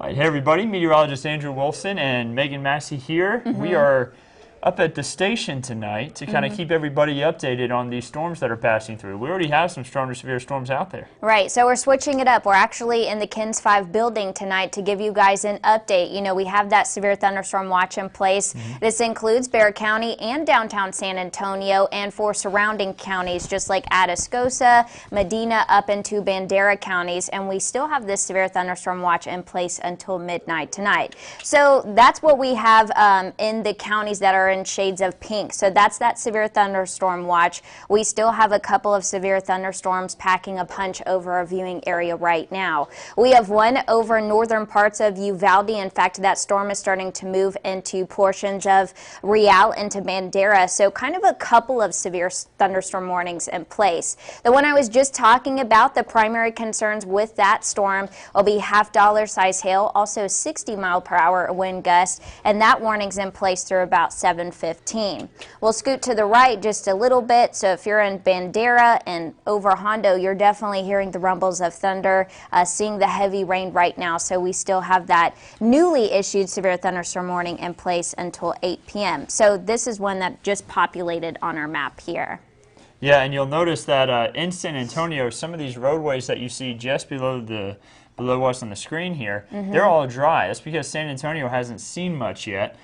Hey everybody, meteorologist Andrew Wolfson and Meagan Massey here. We are up at the station tonight to kind of keep everybody updated on these storms that are passing through. We already have some strong to severe storms out there. Right, so we're switching it up. We're actually in the KINS 5 building tonight to give you guys an update. You know, we have that severe thunderstorm watch in place. This includes Bexar County and downtown San Antonio, and for surrounding counties just like Atascosa, Medina, up into Bandera counties, and we still have this severe thunderstorm watch in place until midnight tonight. So that's what we have in the counties that are in shades of pink. So that's that severe thunderstorm watch. We still have a couple of severe thunderstorms packing a punch over our viewing area right now. We have one over northern parts of Uvalde. In fact, that storm is starting to move into portions of Real into Bandera. So kind of a couple of severe thunderstorm warnings in place. The one I was just talking about, the primary concerns with that storm will be half-dollar size hail, also 60-mile-per-hour wind gusts, and that warning's in place through about 7:15. We'll scoot to the right just a little bit, so if you're in Bandera and over Hondo, you're definitely hearing the rumbles of thunder, seeing the heavy rain right now, so we still have that newly issued severe thunderstorm warning in place until 8 p.m. So this is one that just populated on our map here. Yeah, and you'll notice that in San Antonio, some of these roadways that you see just below us on the screen here, they're all dry. That's because San Antonio hasn't seen much yet.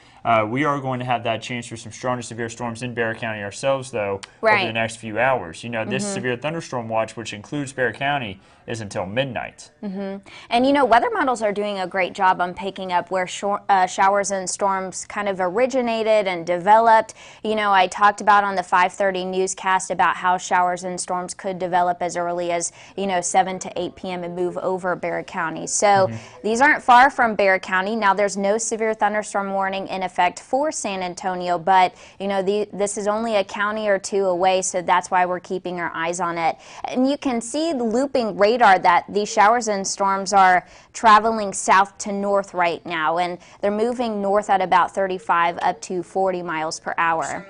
We are going to have that chance for some strong to severe storms in Bexar County ourselves, though, over the next few hours. You know, this severe thunderstorm watch, which includes Bexar County, is until midnight. And, you know, weather models are doing a great job on picking up where showers and storms kind of originated and developed. You know, I talked about on the 5:30 newscast about how showers and storms could develop as early as, you know, 7 to 8 p.m. and move over Bexar County. So these aren't far from Bexar County. Now, there's no severe thunderstorm warning in effect for San Antonio, but, you know, this is only a county or two away, so that's why we're keeping our eyes on it. And you can see the looping radar that these showers and storms are traveling south to north right now, and they're moving north at about 35 up to 40 miles per hour.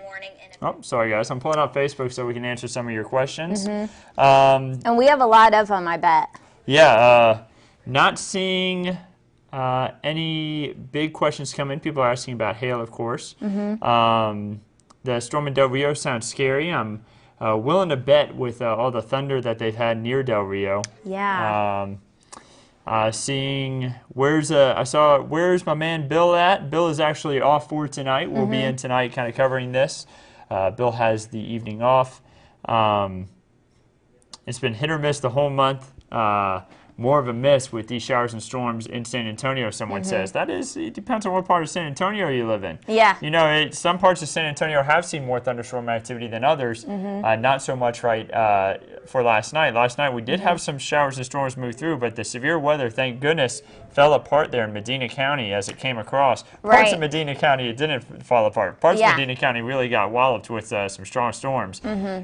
Oh, sorry guys, I'm pulling up Facebook so we can answer some of your questions. And we have a lot of them, I bet. Yeah, not seeing any big questions come in. People are asking about hail, of course. The storm in Del Rio sounds scary. I'm willing to bet with all the thunder that they've had near Del Rio. Yeah. Seeing where's my man Bill at? Bill is actually off for tonight. We'll be in tonight kind of covering this. Bill has the evening off. It's been hit or miss the whole month. More of a miss with these showers and storms in San Antonio, someone says. It depends on what part of San Antonio you live in. Yeah. You know, some parts of San Antonio have seen more thunderstorm activity than others. Not so much for last night. Last night we did have some showers and storms move through, but the severe weather, thank goodness, fell apart there in Medina County as it came across. Parts of Medina County, it didn't fall apart. Parts of Medina County really got walloped with some strong storms,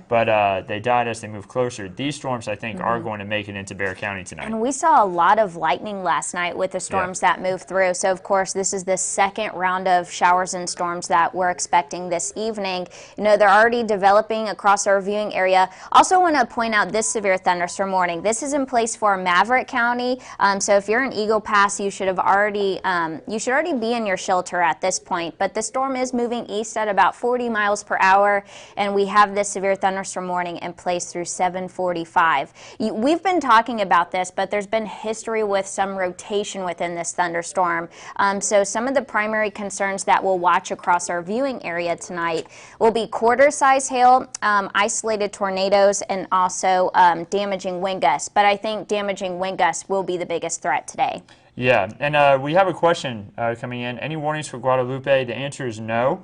but they died as they moved closer. These storms, I think, are going to make it into Bexar County tonight. And we saw a lot of lightning last night with the storms that moved through. So, of course, this is the second round of showers and storms that we're expecting this evening. You know, they're already developing across our viewing area. Also want to point out this severe thunderstorm warning. This is in place for Maverick County. So if you're in Eagle Pass, you should already be in your shelter at this point. But the storm is moving east at about 40 miles per hour, and we have this severe thunderstorm warning in place through 7:45. We've been talking about this, but there's been history with some rotation within this thunderstorm. So some of the primary concerns that we'll watch across our viewing area tonight will be quarter-size hail, isolated tornadoes, and also damaging wind gusts. But I think damaging wind gusts will be the biggest threat today. Yeah, and we have a question coming in. Any warnings for Guadalupe? The answer is no.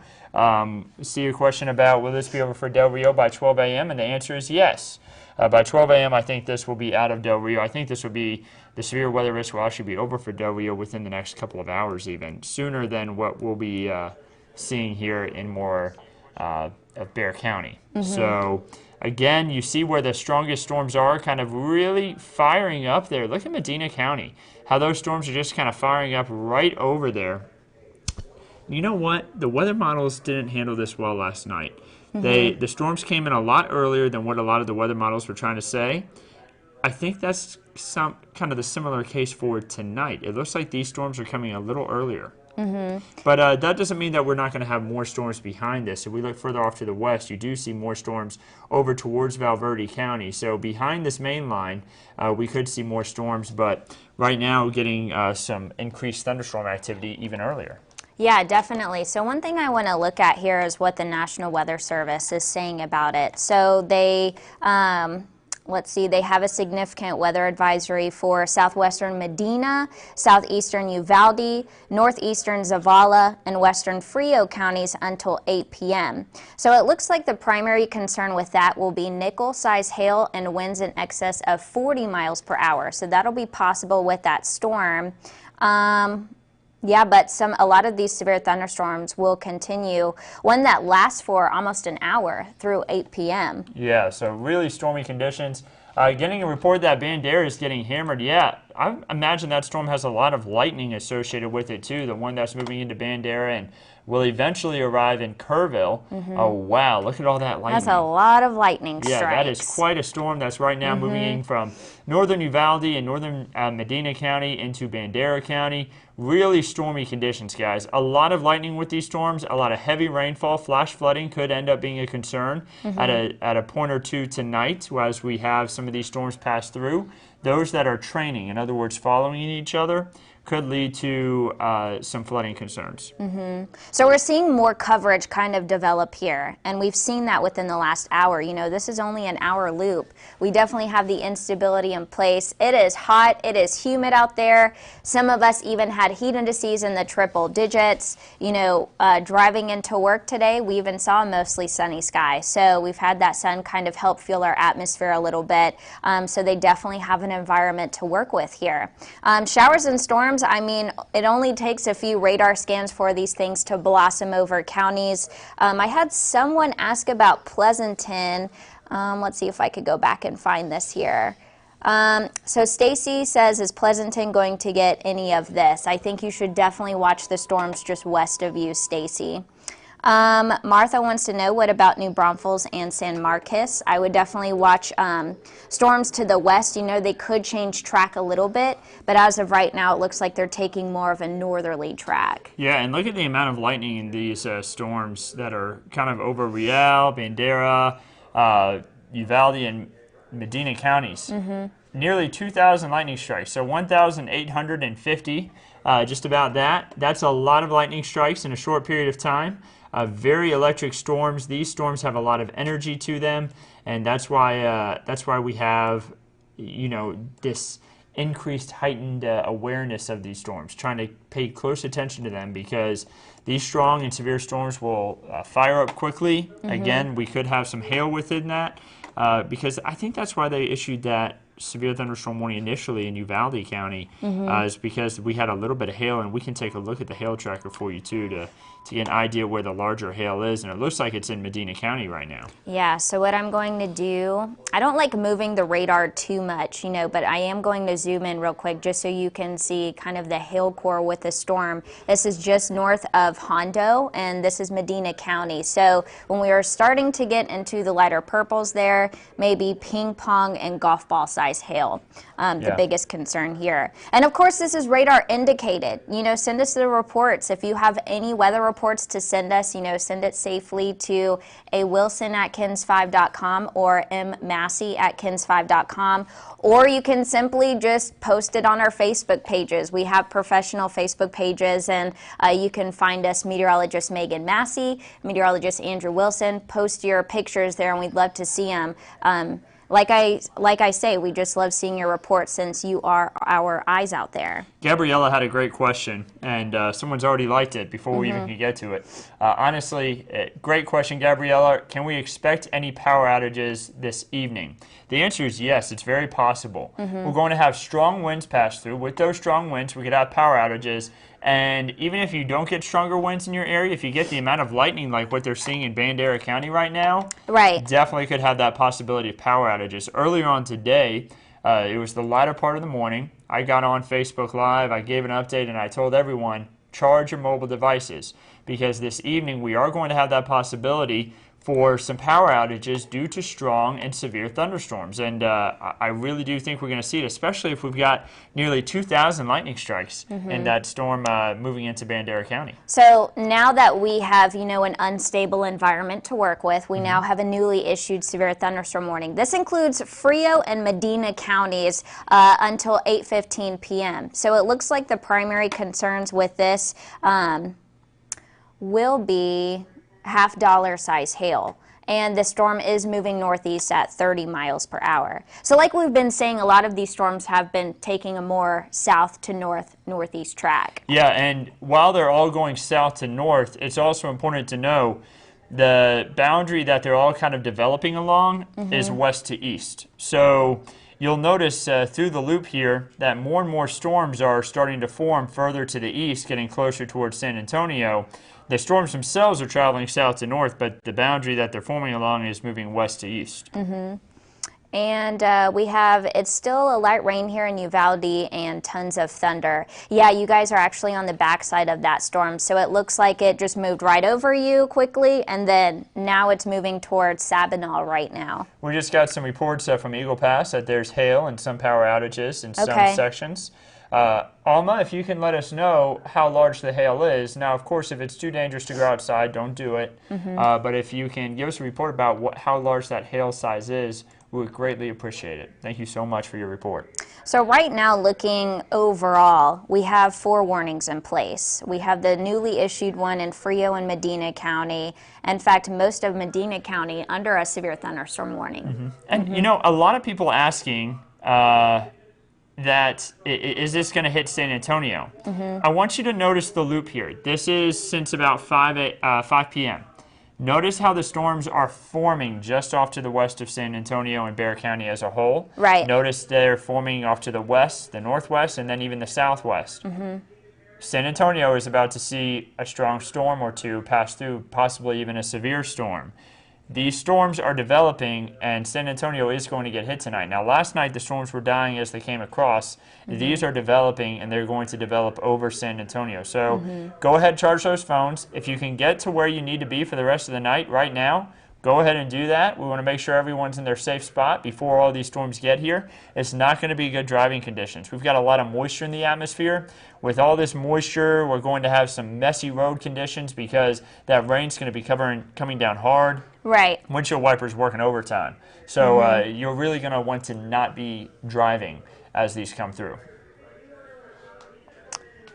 See a question about will this be over for Del Rio by 12 a.m. and the answer is yes. By 12 a.m. I think this will be out of Del Rio. I think this will be, the severe weather risk will actually be over for Del Rio within the next couple of hours even, sooner than what we'll be seeing here in more of Bexar County. So again, you see where the strongest storms are kind of really firing up there. Look at Medina County, how those storms are just kind of firing up right over there. You know what? The weather models didn't handle this well last night. The storms came in a lot earlier than what a lot of the weather models were trying to say. I think that's some kind of the similar case for tonight. It looks like these storms are coming a little earlier. But that doesn't mean that we're not going to have more storms behind this. If we look further off to the west, you do see more storms over towards Valverde County. So behind this main line, we could see more storms, but right now getting some increased thunderstorm activity even earlier. Yeah, definitely. So one thing I want to look at here is what the National Weather Service is saying about it. So they let's see, they have a significant weather advisory for southwestern Medina, southeastern Uvalde, northeastern Zavala, and western Frio counties until 8 p.m. So it looks like the primary concern with that will be nickel-size hail and winds in excess of 40 miles per hour. So that'll be possible with that storm. Yeah, but a lot of these severe thunderstorms will continue, one that lasts for almost an hour through 8 p.m. Yeah, so really stormy conditions. Getting a report that Bandera is getting hammered, yeah, I imagine that storm has a lot of lightning associated with it too, the one that's moving into Bandera and will eventually arrive in Kerrville. Oh, wow, look at all that lightning. That's a lot of lightning strikes. Yeah, that is quite a storm that's right now moving in from northern Uvalde and northern Medina County into Bandera County. Really stormy conditions, guys. A lot of lightning with these storms, a lot of heavy rainfall. Flash flooding could end up being a concern at a point or two tonight as we have some of these storms pass through. Those that are training, in other words, following each other, could lead to some flooding concerns. So we're seeing more coverage kind of develop here, and we've seen that within the last hour. You know, this is only an hour loop. We definitely have the instability in place. It is hot, it is humid out there. Some of us even had heat indices in the triple digits. You know, driving into work today, we even saw a mostly sunny sky. So we've had that sun kind of help fuel our atmosphere a little bit. So they definitely have an environment to work with here. Showers and storms, I mean, it only takes a few radar scans for these things to blossom over counties. I had someone ask about Pleasanton. Let's see if I could go back and find this here. So Stacy says, is Pleasanton going to get any of this? I think you should definitely watch the storms just west of you, Stacy. Martha wants to know, what about New Braunfels and San Marcos? I would definitely watch storms to the west. You know, they could change track a little bit, but as of right now, it looks like they're taking more of a northerly track. Yeah, and look at the amount of lightning in these storms that are kind of over Real, Bandera, Uvalde, and Medina counties. Nearly 2,000 lightning strikes, so 1,850, just about that. That's a lot of lightning strikes in a short period of time. Very electric storms. These storms have a lot of energy to them, and that's why we have, you know, this increased heightened awareness of these storms, trying to pay close attention to them, because these strong and severe storms will fire up quickly. Again, we could have some hail within that, because I think that's why they issued that severe thunderstorm warning initially in Uvalde County, is because we had a little bit of hail, and we can take a look at the hail tracker for you too to get an idea where the larger hail is, and it looks like it's in Medina County right now. Yeah, so what I'm going to do, I don't like moving the radar too much, you know, but I am going to zoom in real quick just so you can see kind of the hail core with the storm. This is just north of Hondo, and this is Medina County. So when we are starting to get into the lighter purples there, maybe ping pong and golf ball size hail, the biggest concern here. And of course, this is radar indicated. You know, send us the reports. If you have any weather reports to send us, you know, send it safely to wilson@kins5.com or massey@kins5.com, or you can simply just post it on our Facebook pages. We have professional Facebook pages, and you can find us, meteorologist Meagan Massey, meteorologist Andrew Wilson. Post your pictures there, and we'd love to see them. Like I say, we just love seeing your reports since you are our eyes out there. Gabriella had a great question, and someone's already liked it before we even could get to it. Honestly, great question, Gabriella. Can we expect any power outages this evening? The answer is yes, it's very possible. We're going to have strong winds pass through. With those strong winds, we could have power outages. And even if you don't get stronger winds in your area, if you get the amount of lightning like what they're seeing in Bandera County right now, definitely could have that possibility of power outages. Earlier on today, it was the latter part of the morning, I got on Facebook Live, I gave an update, and I told everyone, charge your mobile devices, because this evening we are going to have that possibility for some power outages due to strong and severe thunderstorms. And I really do think we're going to see it, especially if we've got nearly 2,000 lightning strikes in that storm moving into Bandera County. So now that we have, you know, an unstable environment to work with, we now have a newly issued severe thunderstorm warning. This includes Frio and Medina counties until 8:15 p.m. So it looks like the primary concerns with this will be half-dollar size hail, and the storm is moving northeast at 30 miles per hour. So like we've been saying, a lot of these storms have been taking a more south to northeast track. Yeah, and while they're all going south to north, it's also important to know the boundary that they're all kind of developing along is west to east. So you'll notice through the loop here that more and more storms are starting to form further to the east, getting closer towards San Antonio. The storms themselves are traveling south to north, but the boundary that they're forming along is moving west to east. And we have, it's still a light rain here in Uvalde and tons of thunder. Yeah, you guys are actually on the backside of that storm, so it looks like it just moved right over you quickly, and then now it's moving towards Sabinal right now. We just got some reports from Eagle Pass that there's hail and some power outages in some sections. Alma, if you can let us know how large the hail is. Now, of course, if it's too dangerous to go outside, don't do it. But if you can give us a report about how large that hail size is, we would greatly appreciate it. Thank you so much for your report. So right now, looking overall, we have 4 warnings in place. We have the newly issued one in Frio and Medina County. In fact, most of Medina County under a severe thunderstorm warning. And, you know, a lot of people asking, that is this going to hit San Antonio? I want you to notice the loop here. This is since about 5 p.m. Notice how the storms are forming just off to the west of San Antonio and Bexar County as a whole. Right. Notice they're forming off to the west, the northwest, and then even the southwest. San Antonio is about to see a strong storm or two pass through, possibly even a severe storm. These storms are developing, and San Antonio is going to get hit tonight. Now, last night the storms were dying as they came across. These are developing, and they're going to develop over San Antonio. So go ahead, charge those phones. If you can get to where you need to be for the rest of the night right now, go ahead and do that. We want to make sure everyone's in their safe spot before all these storms get here. It's not going to be good driving conditions. We've got a lot of moisture in the atmosphere. With all this moisture, we're going to have some messy road conditions because that rain's going to be coming down hard. Right. Windshield wipers working overtime. So you're really going to want to not be driving as these come through.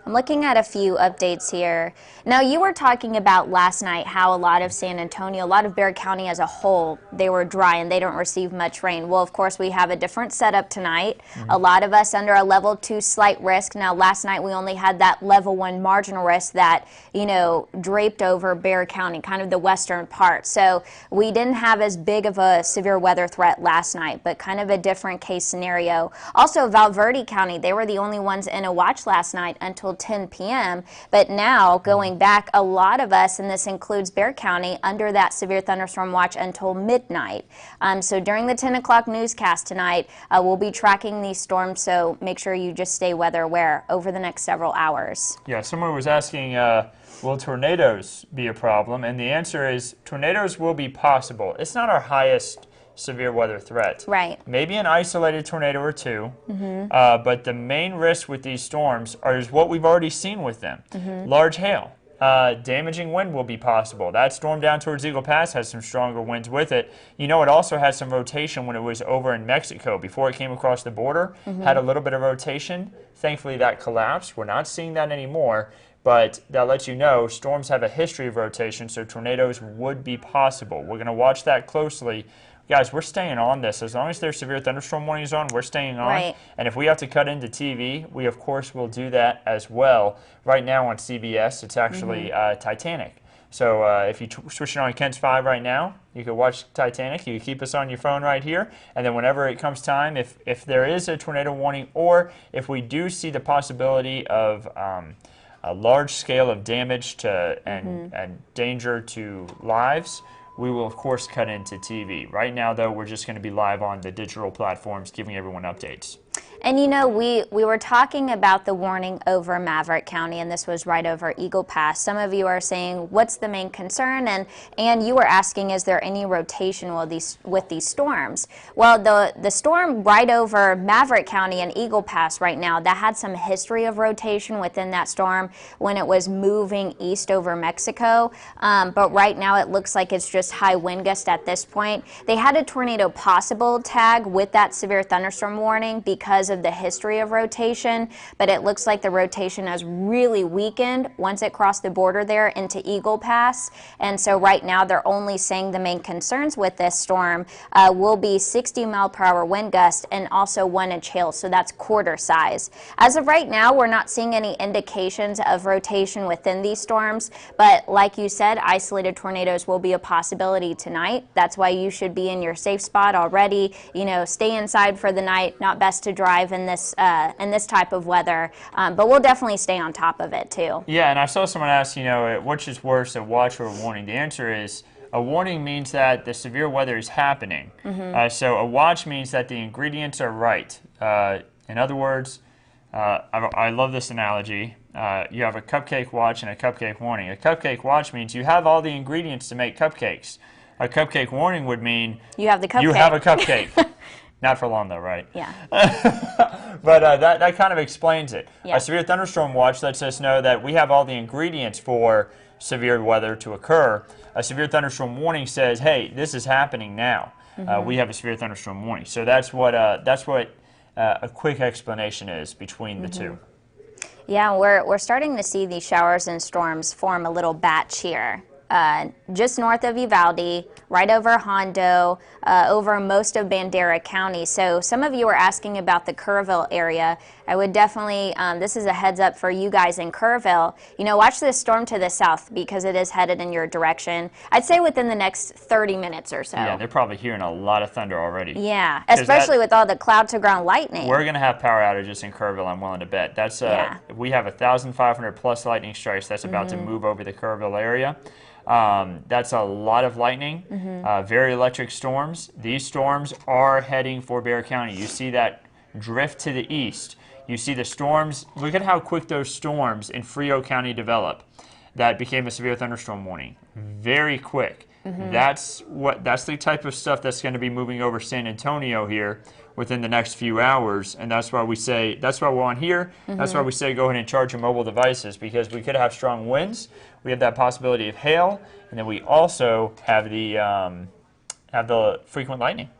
I'm looking at a few updates here. Now, you were talking about last night how a lot of San Antonio, a lot of Bexar County as a whole, they were dry and they don't receive much rain. Well, of course, we have a different setup tonight. A lot of us under a level 2 slight risk. Now, last night we only had that level 1 marginal risk that, you know, draped over Bexar County, kind of the western part. So we didn't have as big of a severe weather threat last night, but kind of a different case scenario. Also, Valverde County, they were the only ones in a watch last night until 10 p.m. But now, going back, a lot of us, and this includes Bexar County, under that severe thunderstorm watch until midnight. So during the 10 o'clock newscast tonight, we'll be tracking these storms, so make sure you just stay weather aware over the next several hours. Yeah, someone was asking, will tornadoes be a problem? And the answer is tornadoes will be possible. It's not our highest severe weather threat. Right. Maybe an isolated tornado or two, but the main risk with these storms is what we've already seen with them. Large hail. Damaging wind will be possible. That storm down towards Eagle Pass has some stronger winds with it. You know, it also had some rotation when it was over in Mexico. Before it came across the border, had a little bit of rotation. Thankfully, that collapsed. We're not seeing that anymore, but that lets you know storms have a history of rotation, so tornadoes would be possible. We're going to watch that closely. Guys, we're staying on this. As long as there's severe thunderstorm warnings on, we're staying on. Right. And if we have to cut into TV, we, of course, will do that as well. Right now on CBS, it's actually Titanic. So if you switch it on Kent's 5 right now, you can watch Titanic. You can keep us on your phone right here. And then whenever it comes time, if there is a tornado warning or if we do see the possibility of a large scale of damage to and danger to lives, we will, of course, cut into TV. Right now, though, we're just going to be live on the digital platforms giving everyone updates. And you know, we were talking about the warning over Maverick County, and this was right over Eagle Pass. Some of you are saying, what's the main concern? And you were asking, is there any rotation with these storms? Well, the storm right over Maverick County and Eagle Pass right now, that had some history of rotation within that storm when it was moving east over Mexico. But right now it looks like it's just high wind gust at this point. They had a tornado possible tag with that severe thunderstorm warning because of the history of rotation, but it looks like the rotation has really weakened once it crossed the border there into Eagle Pass. And so right now they're only saying the main concerns with this storm will be 60-mile-per-hour wind gust and also 1-inch hail, so that's quarter size. As of right now, we're not seeing any indications of rotation within these storms, but like you said, isolated tornadoes will be a possibility tonight. That's why you should be in your safe spot already. You know, stay inside for the night. Not best to drive in this type of weather, but we'll definitely stay on top of it too. Yeah, and I saw someone ask, you know, which is worse, a watch or a warning? The answer is a warning means that the severe weather is happening. So a watch means that the ingredients are right. In other words, I love this analogy. You have a cupcake watch and a cupcake warning. A cupcake watch means you have all the ingredients to make cupcakes. A cupcake warning would mean you have the cupcake. You have a cupcake. Not for long, though, right? Yeah. But that kind of explains it. Yeah. A severe thunderstorm watch lets us know that we have all the ingredients for severe weather to occur. A severe thunderstorm warning says, hey, this is happening now. We have a severe thunderstorm warning. So that's what a quick explanation is between the two. Yeah, we're starting to see these showers and storms form a little batch here. Just north of Uvalde, right over Hondo, over most of Bandera County. So some of you are asking about the Kerrville area. I would definitely, this is a heads up for you guys in Kerrville. You know, watch this storm to the south because it is headed in your direction. I'd say within the next 30 minutes or so. Yeah, they're probably hearing a lot of thunder already. Yeah, especially with all the cloud-to-ground lightning. We're going to have power outages in Kerrville, I'm willing to bet. That's we have 1,500 plus lightning strikes that's about to move over the Kerrville area. That's a lot of lightning, very electric storms. These storms are heading for Bexar County. You see that drift to the east. You see the storms. Look at how quick those storms in Frio County develop. That became a severe thunderstorm warning. Very quick. That's the type of stuff that's going to be moving over San Antonio here within the next few hours, and that's why we say, that's why we're on here. That's why we say go ahead and charge your mobile devices, because we could have strong winds, we have that possibility of hail, and then we also have the frequent lightning.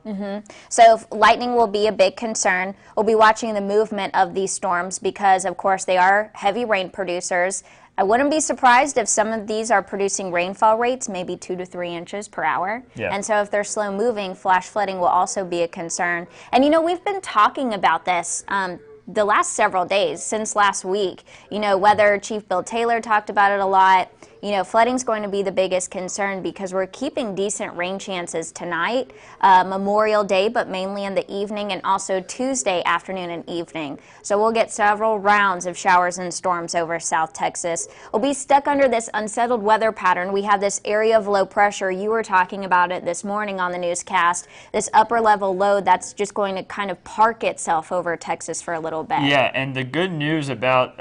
So lightning will be a big concern. We'll be watching the movement of these storms because, of course, they are heavy rain producers. I wouldn't be surprised if some of these are producing rainfall rates, maybe 2 to 3 inches per hour. Yeah. And so if they're slow moving, flash flooding will also be a concern. And you know, we've been talking about this the last several days, since last week. You know, Weather Chief Bill Taylor talked about it a lot. You know, flooding's going to be the biggest concern because we're keeping decent rain chances tonight, Memorial Day, but mainly in the evening, and also Tuesday afternoon and evening. So we'll get several rounds of showers and storms over South Texas. We'll be stuck under this unsettled weather pattern. We have this area of low pressure. You were talking about it this morning on the newscast. This upper level low that's just going to kind of park itself over Texas for a little bit. Yeah, and the good news about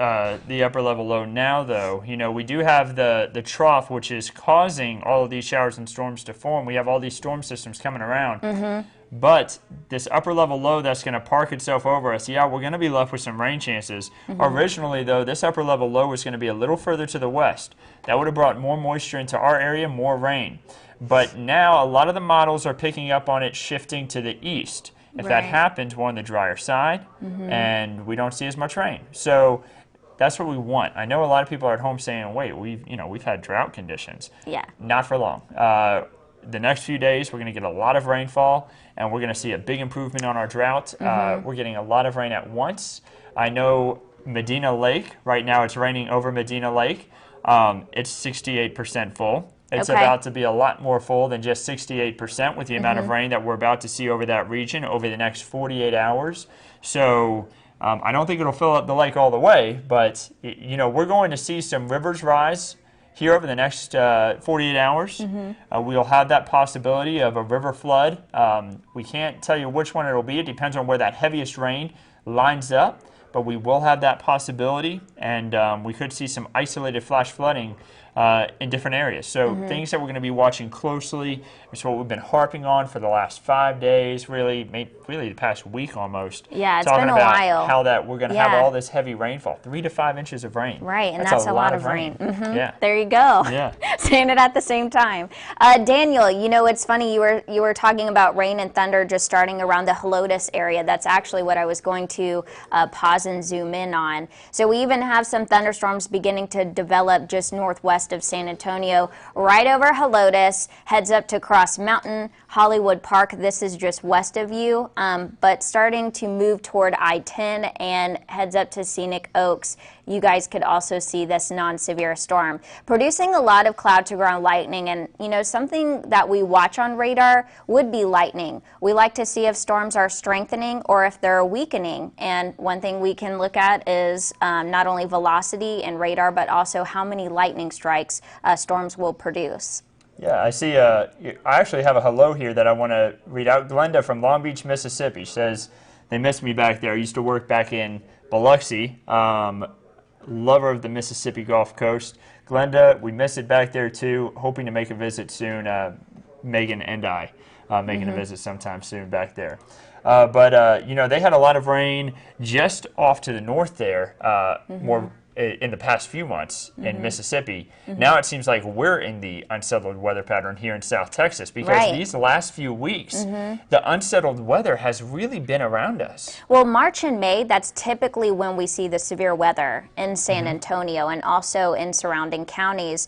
the upper level low now, though, you know, we do have the trough, which is causing all of these showers and storms to form. We have all these storm systems coming around. But this upper level low that's going to park itself over us, yeah, we're going to be left with some rain chances. Originally, though, this upper level low was going to be a little further to the west. That would have brought more moisture into our area, more rain. But now a lot of the models are picking up on it shifting to the east. If that happens, we're on the drier side, and we don't see as much rain. So that's what we want. I know a lot of people are at home saying, wait, we've had drought conditions. Yeah. Not for long. The next few days, we're going to get a lot of rainfall, and we're going to see a big improvement on our drought. We're getting a lot of rain at once. I know Medina Lake, right now it's raining over Medina Lake. It's 68% full. It's about to be a lot more full than just 68% with the amount of rain that we're about to see over that region over the next 48 hours. So I don't think it'll fill up the lake all the way, but you know, we're going to see some rivers rise here over the next 48 hours. We'll have that possibility of a river flood. We can't tell you which one it'll be. It depends on where that heaviest rain lines up, but we will have that possibility, and we could see some isolated flash flooding in different areas. So things that we're going to be watching closely. It's what we've been harping on for the last 5 days, really the past week almost. Yeah, it's talking been a about while. how that we're going to have all this heavy rainfall, 3 to 5 inches of rain. Right, and that's a lot of rain. Yeah. There you go. Yeah. Saying it at the same time. Daniel, you know, it's funny, you were talking about rain and thunder just starting around the Helotes area. That's actually what I was going to pause and zoom in on. So we even have some thunderstorms beginning to develop just northwest of San Antonio, right over Helotes, heads up to Cross Mountain, Hollywood Park. This is just west of you, but starting to move toward I-10 and heads up to Scenic Oaks. You guys could also see this non-severe storm producing a lot of cloud to ground lightning, and you know, something that we watch on radar would be lightning. We like to see if storms are strengthening or if they're weakening, and one thing we can look at is not only velocity and radar, but also how many lightning strikes storms will produce. Yeah, I see. I actually have a hello here that I want to read out. Glenda from Long Beach, Mississippi says, they miss me back there. I used to work back in Biloxi. Lover of the Mississippi Gulf Coast. Glenda, we miss it back there too. Hoping to make a visit soon. Meagan and I making a visit sometime soon back there. But you know, they had a lot of rain just off to the north there, more in the past few months in Mississippi. Now it seems like we're in the unsettled weather pattern here in South Texas, because these last few weeks, the unsettled weather has really been around us. Well, March and May, that's typically when we see the severe weather in San Antonio and also in surrounding counties.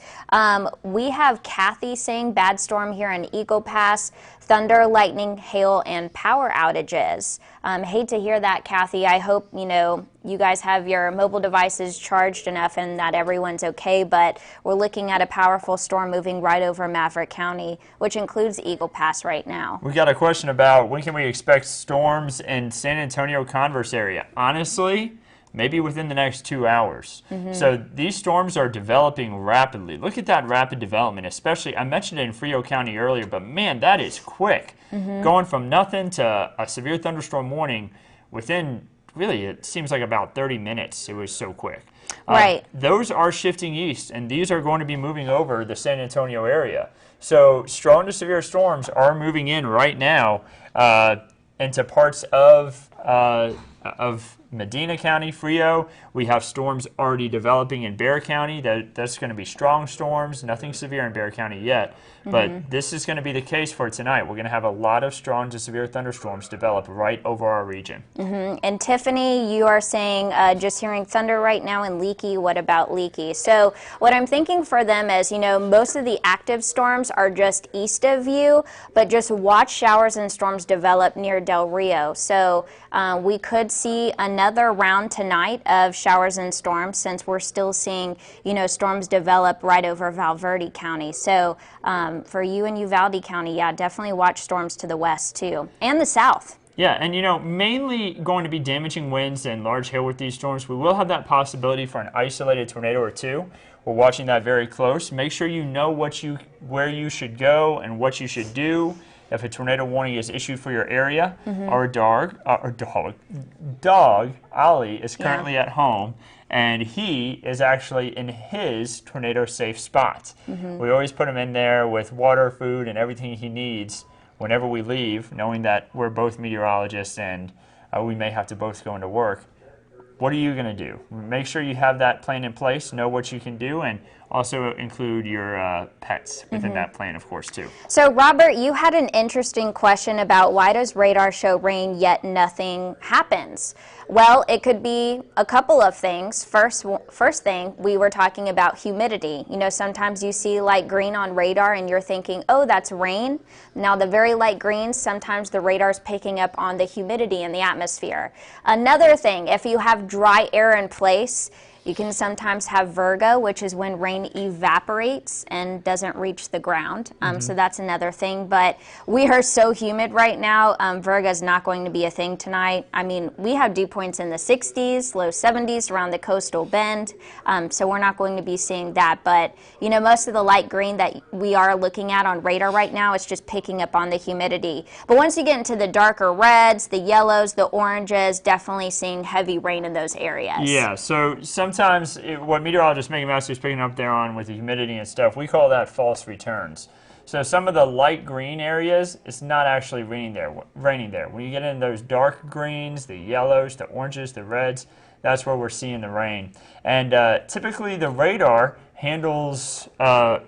We have Kathy saying bad storm here in Eagle Pass, thunder, lightning, hail, and power outages. Hate to hear that, Kathy. I hope, you know, you guys have your mobile devices charged enough and that everyone's okay, but we're looking at a powerful storm moving right over Maverick County, which includes Eagle Pass right now. We got a question about when can we expect storms in San Antonio Converse area. Honestly, maybe within the next 2 hours. So these storms are developing rapidly. Look at that rapid development, especially, I mentioned it in Frio County earlier, but man, that is quick. Going from nothing to a severe thunderstorm warning within, really, it seems like about 30 minutes. It was so quick. Right. Those are shifting east, and these are going to be moving over the San Antonio area. So strong to severe storms are moving in right now into parts of Medina County, Frio. We have storms already developing in Bexar County. That's going to be strong storms, nothing severe in Bexar County yet. But this is going to be the case for tonight. We're going to have a lot of strong to severe thunderstorms develop right over our region. And Tiffany, you are saying just hearing thunder right now in Leakey. What about Leakey? So what I'm thinking for them is, you know, most of the active storms are just east of you, but just watch showers and storms develop near Del Rio. So we could see another round tonight of showers and storms, since we're still seeing, you know, storms develop right over Valverde County. So for you in Uvalde County, yeah, definitely watch storms to the west too, and the south. Yeah, and you know, mainly going to be damaging winds and large hail with these storms. We will have that possibility for an isolated tornado or two. We're watching that very close. Make sure you know where you should go and what you should do if a tornado warning is issued for your area. Our dog, Ollie, is currently at home, and he is actually in his tornado-safe spot. We always put him in there with water, food, and everything he needs whenever we leave, knowing that we're both meteorologists and we may have to both go into work. What are you going to do? Make sure you have that plan in place, know what you can do, and also include your pets within that plan, of course, too. So, Robert, you had an interesting question about why does radar show rain yet nothing happens? Well, it could be a couple of things. First thing, we were talking about humidity. You know, sometimes you see light green on radar and you're thinking, oh, that's rain. Now, the very light greens, sometimes the radar's picking up on the humidity in the atmosphere. Another thing, if you have dry air in place, You can sometimes have Virgo, which is when rain evaporates and doesn't reach the ground. So that's another thing. But we are so humid right now. Virgo is not going to be a thing tonight. I mean, we have dew points in the 60s, low 70s around the coastal bend. So we're not going to be seeing that. But, you know, most of the light green that we are looking at on radar right now is just picking up on the humidity. But once you get into the darker reds, the yellows, the oranges, definitely seeing heavy rain in those areas. Yeah, so sometimes what meteorologist Meagan Massey is picking up there on with the humidity and stuff, we call that false returns. So some of the light green areas, it's not actually raining there. When you get in those dark greens, the yellows, the oranges, the reds, that's where we're seeing the rain. And typically the radar handles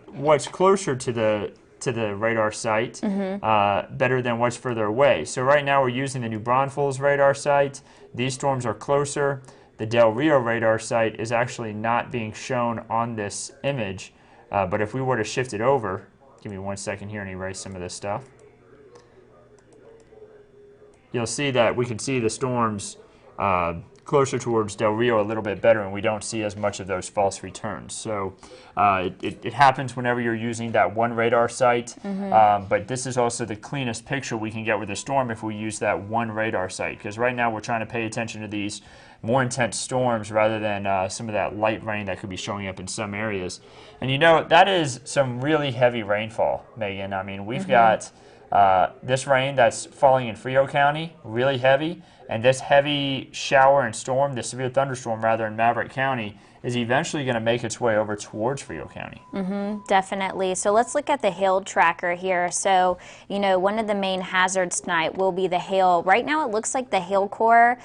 what's closer to the radar site better than what's further away. So right now we're using the New Braunfels radar site. These storms are closer. The Del Rio radar site is actually not being shown on this image, but if we were to shift it over, give me 1 second here and erase some of this stuff, you'll see that we can see the storms closer towards Del Rio a little bit better, and we don't see as much of those false returns. So it happens whenever you're using that one radar site, but this is also the cleanest picture we can get with the storm if we use that one radar site, because right now we're trying to pay attention to these more intense storms rather than some of that light rain that could be showing up in some areas. And you know, that is some really heavy rainfall, Megan. I mean, we've got this rain that's falling in Frio County, really heavy, and this heavy shower and storm, this severe thunderstorm rather, in Maverick County is eventually going to make its way over towards Frio County. Definitely. So let's look at the hail tracker here. So, you know, one of the main hazards tonight will be the hail. Right now it looks like the hail core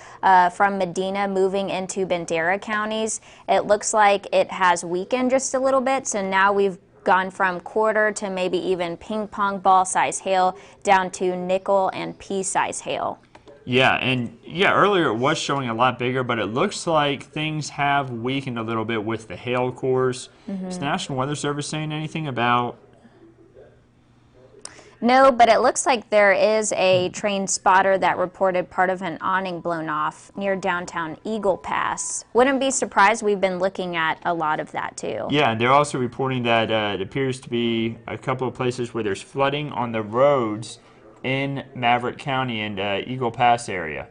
from Medina moving into Bandera counties, it looks like it has weakened just a little bit. So now we've gone from quarter to maybe even ping pong ball size hail down to nickel and pea size hail. Yeah, and earlier it was showing a lot bigger, but it looks like things have weakened a little bit with the hail cores. Is the National Weather Service saying anything about? No, but it looks like there is a train spotter that reported part of an awning blown off near downtown Eagle Pass. Wouldn't be surprised, we've been looking at a lot of that too. Yeah, and they're also reporting that it appears to be a couple of places where there's flooding on the roads in Maverick County and Eagle Pass area.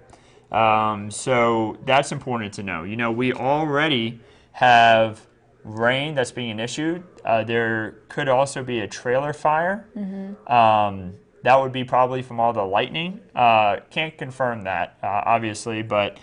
So that's important to know. You know, we already have rain that's being issued. There could also be a trailer fire. That would be probably from all the lightning. Can't confirm that, obviously, but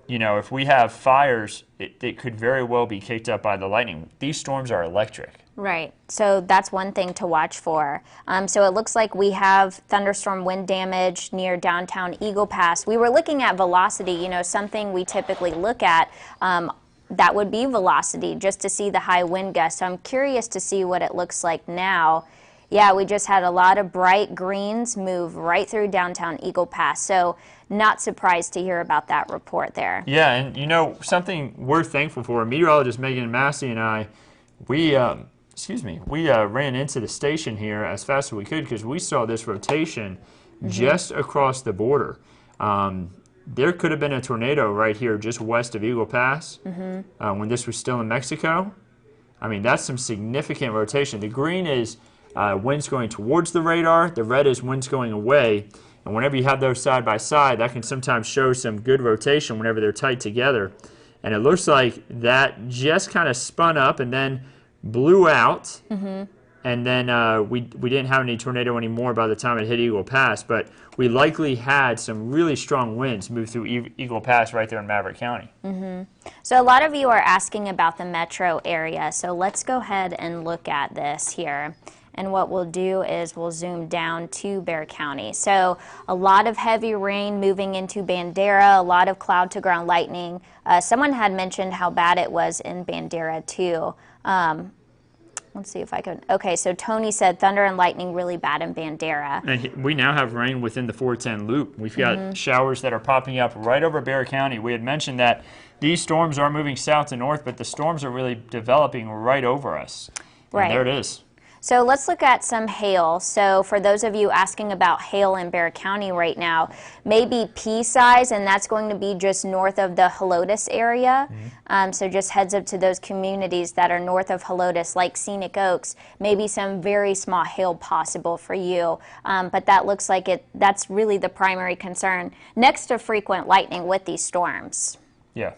you know, if we have fires, it could very well be kicked up by the lightning. These storms are electric. Right. So that's one thing to watch for. So it looks like we have thunderstorm wind damage near downtown Eagle Pass. We were looking at velocity, you know, something we typically look at. That would be velocity, just to see the high wind gusts. So I'm curious to see what it looks like now. Yeah, we just had a lot of bright greens move right through downtown Eagle Pass. So not surprised to hear about that report there. Yeah, and you know, something we're thankful for, meteorologist Meagan Massey and I, we ran into the station here as fast as we could because we saw this rotation just across the border. There could have been a tornado right here just west of Eagle Pass when this was still in Mexico. I mean, that's some significant rotation. The green is winds going towards the radar. The red is winds going away. And whenever you have those side by side, that can sometimes show some good rotation whenever they're tight together. And it looks like that just kind of spun up and then blew out. And then we didn't have any tornado anymore by the time it hit Eagle Pass, but we likely had some really strong winds move through Eagle Pass right there in Maverick County. So a lot of you are asking about the metro area, so let's go ahead and look at this here. And what we'll do is we'll zoom down to Bexar County. So a lot of heavy rain moving into Bandera, a lot of cloud to ground lightning. Someone had mentioned how bad it was in Bandera too. Let's see if I can. Okay, so Tony said thunder and lightning really bad in Bandera. And we now have rain within the 410 loop. We've got showers that are popping up right over Bexar County. We had mentioned that these storms are moving south to north, but the storms are really developing right over us. Right. And there it is. So let's look at some hail. So for those of you asking about hail in Bexar County right now, maybe pea size, and that's going to be just north of the Helotes area. So just heads up to those communities that are north of Helotes, like Scenic Oaks, maybe some very small hail possible for you. But that looks like that's really the primary concern, next to frequent lightning with these storms. Yeah.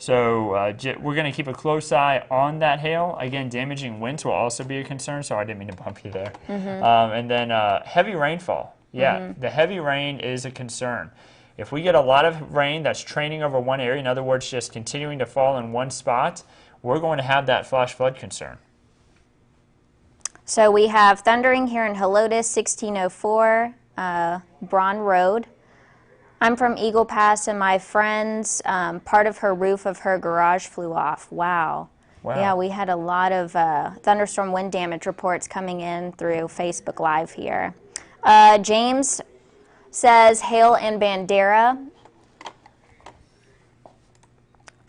So we're going to keep a close eye on that hail. Again, damaging winds will also be a concern, so I didn't mean to bump you there. And then heavy rainfall. Yeah, the heavy rain is a concern. If we get a lot of rain that's training over one area, in other words, just continuing to fall in one spot, we're going to have that flash flood concern. So we have thundering here in Helotes, 1604, Braun Road. I'm from Eagle Pass, and my friend's part of her roof of her garage flew off. Wow. Yeah, we had a lot of thunderstorm wind damage reports coming in through Facebook Live here. James says hail in Bandera.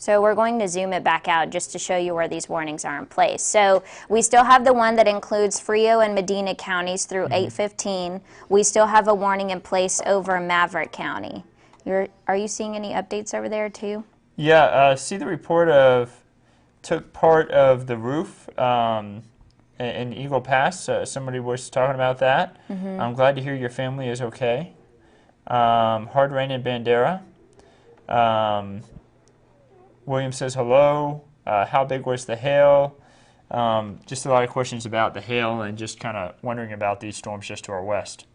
So we're going to zoom it back out just to show you where these warnings are in place. So we still have the one that includes Frio and Medina counties through 8:15. We still have a warning in place over Maverick County. Are you seeing any updates over there too? Yeah, see the report of took part of the roof in Eagle Pass. Somebody was talking about that. I'm glad to hear your family is okay. Hard rain in Bandera. William says hello. How big was the hail? Just a lot of questions about the hail and just kind of wondering about these storms just to our west.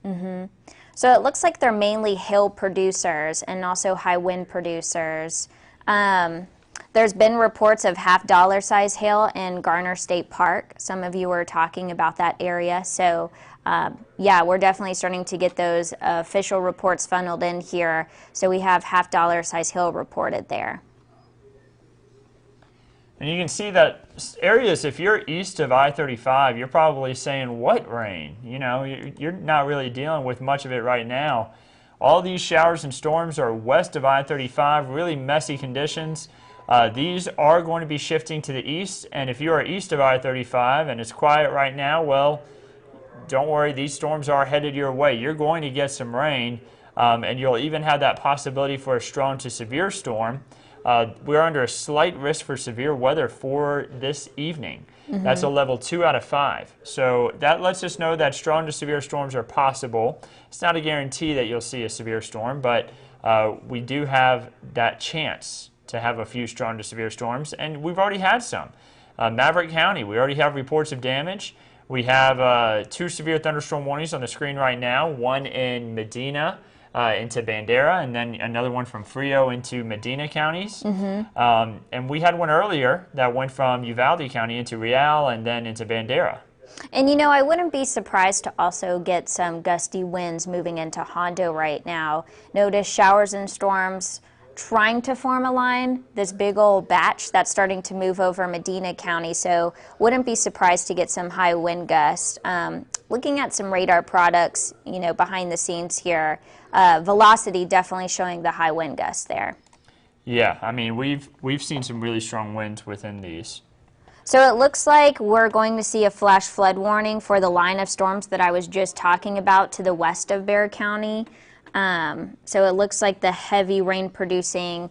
So it looks like they're mainly hail producers and also high wind producers. There's been reports of $50 size hail in Garner State Park. Some of you were talking about that area. So yeah, we're definitely starting to get those official reports funneled in here. So we have $50 size hail reported there. And you can see that areas, if you're east of I-35, you're probably saying, what rain? You know, you're not really dealing with much of it right now. All these showers and storms are west of I-35, really messy conditions. These are going to be shifting to the east, and if you are east of I-35 and it's quiet right now, well, don't worry, these storms are headed your way. You're going to get some rain, and you'll even have that possibility for a strong to severe storm. We're under a slight risk for severe weather for this evening. That's a level 2 out of 5. So that lets us know that strong to severe storms are possible. It's not a guarantee that you'll see a severe storm, but we do have that chance to have a few strong to severe storms, and we've already had some. Maverick County, we already have reports of damage. We have 2 severe thunderstorm warnings on the screen right now, one in Medina, into Bandera, and then another one from Frio into Medina counties. And we had one earlier that went from Uvalde County into Real and then into Bandera. And you know, I wouldn't be surprised to also get some gusty winds moving into Hondo right now. Notice showers and storms trying to form a line, this big old batch that's starting to move over Medina County, so wouldn't be surprised to get some high wind gusts. Looking at some radar products, you know, behind the scenes here, velocity definitely showing the high wind gusts there. Yeah, I mean, we've seen some really strong winds within these. So it looks like we're going to see a flash flood warning for the line of storms that I was just talking about to the west of Bexar County. So it looks like the heavy rain producing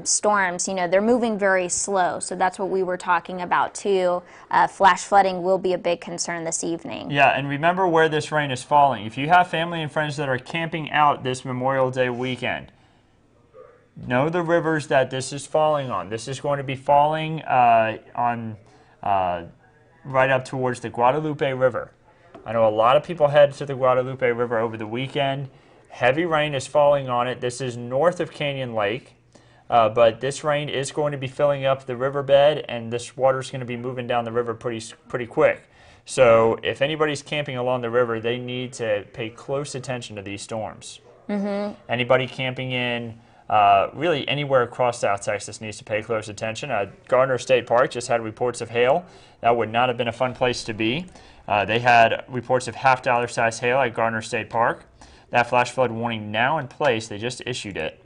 storms, you know, they're moving very slow. So that's what we were talking about too. Flash flooding will be a big concern this evening. Yeah, and remember where this rain is falling. If you have family and friends that are camping out this Memorial Day weekend, know the rivers that this is falling on. This is going to be falling on right up towards the Guadalupe River. I know a lot of people head to the Guadalupe River over the weekend. Heavy rain is falling on it. This is north of Canyon Lake, but this rain is going to be filling up the riverbed, and this water is going to be moving down the river pretty quick. So if anybody's camping along the river, they need to pay close attention to these storms. Anybody camping in really anywhere across South Texas needs to pay close attention. Garner State Park just had reports of hail. That would not have been a fun place to be. They had reports of $50 size hail at Garner State Park. That flash flood warning now in place. They just issued it.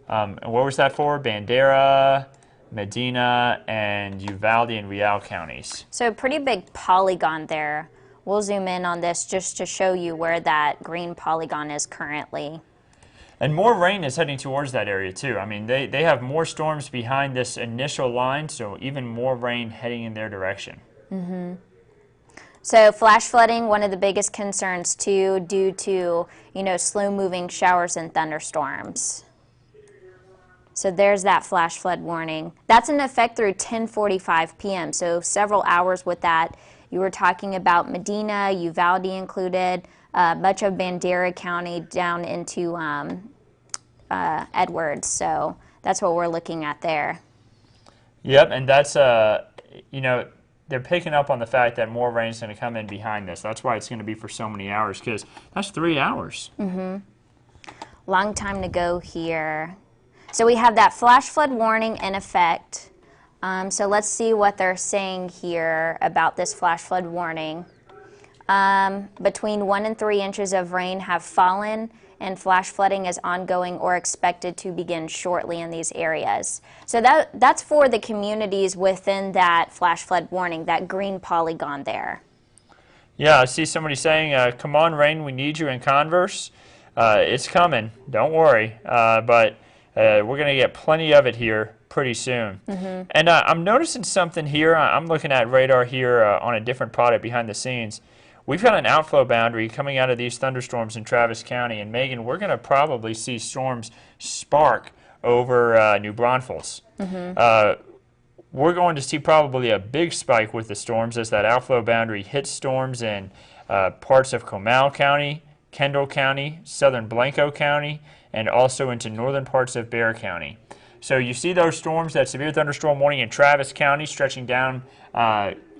And what was that for? Bandera, Medina, and Uvalde and Real counties. So a pretty big polygon there. We'll zoom in on this just to show you where that green polygon is currently. And more rain is heading towards that area too. I mean, they have more storms behind this initial line, so even more rain heading in their direction. So flash flooding, one of the biggest concerns too, due to, slow moving showers and thunderstorms. So there's that flash flood warning. That's in effect through 10:45 p.m. So several hours with that. You were talking about Medina, Uvalde included, much of Bandera County down into Edwards. So that's what we're looking at there. Yep, and that's, they're picking up on the fact that more rain is going to come in behind this. That's why it's going to be for so many hours, because that's 3 hours. Long time to go here. So we have that flash flood warning in effect. So let's see what they're saying here about this flash flood warning. Between 1 and 3 inches of rain have fallen, and flash flooding is ongoing or expected to begin shortly in these areas. So that's for the communities within that flash flood warning, that green polygon there. Yeah, I see somebody saying, come on, rain, we need you in Converse. It's coming, don't worry, but we're going to get plenty of it here pretty soon. And I'm noticing something here. I'm looking at radar here on a different product behind the scenes. We've got an outflow boundary coming out of these thunderstorms in Travis County. And Megan, we're going to probably see storms spark over New Braunfels. We're going to see probably a big spike with the storms as that outflow boundary hits storms in parts of Comal County, Kendall County, southern Blanco County, and also into northern parts of Bexar County. So you see those storms, that severe thunderstorm warning in Travis County stretching down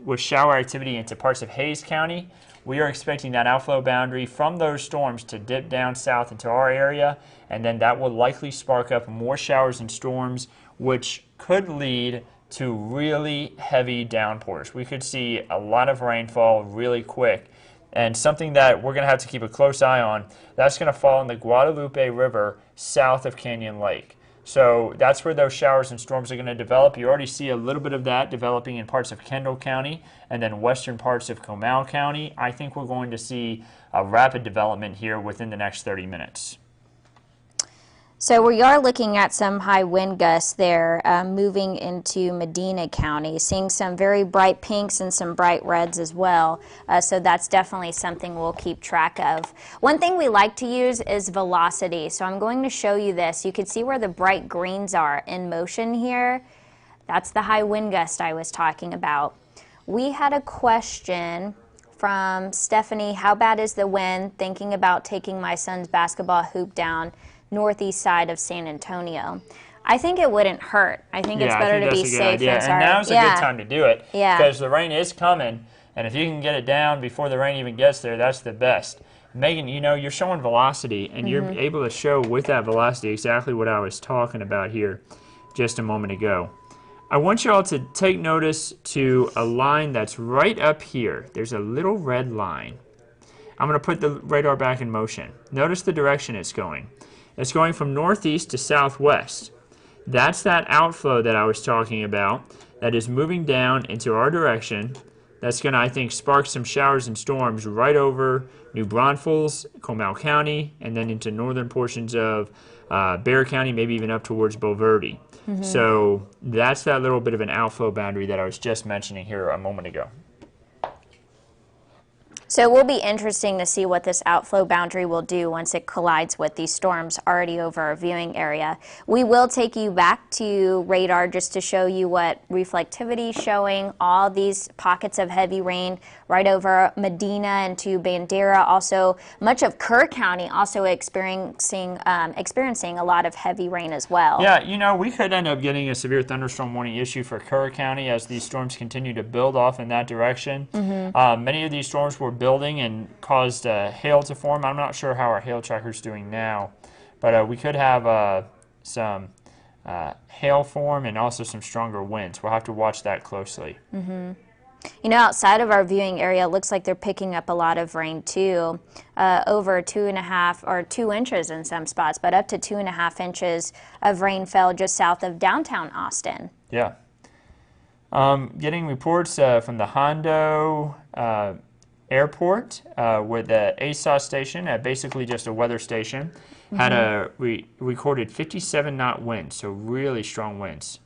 with shower activity into parts of Hayes County. We are expecting that outflow boundary from those storms to dip down south into our area, and then that will likely spark up more showers and storms, which could lead to really heavy downpours. We could see a lot of rainfall really quick. And something that we're going to have to keep a close eye on, that's going to fall in the Guadalupe River south of Canyon Lake. So that's where those showers and storms are going to develop. You already see a little bit of that developing in parts of Kendall County and then western parts of Comal County. I think we're going to see a rapid development here within the next 30 minutes. So we are looking at some high wind gusts there moving into Medina County, seeing some very bright pinks and some bright reds as well. So that's definitely something we'll keep track of. One thing we like to use is velocity. So I'm going to show you this. You can see where the bright greens are in motion here. That's the high wind gust I was talking about. We had a question from Stephanie. How bad is the wind? Thinking about taking my son's basketball hoop down northeast side of San Antonio. I think it wouldn't hurt. I think it's better to be safe than sorry. And now's a good time to do it because the rain is coming, and if you can get it down before the rain even gets there, that's the best. Megan, you're showing velocity, and you're able to show with that velocity exactly what I was talking about here just a moment ago. I want you all to take notice to a line that's right up here. There's a little red line. I'm going to put the radar back in motion. Notice the direction it's going. It's going from northeast to southwest. That's that outflow that I was talking about that is moving down into our direction. That's going to, I think, spark some showers and storms right over New Braunfels, Comal County, and then into northern portions of Bexar County, maybe even up towards Bulverde. So that's that little bit of an outflow boundary that I was just mentioning here a moment ago. So it will be interesting to see what this outflow boundary will do once it collides with these storms already over our viewing area. We will take you back to radar just to show you what reflectivity is showing. All these pockets of heavy rain right over Medina and to Bandera. Also, much of Kerr County also experiencing a lot of heavy rain as well. Yeah, we could end up getting a severe thunderstorm warning issued for Kerr County as these storms continue to build off in that direction. Many of these storms were building and caused hail to form. I'm not sure how our hail tracker is doing now, but we could have some hail form and also some stronger winds. We'll have to watch that closely. You know, outside of our viewing area, it looks like they're picking up a lot of rain too, over 2.5 or 2 inches in some spots, but up to 2.5 inches of rain fell just south of downtown Austin. Yeah. Getting reports from the Hondo airport where the ASOS station, basically just a weather station, had recorded 57-knot winds, so really strong winds.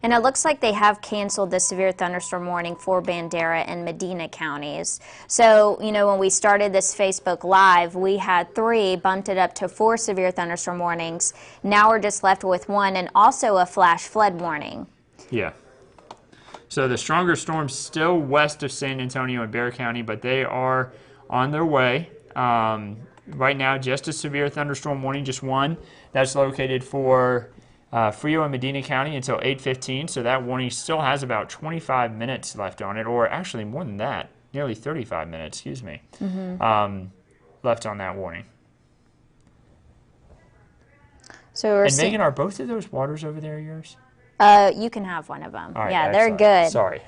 And it looks like they have canceled the severe thunderstorm warning for Bandera and Medina counties. So, you know, when we started this Facebook Live, we had 3, bumped it up to 4 severe thunderstorm warnings. Now we're just left with 1 and also a flash flood warning. Yeah. So the stronger storms still west of San Antonio and Bexar County, but they are on their way. Right now, just a severe thunderstorm warning, just 1. That's located for Frio and Medina County until 8:15, so that warning still has about 25 minutes left on it, or actually more than that, nearly 35 minutes, excuse me, left on that warning. So we're and Megan, are both of those waters over there yours? You can have one of them. All right, yeah, excellent. they're good. Sorry.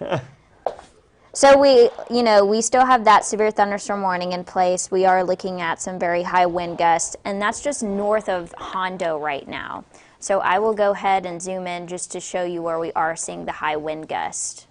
So we still have that severe thunderstorm warning in place. We are looking at some very high wind gusts, and that's just north of Hondo right now. So I will go ahead and zoom in just to show you where we are seeing the high wind gust.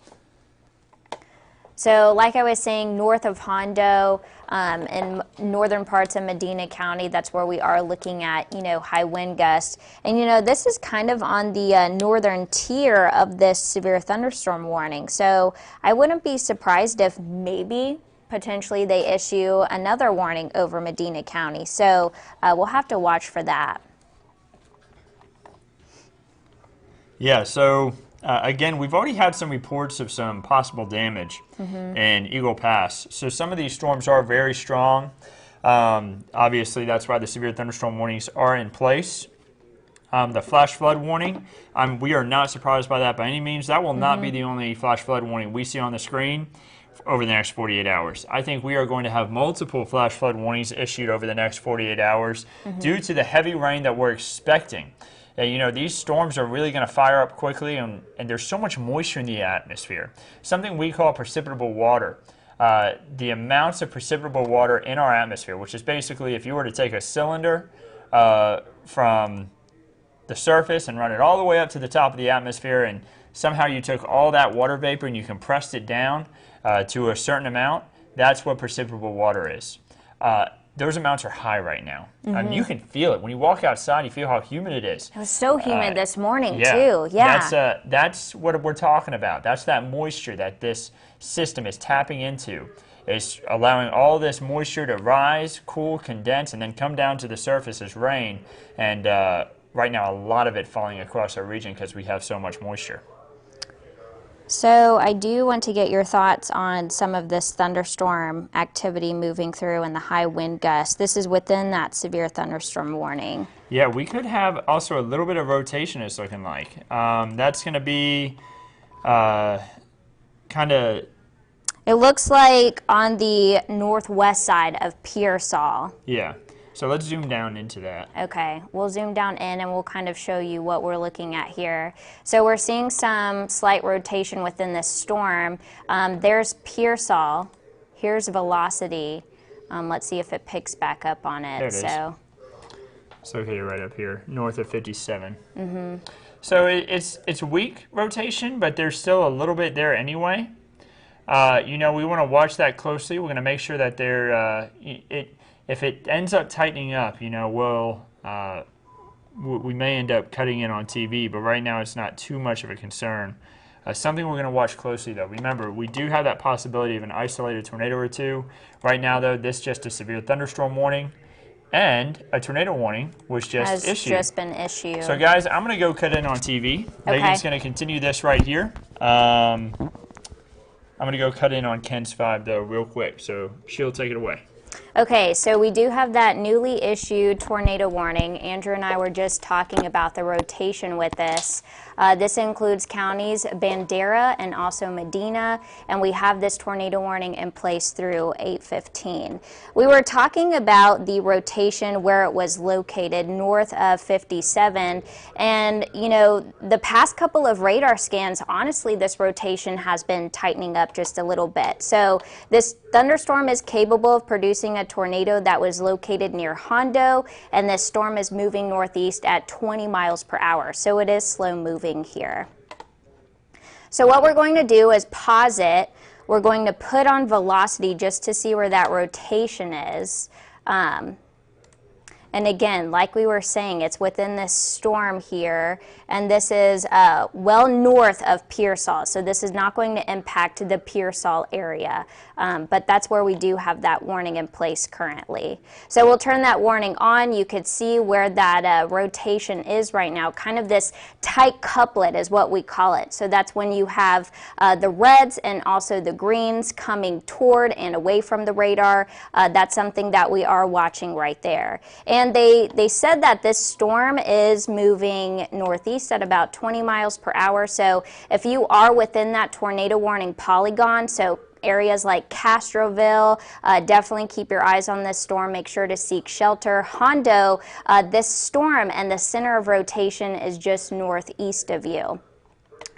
So like I was saying, north of Hondo, in northern parts of Medina County, that's where we are looking at, high wind gusts. And, this is kind of on the northern tier of this severe thunderstorm warning. So I wouldn't be surprised if maybe potentially they issue another warning over Medina County. So we'll have to watch for that. Yeah, so again, we've already had some reports of some possible damage in Eagle Pass. So some of these storms are very strong. Obviously, that's why the severe thunderstorm warnings are in place. The flash flood warning, we are not surprised by that by any means. That will not be the only flash flood warning we see on the screen over the next 48 hours. I think we are going to have multiple flash flood warnings issued over the next 48 hours due to the heavy rain that we're expecting. These storms are really going to fire up quickly, and there's so much moisture in the atmosphere. Something we call precipitable water. The amounts of precipitable water in our atmosphere, which is basically if you were to take a cylinder from the surface and run it all the way up to the top of the atmosphere, and somehow you took all that water vapor and you compressed it down to a certain amount, that's what precipitable water is. Those amounts are high right now. You can feel it. When you walk outside, you feel how humid it is. It was so humid this morning, too. Yeah. That's what we're talking about. That's that moisture that this system is tapping into. It's allowing all this moisture to rise, cool, condense, and then come down to the surface as rain. And right now, a lot of it falling across our region because we have so much moisture. So I do want to get your thoughts on some of this thunderstorm activity moving through and the high wind gusts. This is within that severe thunderstorm warning. Yeah, we could have also a little bit of rotation, it's looking like. That's going to be kind of... It looks like on the northwest side of Pearsall. Yeah. So let's zoom down into that. Okay, we'll zoom down in and we'll kind of show you what we're looking at here. So we're seeing some slight rotation within this storm. There's Pearsall. Here's velocity. Let's see if it picks back up on it. There it is. It's located right up here, north of 57. So it's weak rotation, but there's still a little bit there anyway. We want to watch that closely. We're going to make sure that if it ends up tightening up, we may end up cutting in on TV, but right now it's not too much of a concern. Something we're going to watch closely, though. Remember, we do have that possibility of an isolated tornado or two. Right now, though, this is just a severe thunderstorm warning, and a tornado warning was just issued. Has just been issued. So, guys, I'm going to go cut in on TV. Okay. Megan's going to continue this right here. I'm going to go cut in on Ken's 5, though, real quick, so she'll take it away. Okay, so we do have that newly issued tornado warning. Andrew and I were just talking about the rotation with this. This includes counties Bandera and also Medina, and we have this tornado warning in place through 8:15. We were talking about the rotation where it was located north of 57, and you know, the past couple of radar scans, honestly, this rotation has been tightening up just a little bit. So this thunderstorm is capable of producing a tornado that was located near Hondo, and this storm is moving northeast at 20 miles per hour, so it is slow moving here. So what we're going to do is pause it. We're going to put on velocity just to see where that rotation is. And again, like we were saying, it's within this storm here, and this is well north of Pearsall, so this is not going to impact the Pearsall area, but that's where we do have that warning in place currently. So we'll turn that warning on. You could see where that rotation is right now. Kind of this tight couplet is what we call it. So that's when you have the reds and also the greens coming toward and away from the radar. That's something that we are watching right there. And they said that this storm is moving northeast at about 20 miles per hour. So if you are within that tornado warning polygon, so areas like Castroville, definitely keep your eyes on this storm. Make sure to seek shelter. Hondo, this storm and the center of rotation is just northeast of you.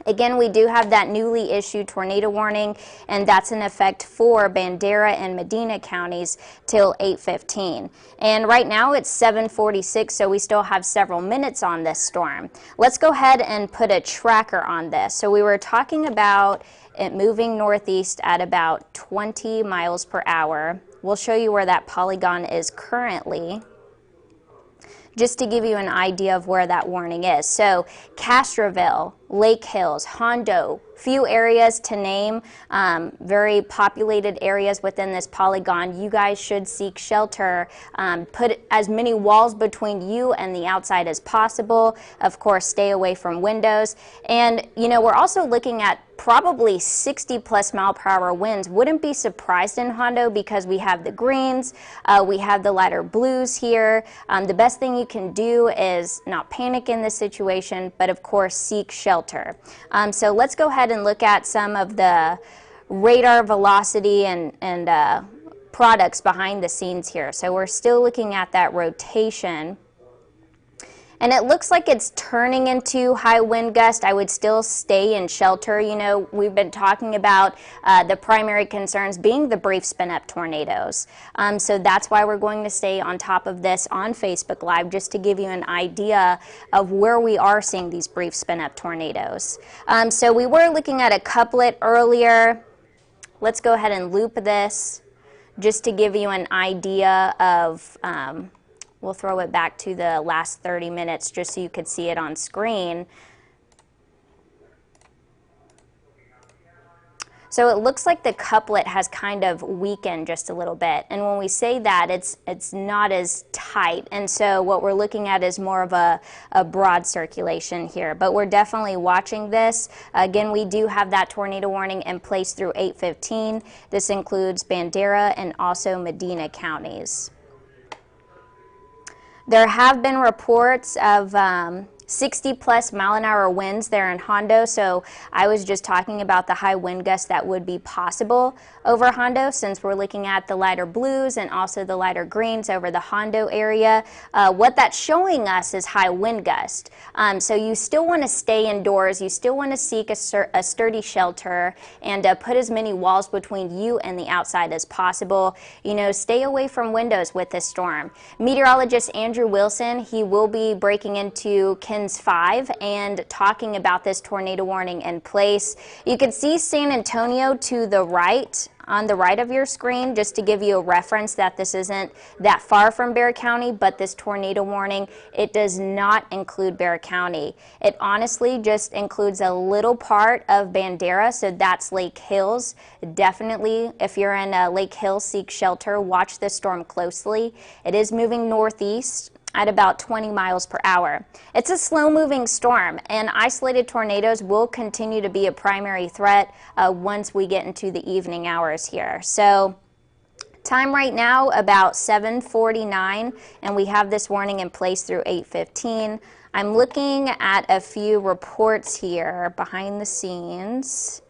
Again, we do have that newly issued tornado warning, and that's in effect for Bandera and Medina counties till 8:15. And right now it's 7:46, so we still have several minutes on this storm. Let's go ahead and put a tracker on this. So we were talking about it moving northeast at about 20 miles per hour. We'll show you where that polygon is currently, just to give you an idea of where that warning is. So Castroville, Lake Hills, Hondo, few areas to name, very populated areas within this polygon. You guys should seek shelter, put as many walls between you and the outside as possible. Of course, stay away from windows. And you know, we're also looking at probably 60+ mile per hour winds. Wouldn't be surprised in Hondo because we have the greens, we have the lighter blues here. The best thing you can do is not panic in this situation, but of course seek shelter. So let's go ahead and look at some of the radar velocity and products behind the scenes here. So we're still looking at that rotation, and it looks like it's turning into high wind gust. I would still stay in shelter. You know, we've been talking about the primary concerns being the brief spin-up tornadoes. So that's why we're going to stay on top of this on Facebook Live, just to give you an idea of where we are seeing these brief spin-up tornadoes. So we were looking at a couplet earlier. Let's go ahead and loop this, just to give you an idea of we'll throw it back to the last 30 minutes just so you could see it on screen. So it looks like the couplet has kind of weakened just a little bit. And when we say that, it's not as tight. And so what we're looking at is more of a broad circulation here. But we're definitely watching this. Again, we do have that tornado warning in place through 8:15. This includes Bandera and also Medina counties. There have been reports of 60+ mile an hour winds there in Hondo, so I was just talking about the high wind gusts that would be possible over Hondo, since we're looking at the lighter blues and also the lighter greens over the Hondo area. What that's showing us is high wind gust. So you still want to stay indoors, you still want to seek a sturdy shelter, and put as many walls between you and the outside as possible. You know, stay away from windows with this storm. Meteorologist Andrew Wilson, he will be breaking into KINS 5 and talking about this tornado warning in place. You can see San Antonio to the right, on the right of your screen, just to give you a reference that this isn't that far from Bexar County, but this tornado warning, it does not include Bexar County. It honestly just includes a little part of Bandera, so that's Lake Hills. Definitely, if you're in Lake Hills, seek shelter, watch this storm closely. It is moving northeast at about 20 miles per hour. It's a slow-moving storm, and isolated tornadoes will continue to be a primary threat once we get into the evening hours here. So Time right now about 7:49, and we have this warning in place through 8:15. I'm looking at a few reports here behind the scenes.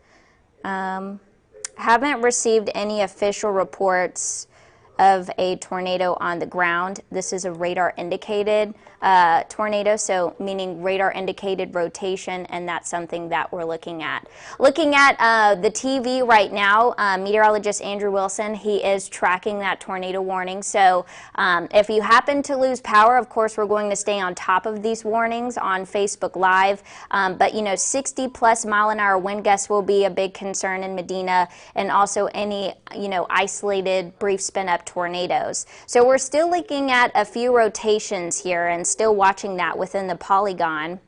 Haven't received any official reports of a tornado on the ground. This is a radar indicated tornado, so meaning radar indicated rotation, and that's something that we're looking at. Looking at the TV right now, meteorologist Andrew Wilson, he is tracking that tornado warning. So if you happen to lose power, of course, we're going to stay on top of these warnings on Facebook Live. But, you know, 60-plus-mile-an-hour wind gusts will be a big concern in Medina, and also any, you know, isolated brief spin-up tornadoes. So we're still looking at a few rotations here and still watching that within the polygon.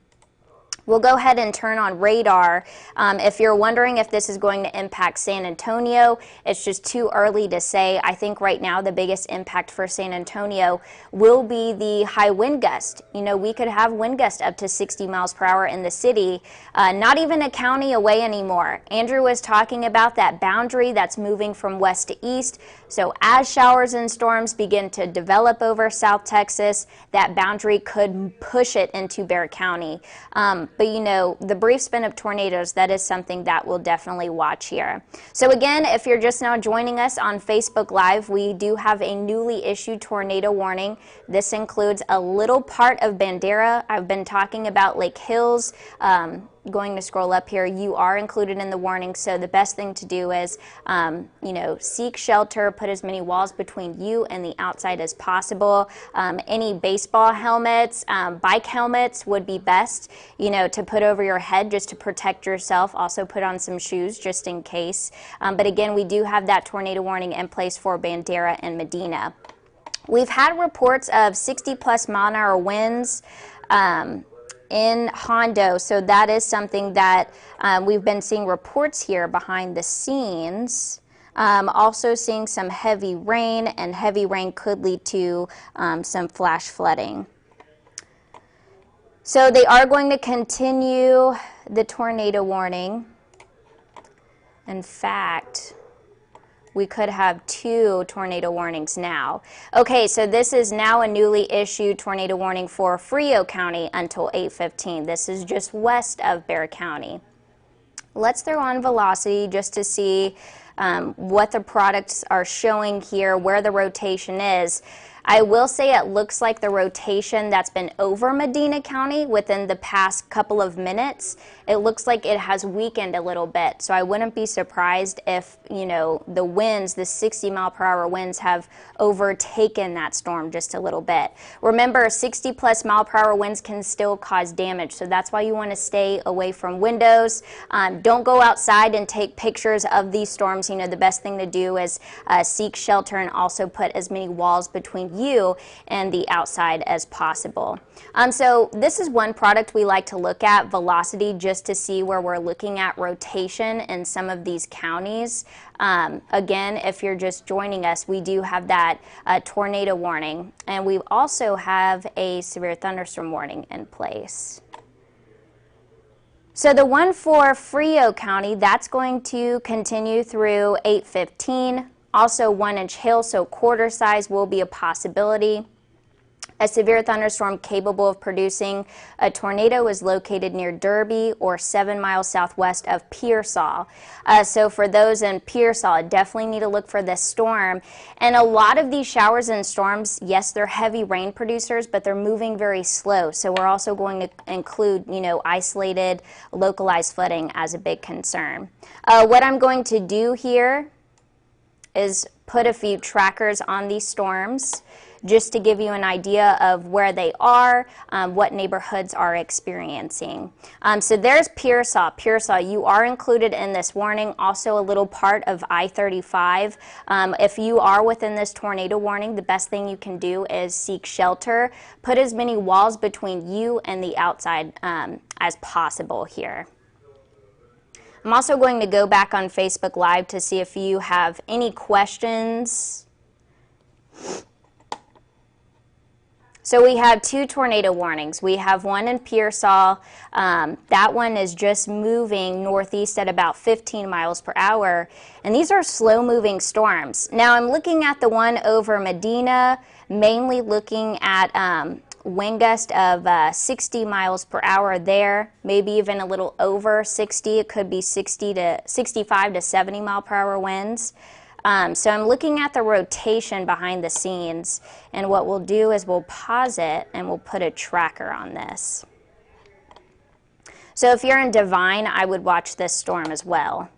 We'll go ahead and turn on radar. If you're wondering if this is going to impact San Antonio, it's just too early to say. I think right now the biggest impact for San Antonio will be the high wind gust. You know, we could have wind gusts up to 60 miles per hour in the city, not even a county away anymore. Andrew was talking about that boundary that's moving from west to east. So as showers and storms begin to develop over South Texas, that boundary could push it into Bexar County. But you know, the brief spin of tornadoes, that is something that we'll definitely watch here. So again, if you're just now joining us on Facebook Live, we do have a newly issued tornado warning. This includes a little part of Bandera. I've been talking about Lake Hills. Going to scroll up here, you are included in the warning, so the best thing to do is, you know, seek shelter, put as many walls between you and the outside as possible. Any baseball helmets, bike helmets would be best, you know, to put over your head just to protect yourself. Also put on some shoes just in case. But again, we do have that tornado warning in place for Bandera and Medina. We've had reports of 60-plus-mile-an-hour winds in Hondo, so that is something that we've been seeing reports here behind the scenes. Also seeing some heavy rain, and heavy rain could lead to some flash flooding. So they are going to continue the tornado warning. In fact, we could have 2 tornado warnings now. Okay, so this is now a newly issued tornado warning for Frio County until 8:15. This is just west of Bexar County. Let's throw on velocity just to see what the products are showing here, where the rotation is. I will say it looks like the rotation that's been over Medina County within the past couple of minutes, it looks like it has weakened a little bit. So I wouldn't be surprised if, you know, the winds, the 60-mile-per-hour winds have overtaken that storm just a little bit. Remember, 60-plus-mile-per-hour winds can still cause damage, so that's why you want to stay away from windows. Don't go outside and take pictures of these storms. You know, the best thing to do is seek shelter and also put as many walls between you and the outside as possible. So this is one product we like to look at, velocity, just to see where we're looking at rotation in some of these counties. Again, if you're just joining us, we do have that tornado warning, and we also have a severe thunderstorm warning in place. So the one for Frio County, that's going to continue through 8:15. Also 1-inch hail, so quarter size will be a possibility. A severe thunderstorm capable of producing a tornado is located near Derby or 7 miles southwest of Pearsall. So for those in Pearsall, definitely need to look for this storm. And a lot of these showers and storms, yes, they're heavy rain producers, but they're moving very slow. So we're also going to include, you know, isolated, localized flooding as a big concern. What I'm going to do here is put a few trackers on these storms just to give you an idea of where they are, what neighborhoods are experiencing. So there's Pearsall. Pearsall, you are included in this warning, also a little part of I-35. If you are within this tornado warning, the best thing you can do is seek shelter. Put as many walls between you and the outside as possible here. I'm also going to go back on Facebook Live to see if you have any questions. So we have 2 tornado warnings. We have one in Pearsall. That one is just moving northeast at about 15 miles per hour. And these are slow-moving storms. Now I'm looking at the one over Medina, mainly looking at wind gust of 60 miles per hour there, maybe even a little over 60. It could be 65 to 70 mile per hour winds. So I'm looking at the rotation behind the scenes, and what we'll do is we'll pause it and we'll put a tracker on this. So if you're in Divine, I would watch this storm as well.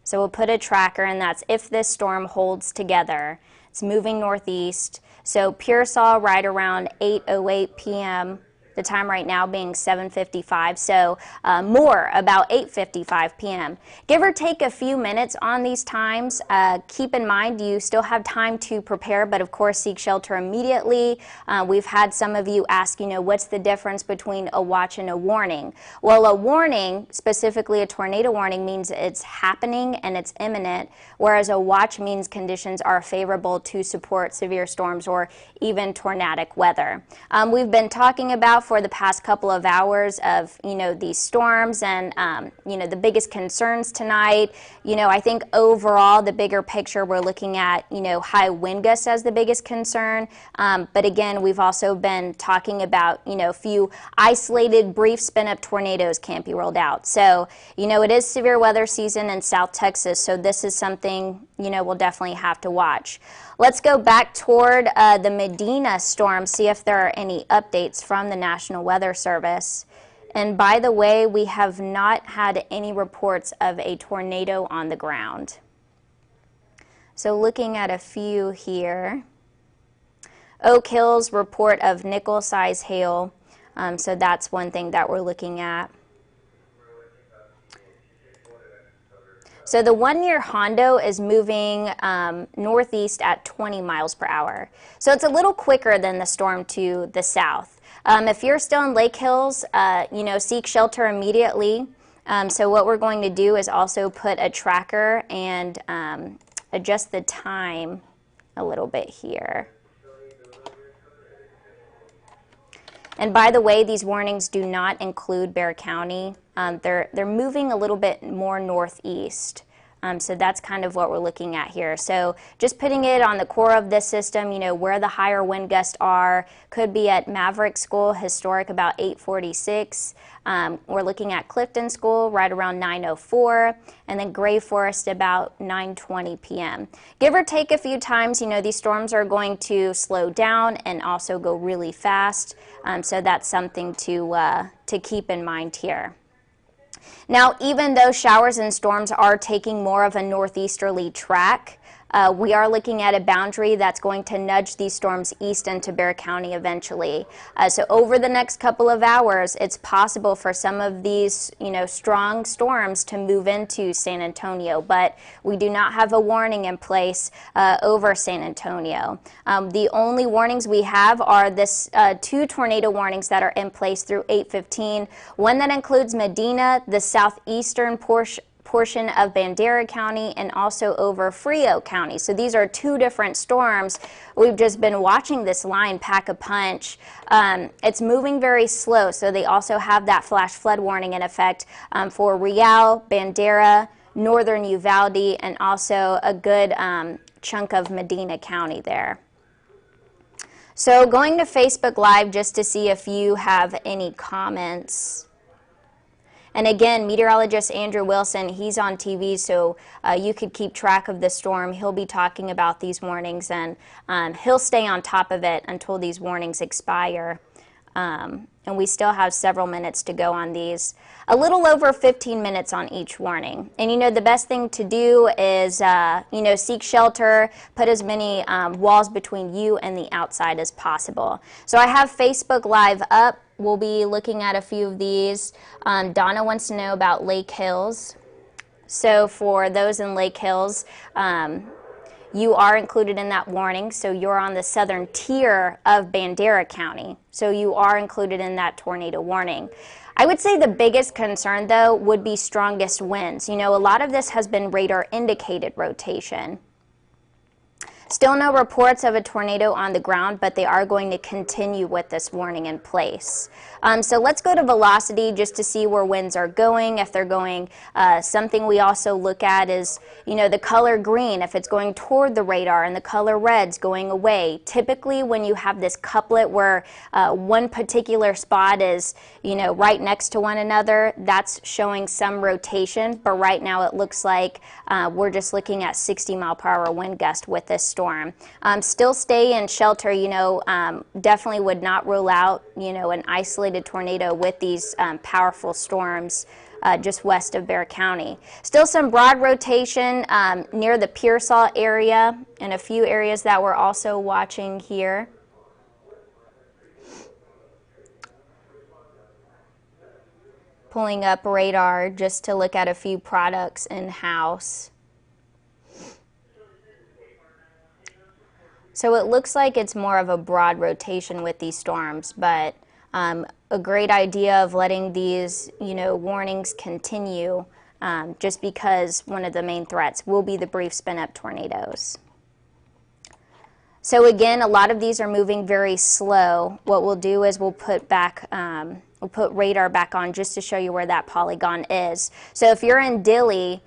So we'll put a tracker, and that's if this storm holds together. It's moving northeast. So Pearsall right around 8:08 p.m. The time right now being 7:55, so more about 8:55 p.m. Give or take a few minutes on these times. Keep in mind you still have time to prepare, but of course seek shelter immediately. We've had some of you ask, what's the difference between a watch and a warning? Well, a warning, specifically a tornado warning, means it's happening and it's imminent, whereas a watch means conditions are favorable to support severe storms or even tornadic weather. We've been talking about for the past couple of hours of, these storms and, the biggest concerns tonight. I think overall the bigger picture we're looking at, high wind gusts as the biggest concern. But again, we've also been talking about, a few isolated brief spin-up tornadoes can't be ruled out. So, it is severe weather season in South Texas, so this is something, we'll definitely have to watch. Let's go back toward the Medina storm, see if there are any updates from the National Weather Service. And by the way, we have not had any reports of a tornado on the ground. So looking at a few here. Oak Hill's report of nickel-size hail. So that's one thing that we're looking at. So the one near Hondo is moving northeast at 20 miles per hour. So it's a little quicker than the storm to the south. If you're still in Lake Hills, seek shelter immediately. So what we're going to do is also put a tracker and adjust the time a little bit here. And by the way, these warnings do not include Bexar County. They're moving a little bit more northeast. So that's kind of what we're looking at here. So just putting it on the core of this system, where the higher wind gusts are, could be at Maverick School, historic about 846. We're looking at Clifton School right around 9:04, and then Gray Forest about 9:20 p.m. Give or take a few times, these storms are going to slow down and also go really fast. So that's something to keep in mind here. Now, even though showers and storms are taking more of a northeasterly track, we are looking at a boundary that's going to nudge these storms east into Bexar County eventually. So over the next couple of hours, it's possible for some of these, strong storms to move into San Antonio, but we do not have a warning in place over San Antonio. The only warnings we have are this 2 tornado warnings that are in place through 8:15. One that includes Medina, the southeastern portion of Bandera County, and also over Frio County. So these are 2 different storms. We've just been watching this line pack a punch. It's moving very slow, so they also have that flash flood warning in effect for Real, Bandera, northern Uvalde, and also a good chunk of Medina County there. So going to Facebook Live just to see if you have any comments. And again, meteorologist Andrew Wilson, he's on TV, so you could keep track of the storm. He'll be talking about these warnings, and he'll stay on top of it until these warnings expire. And we still have several minutes to go on these. A little over 15 minutes on each warning. And the best thing to do is, seek shelter, put as many walls between you and the outside as possible. So I have Facebook Live up. We'll be looking at a few of these. Donna wants to know about Lake Hills. So for those in Lake Hills, you are included in that warning, so you're on the southern tier of Bandera County. So you are included in that tornado warning. I would say the biggest concern, though, would be strongest winds. A lot of this has been radar indicated rotation. Still no reports of a tornado on the ground, but they are going to continue with this warning in place. So let's go to velocity just to see where winds are going. If they're going, something we also look at is, the color green, if it's going toward the radar, and the color red's going away. Typically, when you have this couplet where one particular spot is, right next to one another, that's showing some rotation. But right now, it looks like we're just looking at 60-mile-per-hour wind gust with this storm. Still stay in shelter. Definitely would not rule out, an isolated tornado with these powerful storms just west of Bexar County. Still some broad rotation near the Pearsall area and a few areas that we're also watching here. Pulling up radar just to look at a few products in-house. So it looks like it's more of a broad rotation with these storms, but a great idea of letting these, warnings continue just because one of the main threats will be the brief spin-up tornadoes. So again, a lot of these are moving very slow. What we'll do is we'll put radar back on just to show you where that polygon is. So if you're in Dilley,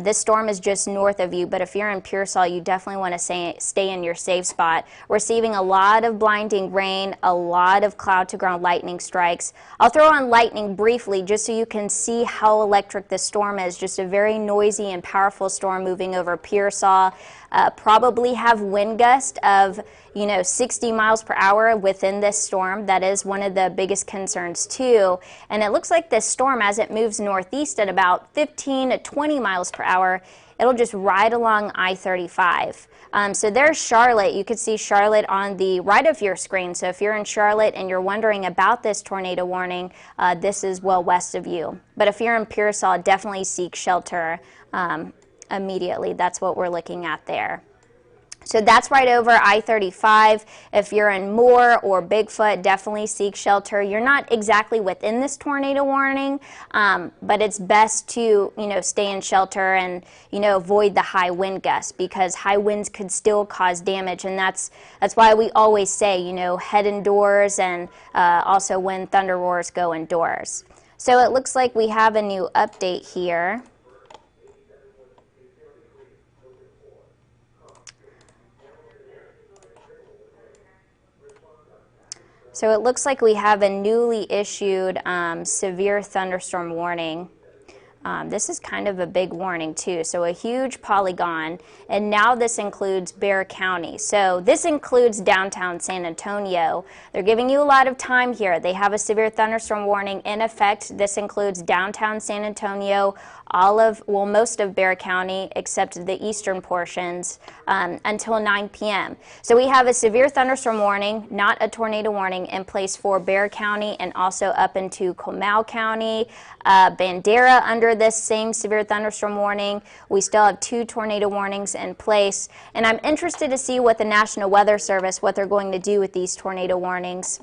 this storm is just north of you, but if you're in Pearsall, you definitely want to stay in your safe spot. We're receiving a lot of blinding rain, a lot of cloud-to-ground lightning strikes. I'll throw on lightning briefly just so you can see how electric this storm is. Just a very noisy and powerful storm moving over Pearsall. Probably have wind gust of 60 miles per hour within this storm. That is one of the biggest concerns too. And it looks like this storm, as it moves northeast at about 15 to 20 miles per hour, it'll just ride along I-35. So there's Charlotte. You could see Charlotte on the right of your screen. So if you're in Charlotte and you're wondering about this tornado warning, this is well west of you. But if you're in Pearsall, definitely seek shelter immediately. That's what we're looking at there. So that's right over I-35. If you're in Moore or Bigfoot, definitely seek shelter. You're not exactly within this tornado warning, but it's best to, stay in shelter and, avoid the high wind gusts because high winds could still cause damage. And that's why we always say, head indoors and also when thunder roars, go indoors. So it looks like we have a new update here. So it looks like we have a newly issued severe thunderstorm warning. This is kind of a big warning too, so a huge polygon, and now this includes Bexar County. So this includes downtown San Antonio. They're giving you a lot of time here. They have a severe thunderstorm warning in effect. This includes downtown San Antonio, most of Bexar County except the eastern portions until 9 p.m. So we have a severe thunderstorm warning, not a tornado warning, in place for Bexar County and also up into Comal County, Bandera under this same severe thunderstorm warning. We still have 2 tornado warnings in place, and I'm interested to see what the National Weather Service, what they're going to do with these tornado warnings.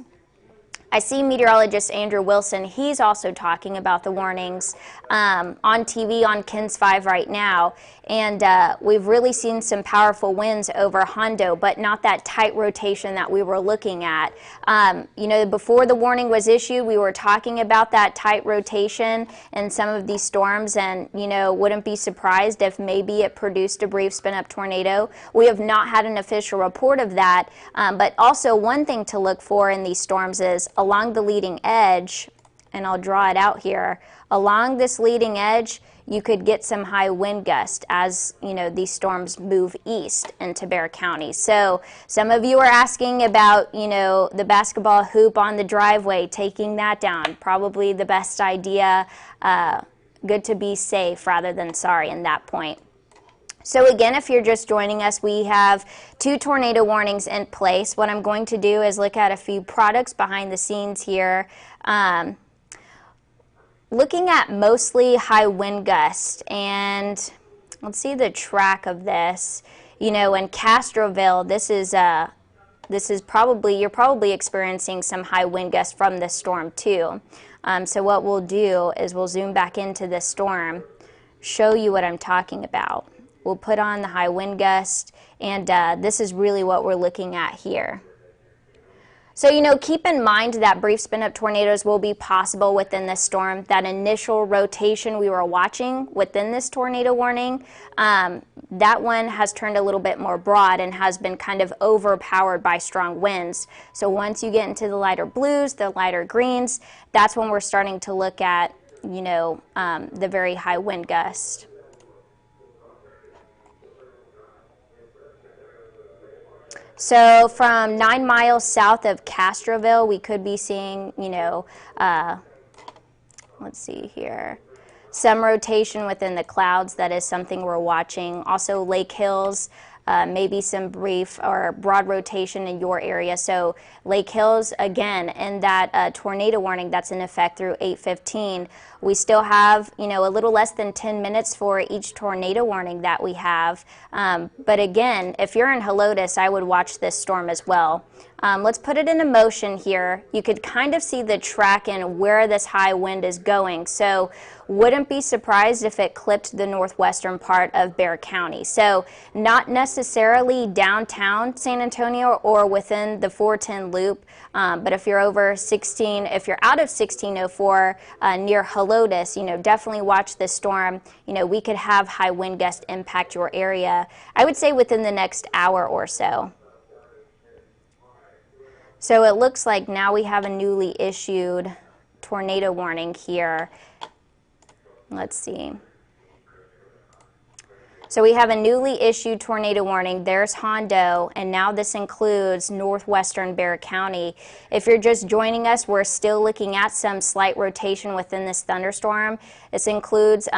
I see meteorologist Andrew Wilson, he's also talking about the warnings on TV on KINS 5 right now, and we've really seen some powerful winds over Hondo, but not that tight rotation that we were looking at. Before the warning was issued, we were talking about that tight rotation in some of these storms, and wouldn't be surprised if maybe it produced a brief spin-up tornado. We have not had an official report of that, but also one thing to look for in these storms is along the leading edge, and I'll draw it out here, along this leading edge, you could get some high wind gust as these storms move east into Bexar County. So some of you are asking about the basketball hoop on the driveway, taking that down. Probably the best idea. Good to be safe rather than sorry in that point. So again, if you're just joining us, we have 2 tornado warnings in place. What I'm going to do is look at a few products behind the scenes here. Looking at mostly high wind gusts, and let's see the track of this. In Castroville, you're probably experiencing some high wind gusts from this storm too. So what we'll do is we'll zoom back into this storm, show you what I'm talking about. We'll put on the high wind gust, and this is really what we're looking at here. So, keep in mind that brief spin-up tornadoes will be possible within this storm. That initial rotation we were watching within this tornado warning, that one has turned a little bit more broad and has been kind of overpowered by strong winds. So once you get into the lighter blues, the lighter greens, that's when we're starting to look at, the very high wind gust. So from 9 miles south of Castroville, we could be seeing, let's see here, some rotation within the clouds. That is something we're watching. Also Lake Hills, maybe some brief or broad rotation in your area. So Lake Hills, again, in that tornado warning that's in effect through 8:15, we still have, a little less than 10 minutes for each tornado warning that we have. But again, if you're in Helotes, I would watch this storm as well. Let's put it into motion here. You could kind of see the track and where this high wind is going. So wouldn't be surprised if it clipped the northwestern part of Bexar County. So not necessarily downtown San Antonio or within the 410 loop, but if you're over if you're out of 1604 near Helotes, definitely watch this storm. We could have high wind gust impact your area, I would say within the next hour or so. So it looks like now we have a newly issued tornado warning here. Let's see. So we have a newly issued tornado warning. There's Hondo, and now this includes northwestern Bexar County. If you're just joining us, we're still looking at some slight rotation within this thunderstorm. This includes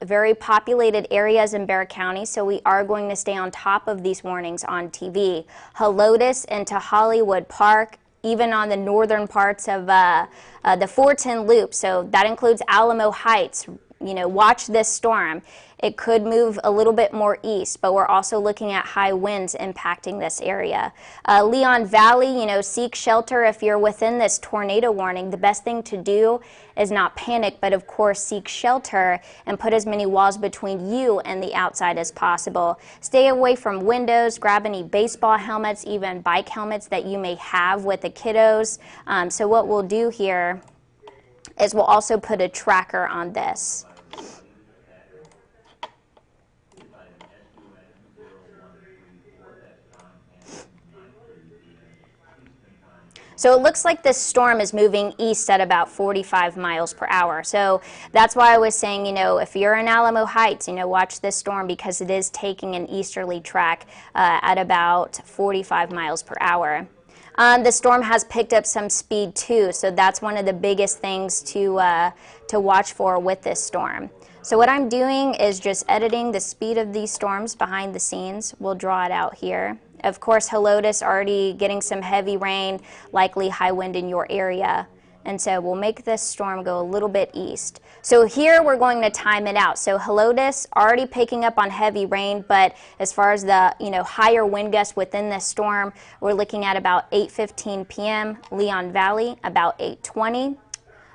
very populated areas in Bexar County, so we are going to stay on top of these warnings on TV. Helotes into Hollywood Park, even on the northern parts of the 410 loop, so that includes Alamo Heights. Watch this storm. It could move a little bit more east, but we're also looking at high winds impacting this area. Leon Valley, seek shelter if you're within this tornado warning. The best thing to do is not panic, but of course seek shelter and put as many walls between you and the outside as possible. Stay away from windows, grab any baseball helmets, even bike helmets that you may have with the kiddos. So what we'll do here is we'll also put a tracker on this. So it looks like this storm is moving east at about 45 miles per hour. So that's why I was saying, if you're in Alamo Heights, watch this storm because it is taking an easterly track at about 45 miles per hour. The storm has picked up some speed too, so that's one of the biggest things to watch for with this storm. So what I'm doing is just editing the speed of these storms behind the scenes. We'll draw it out here. Of course, Helotes already getting some heavy rain, likely high wind in your area. And so we'll make this storm go a little bit east. So here we're going to time it out. So Helotes already picking up on heavy rain, but as far as the higher wind gusts within this storm, we're looking at about 8:15 p.m. Leon Valley about 8:20.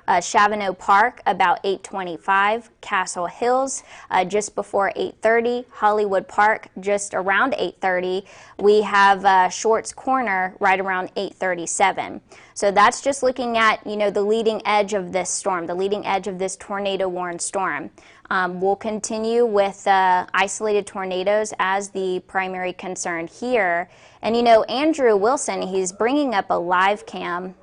Chavano Park about 8:25, Castle Hills just before 8:30, Hollywood Park just around 8:30. We have Shorts Corner right around 8:37. So that's just looking at the leading edge of this storm, the leading edge of this tornado warned storm. We'll continue with isolated tornadoes as the primary concern here. And Andrew Wilson, he's bringing up a live cam.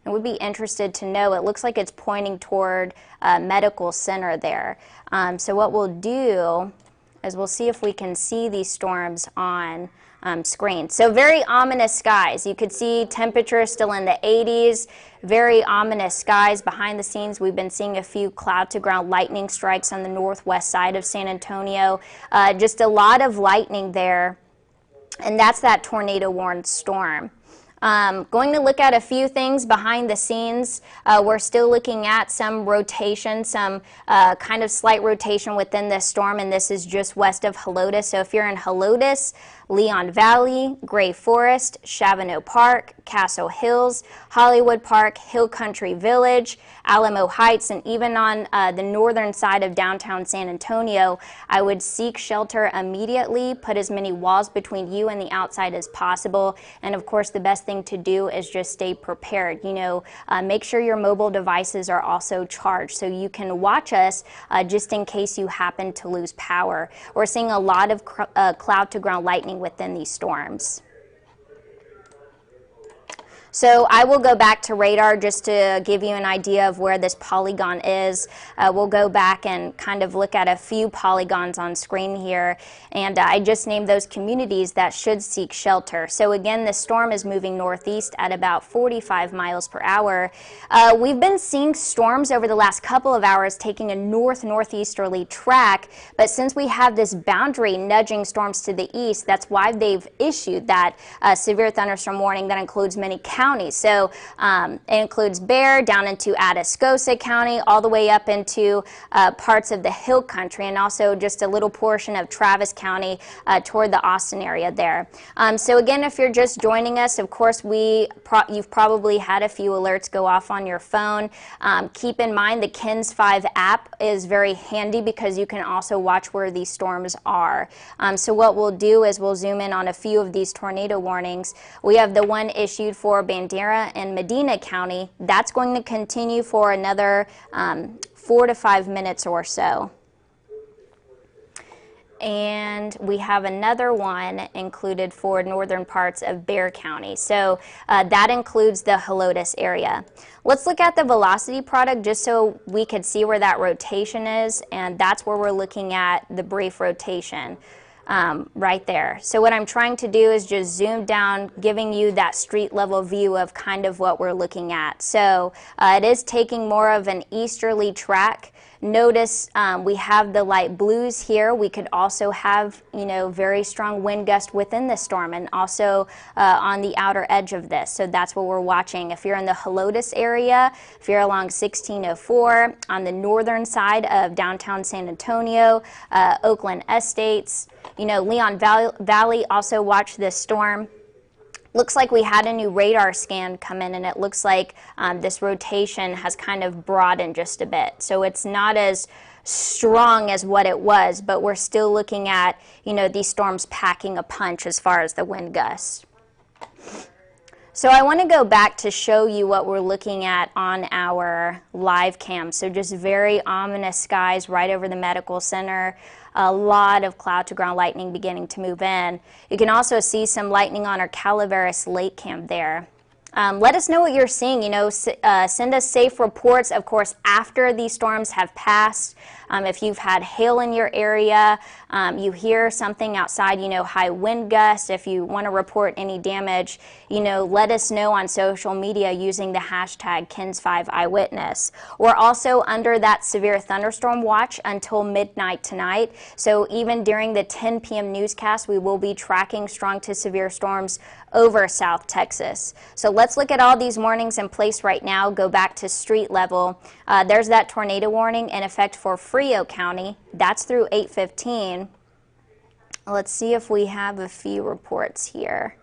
And would be interested to know, it looks like it's pointing toward medical center there. So what we'll do is we'll see if we can see these storms on screen. So very ominous skies. You could see temperature still in the 80s, very ominous skies behind the scenes. We've been seeing a few cloud to ground lightning strikes on the northwest side of San Antonio. Just a lot of lightning there, and that's that tornado warned storm. Going to look at a few things behind the scenes. We're still looking at some rotation, some kind of slight rotation within this storm, and this is just west of Helotes. So if you're in Helotes, Leon Valley, Gray Forest, Chavano Park, Castle Hills, Hollywood Park, Hill Country Village, Alamo Heights, and even on the northern side of downtown San Antonio. I would seek shelter immediately, put as many walls between you and the outside as possible, and of course the best thing to do is just stay prepared. Make sure your mobile devices are also charged so you can watch us just in case you happen to lose power. We're seeing a lot of cloud to ground lightning within these storms. So I will go back to radar just to give you an idea of where this polygon is. We'll go back and kind of look at a few polygons on screen here, and I just named those communities that should seek shelter. So again, the storm is moving northeast at about 45 miles per hour. We've been seeing storms over the last couple of hours taking a northeasterly track, but since we have this boundary nudging storms to the east, that's why they've issued that severe thunderstorm warning that includes many counties. So it includes Bexar down into Atascosa County, all the way up into parts of the Hill Country, and also just a little portion of Travis County toward the Austin area there. So again, if you're just joining us, of course, you've probably had a few alerts go off on your phone. Keep in mind the KINS 5 app is very handy because you can also watch where these storms are. So what we'll do is we'll zoom in on a few of these tornado warnings. We have the one issued for Bandera and Medina County. That's going to continue for another 4 to 5 minutes or so. And we have another one included for northern parts of Bexar County. So that includes the Helotes area. Let's look at the velocity product just so we could see where that rotation is, and that's where we're looking at the brief rotation. Right there. So what I'm trying to do is just zoom down, giving you that street level view of kind of what we're looking at. So it is taking more of an easterly track. Notice we have the light blues here. We could also have, very strong wind gust within the storm and also on the outer edge of this. So that's what we're watching. If you're in the Helotes area, if you're along 1604, on the northern side of downtown San Antonio, Oakland Estates, Leon Valley, also watch this storm. Looks like we had a new radar scan come in, and it looks like this rotation has kind of broadened just a bit. So it's not as strong as what it was, but we're still looking at, these storms packing a punch as far as the wind gusts. So I want to go back to show you what we're looking at on our live cam. So just very ominous skies right over the medical center. A lot of cloud to ground lightning beginning to move in. You can also see some lightning on our Calaveras Lake cam there. Let us know what you're seeing. Send us safe reports, of course, after these storms have passed. If you've had hail in your area, you hear something outside, high wind gusts, if you want to report any damage, let us know on social media using the hashtag KINS5Eyewitness. We're also under that severe thunderstorm watch until midnight tonight. So even during the 10 p.m. newscast, we will be tracking strong to severe storms over South Texas. So let's look at all these warnings in place right now. Go back to street level. There's that tornado warning in effect for Frio County. That's through 8:15. Let's see if we have a few reports here.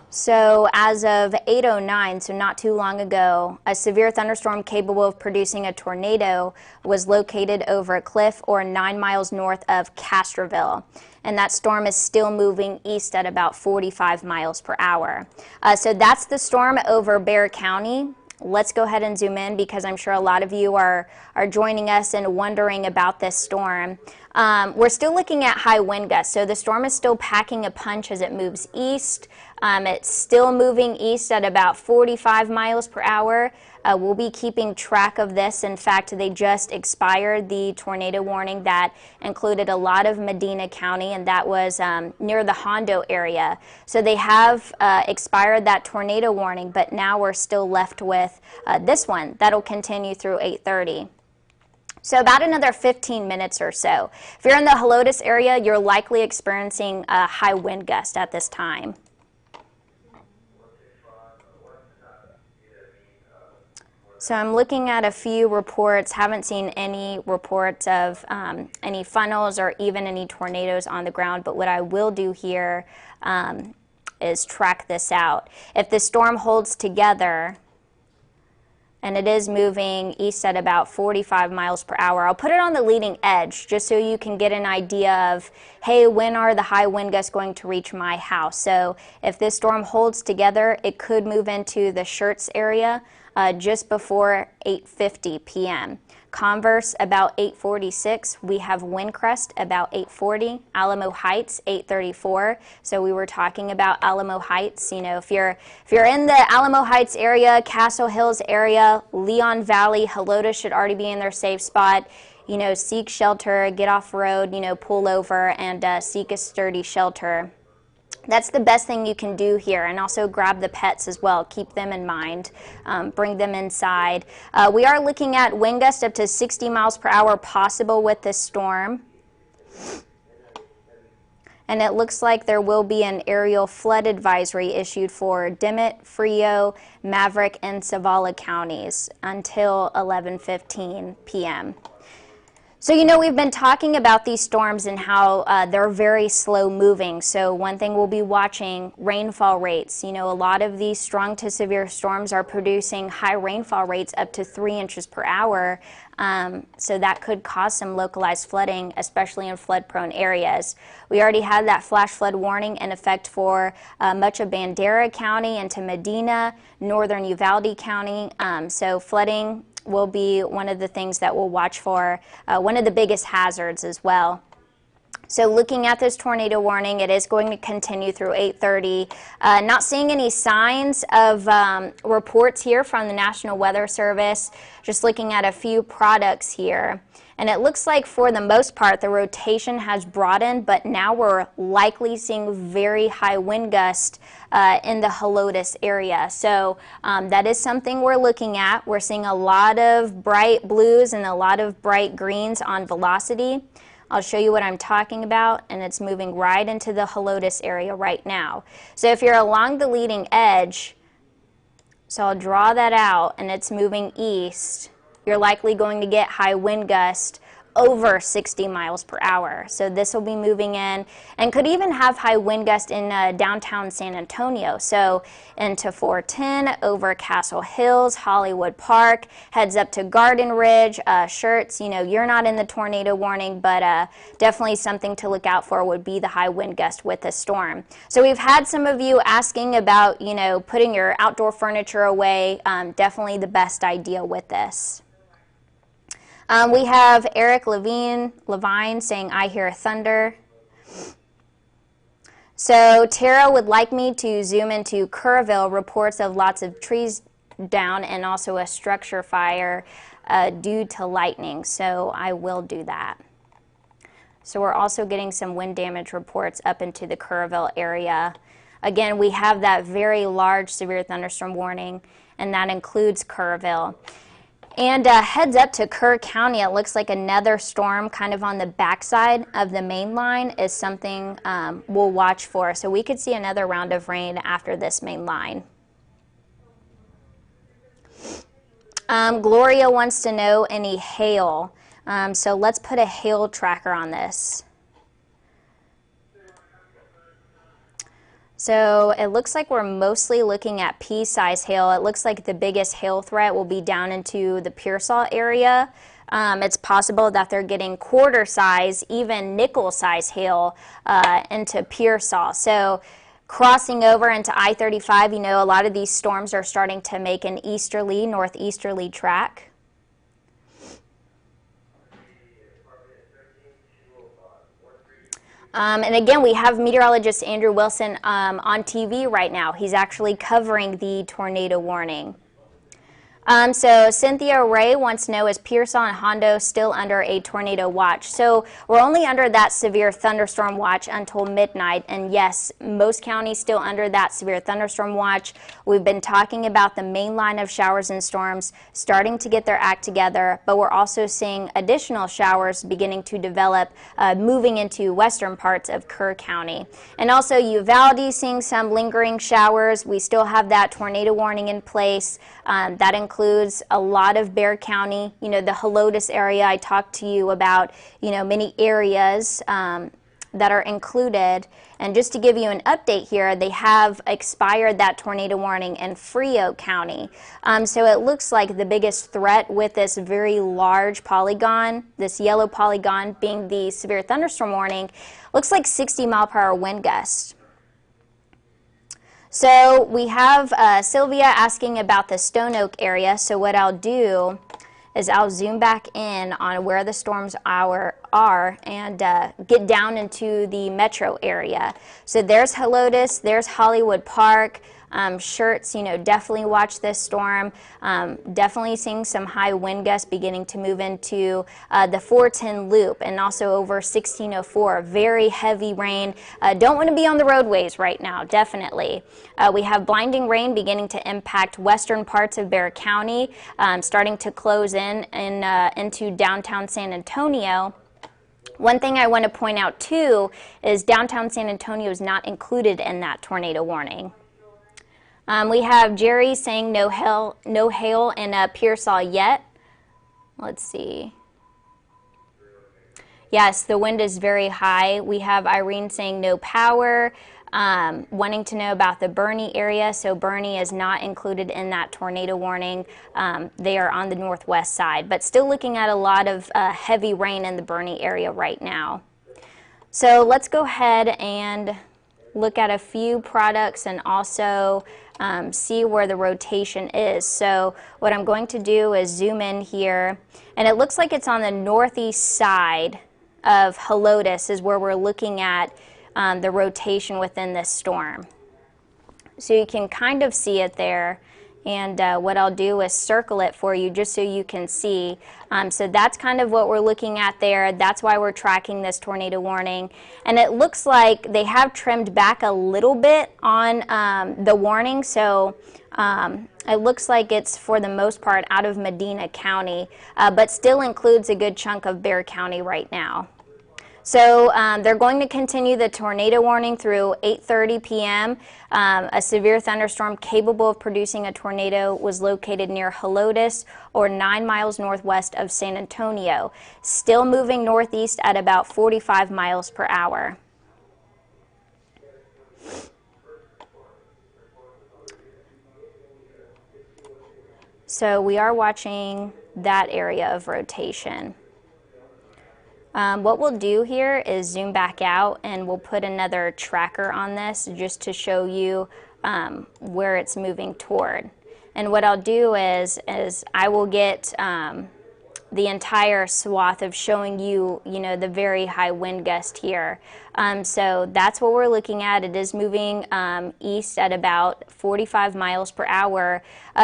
So as of 8:09, so not too long ago, a severe thunderstorm capable of producing a tornado was located over a cliff or 9 miles north of Castroville. And that storm is still moving east at about 45 miles per hour. So that's the storm over Bexar County. Let's go ahead and zoom in because I'm sure a lot of you are joining us and wondering about this storm. We're still looking at high wind gusts, so the storm is still packing a punch as it moves east. It's still moving east at about 45 miles per hour. We'll be keeping track of this. In fact, they just expired the tornado warning that included a lot of Medina County, and that was near the Hondo area. So they have expired that tornado warning, but now we're still left with this one. That'll continue through 8:30. So about another 15 minutes or so. If you're in the Helotes area, you're likely experiencing a high wind gust at this time. So I'm looking at a few reports, haven't seen any reports of any funnels or even any tornadoes on the ground, but what I will do here is track this out. If the storm holds together, and it is moving east at about 45 miles per hour, I'll put it on the leading edge just so you can get an idea of, hey, when are the high wind gusts going to reach my house? So if this storm holds together, it could move into the Schertz area just before 8:50 p.m. Converse about 8:46. We have wind crest about 8:40. Alamo Heights 8:34. So we were talking about Alamo Heights. You know, if you're in the Alamo Heights area, Castle Hills area, Leon Valley, Helotes should already be in their safe spot. You know, seek shelter, get off road. You know, pull over and seek a sturdy shelter. That's the best thing you can do here, and also grab the pets as well. Keep them in mind. Bring them inside. We are looking at wind gusts up to 60 miles per hour possible with this storm. And it looks like there will be an aerial flood advisory issued for Dimmitt, Frio, Maverick, and Zavala counties until 11:15 p.m. So, you know, we've been talking about these storms and how they're very slow moving. So one thing we'll be watching, rainfall rates. You know, a lot of these strong to severe storms are producing high rainfall rates up to 3 inches per hour. So that could cause some localized flooding, especially in flood-prone areas. We already had that flash flood warning in effect for much of Bandera County into Medina, northern Uvalde County. So flooding will be one of the things that we'll watch for, one of the biggest hazards as well. So looking at this tornado warning, it is going to continue through 8:30. Not seeing any signs of reports here from the National Weather Service, just looking at a few products here. And it looks like for the most part the rotation has broadened, but now we're likely seeing very high wind gusts in the Helotes area. So that is something we're looking at. We're seeing a lot of bright blues and a lot of bright greens on velocity. I'll show you what I'm talking about, and it's moving right into the Helotes area right now. So if you're along the leading edge, so I'll draw that out, and it's moving east, you're likely going to get high wind gusts over 60 miles per hour. So this will be moving in and could even have high wind gusts in downtown San Antonio. So into 410, over Castle Hills, Hollywood Park, heads up to Garden Ridge, Schertz. You know, you're not in the tornado warning, but definitely something to look out for would be the high wind gust with the storm. So we've had some of you asking about, you know, putting your outdoor furniture away. Definitely the best idea with this. We have Eric Levine saying, I hear thunder. So Tara would like me to zoom into Kerrville, reports of lots of trees down and also a structure fire due to lightning. So I will do that. So we're also getting some wind damage reports up into the Kerrville area. Again, we have that very large severe thunderstorm warning, and that includes Kerrville. And heads up to Kerr County, it looks like another storm kind of on the backside of the main line is something we'll watch for. So we could see another round of rain after this main line. Gloria wants to know any hail. So let's put a hail tracker on this. So it looks like we're mostly looking at pea-size hail. It looks like the biggest hail threat will be down into the Pearsall area. It's possible that they're getting quarter-size, even nickel-size hail into Pearsall. So crossing over into I-35, you know, a lot of these storms are starting to make an easterly, northeasterly track. And again, we have meteorologist Andrew Wilson on TV right now. He's actually covering the tornado warning. So Cynthia Ray wants to know, is Pearsall and Hondo still under a tornado watch? So we're only under that severe thunderstorm watch until midnight. And yes, most counties still under that severe thunderstorm watch. We've been talking about the main line of showers and storms starting to get their act together, but we're also seeing additional showers beginning to develop, moving into western parts of Kerr County. And also Uvalde seeing some lingering showers. We still have that tornado warning in place. That includes includes a lot of Bexar County, the Helotes area. I talked to you about, many areas that are included. And just to give you an update here, they have expired that tornado warning in Frio County. So it looks like the biggest threat with this very large polygon, this yellow polygon being the severe thunderstorm warning, looks like 60-mile-per-hour wind gusts. So we have Sylvia asking about the Stone Oak area. So what I'll do is I'll zoom back in on where the storms are and get down into the metro area. So there's Helotes, there's Hollywood Park. Shirts, definitely watch this storm. Definitely seeing some high wind gusts beginning to move into the 410 loop and also over 1604. Very heavy rain. Don't want to be on the roadways right now, definitely. We have blinding rain beginning to impact western parts of Bexar County, starting to close into downtown San Antonio. One thing I want to point out too is downtown San Antonio is not included in that tornado warning. We have Jerry saying no hail in Pearsall yet. Let's see. Yes, the wind is very high. We have Irene saying no power, wanting to know about the Bernie area. So Bernie is not included in that tornado warning. They are on the northwest side, but still looking at a lot of heavy rain in the Bernie area right now. So let's go ahead and look at a few products and also see where the rotation is. So what I'm going to do is zoom in here, and it looks like it's on the northeast side of Helotes is where we're looking at the rotation within this storm. So you can kind of see it there. And what I'll do is circle it for you just so you can see. So that's kind of what we're looking at there. That's why we're tracking this tornado warning. And it looks like they have trimmed back a little bit on the warning. So it looks like it's for the most part out of Medina County, but still includes a good chunk of Bexar County right now. So they're going to continue the tornado warning through 8:30 p.m. A severe thunderstorm capable of producing a tornado was located near Helotes, or 9 miles northwest of San Antonio, still moving northeast at about 45 miles per hour. So we are watching that area of rotation. What we'll do here is zoom back out and we'll put another tracker on this just to show you where it's moving toward. And what I'll do is I will get the entire swath of showing you, the very high wind gust here. So that's what we're looking at. It is moving east at about 45 miles per hour,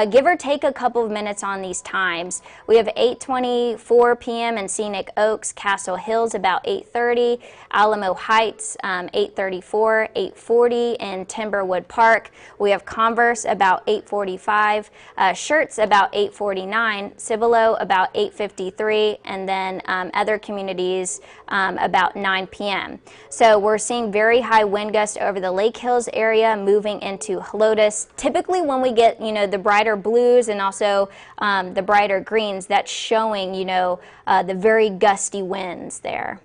give or take a couple of minutes on these times. We have 8:24 p.m. in Scenic Oaks, Castle Hills about 8:30, Alamo Heights 8:34, 8:40 in Timberwood Park. We have Converse about 8:45, Shirts about 8:49, Cibolo about 8:53, and then other communities about 9 p.m. So we're seeing very high wind gusts over the Lake Hills area moving into Helotes. Typically when we get, the brighter blues and also the brighter greens, that's showing, the very gusty winds there.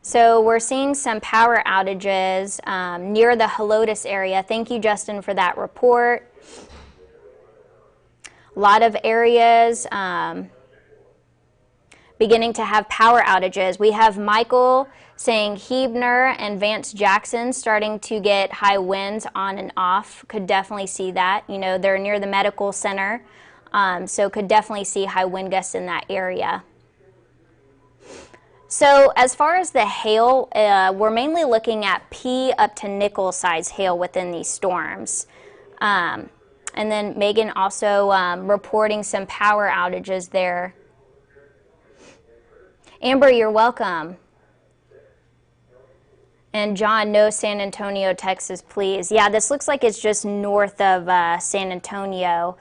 So we're seeing some power outages near the Helotes area. Thank you, Justin, for that report. A lot of areas beginning to have power outages. We have Michael saying Hebner and Vance Jackson starting to get high winds on and off. Could definitely see that. They're near the medical center, so could definitely see high wind gusts in that area. So as far as the hail, we're mainly looking at P up to nickel size hail within these storms. And then Meagan also reporting some power outages there. Amber, you're welcome. And John, no San Antonio, Texas, please. Yeah, this looks like it's just north of San Antonio.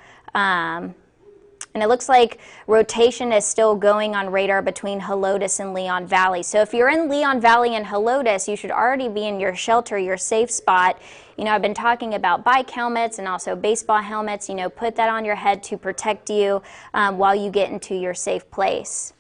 And it looks like rotation is still going on radar between Helotes and Leon Valley. So if you're in Leon Valley and Helotes, you should already be in your shelter, your safe spot. You know, I've been talking about bike helmets and also baseball helmets. You know, put that on your head to protect you while you get into your safe place.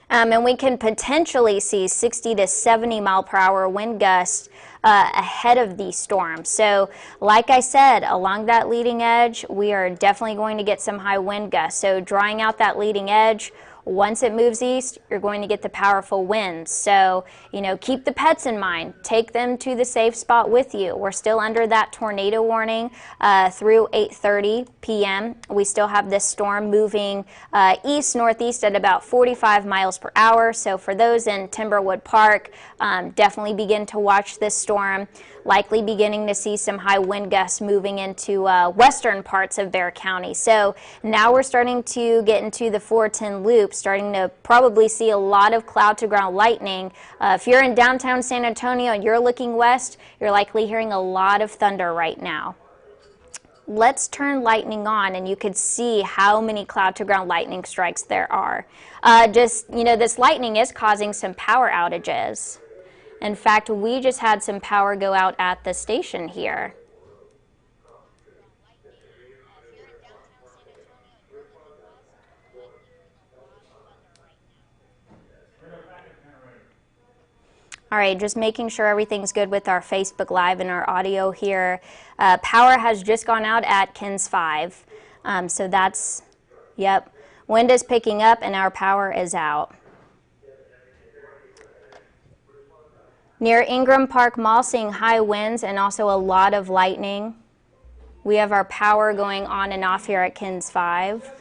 And we can potentially see 60 to 70 mile per hour wind gusts ahead of these storms. So like I said, along that leading edge, we are definitely going to get some high wind gusts. So drawing out that leading edge, once it moves east, you're going to get the powerful winds. So, you know, keep the pets in mind. Take them to the safe spot with you. We're still under that tornado warning through 8:30 p.m. We still have this storm moving east-northeast at about 45 miles per hour. So for those in Timberwood Park, definitely begin to watch this storm. Likely beginning to see some high wind gusts moving into western parts of Bexar County. So now we're starting to get into the 410 loop, starting to probably see a lot of cloud to ground lightning. If you're in downtown San Antonio and you're looking west, you're likely hearing a lot of thunder right now. Let's turn lightning on and you could see how many cloud to ground lightning strikes there are. You know, this lightning is causing some power outages. In fact, we just had some power go out at the station here. All right, just making sure everything's good with our Facebook Live and our audio here. Power has just gone out at Kins 5. So that's, yep, wind is picking up and our power is out. Near Ingram Park Mall, seeing high winds and also a lot of lightning. We have our power going on and off here at Kins 5.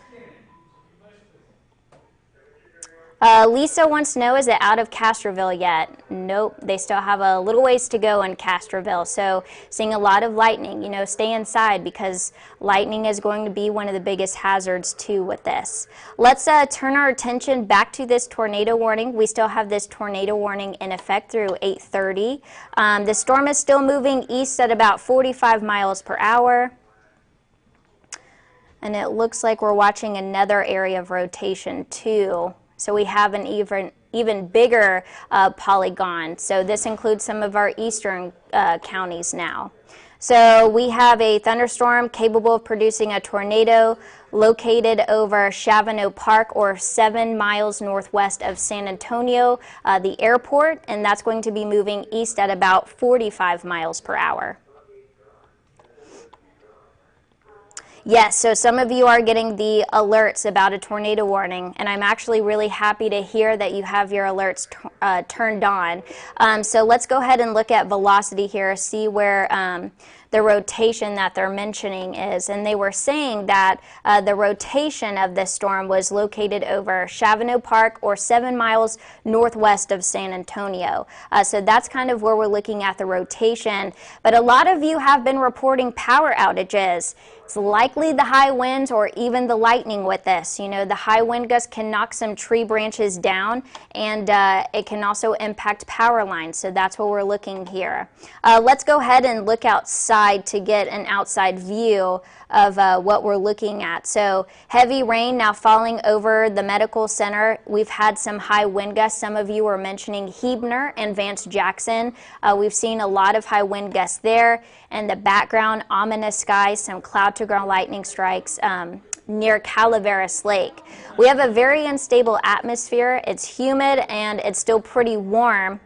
Lisa wants to know, is it out of Castroville yet? Nope, they still have a little ways to go in Castroville. So seeing a lot of lightning, you know, stay inside because lightning is going to be one of the biggest hazards too with this. Let's turn our attention back to this tornado warning. We still have this tornado warning in effect through 8:30. The storm is still moving east at about 45 miles per hour. And it looks like we're watching another area of rotation too. So we have an even bigger polygon. So this includes some of our eastern counties now. So we have a thunderstorm capable of producing a tornado located over Chavano Park, or 7 miles northwest of San Antonio, the airport, and that's going to be moving east at about 45 miles per hour. Yes, so some of you are getting the alerts about a tornado warning, and I'm actually really happy to hear that you have your alerts turned on. So let's go ahead and look at velocity here, see where the rotation that they're mentioning is. And they were saying that the rotation of this storm was located over Chavano Park, or 7 miles northwest of San Antonio. So that's kind of where we're looking at the rotation. But a lot of you have been reporting power outages. It's likely the high winds or even the lightning with this. You know, the high wind gusts can knock some tree branches down, and it can also impact power lines. So that's what we're looking here. Let's go ahead and look outside to get an outside view of what we're looking at. So heavy rain now falling over the medical center. We've had some high wind gusts. Some of you were mentioning Hebner and Vance Jackson. We've seen a lot of high wind gusts there. In the background, ominous skies, some cloud to ground lightning strikes near Calaveras Lake. We have a very unstable atmosphere. It's humid and it's still pretty warm.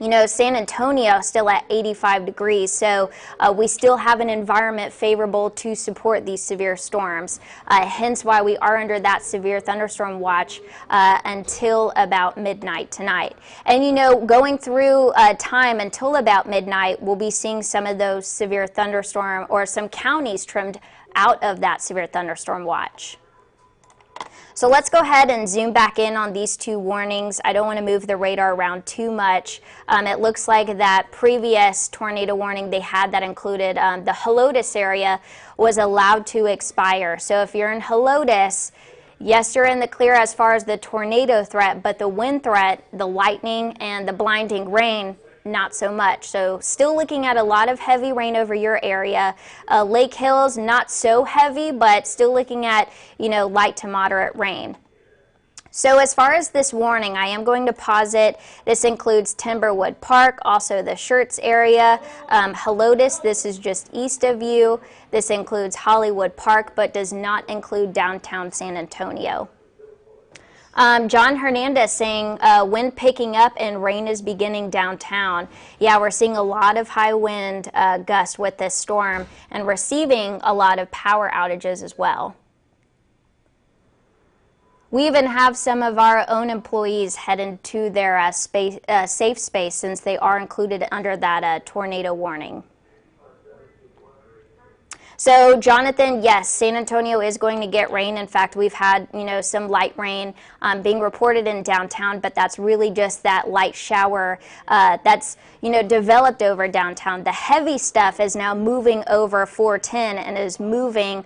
You know, San Antonio is still at 85 degrees, so we still have an environment favorable to support these severe storms, hence why we are under that severe thunderstorm watch until about midnight tonight. And you know, going through time until about midnight, we'll be seeing some of those severe thunderstorm, or some counties trimmed out of that severe thunderstorm watch. So let's go ahead and zoom back in on these two warnings. I don't want to move the radar around too much. It looks like that previous tornado warning they had that included the Helotes area was allowed to expire. So if you're in Helotes, yes, you're in the clear as far as the tornado threat, but the wind threat, the lightning and the blinding rain, not so much. So still looking at a lot of heavy rain over your area. Lake Hills, not so heavy, but still looking at, light to moderate rain. So as far as this warning, I am going to posit this includes Timberwood Park, also the Schertz area, Helotes, this is just east of you. This includes Hollywood Park, but does not include downtown San Antonio. John Hernandez saying wind picking up and rain is beginning downtown. Yeah, we're seeing a lot of high wind gusts with this storm and receiving a lot of power outages as well. We even have some of our own employees heading to their safe space since they are included under that tornado warning. So Jonathan, yes, San Antonio is going to get rain. In fact, we've had, some light rain being reported in downtown, but that's really just that light shower that's, developed over downtown. The heavy stuff is now moving over 410 and is moving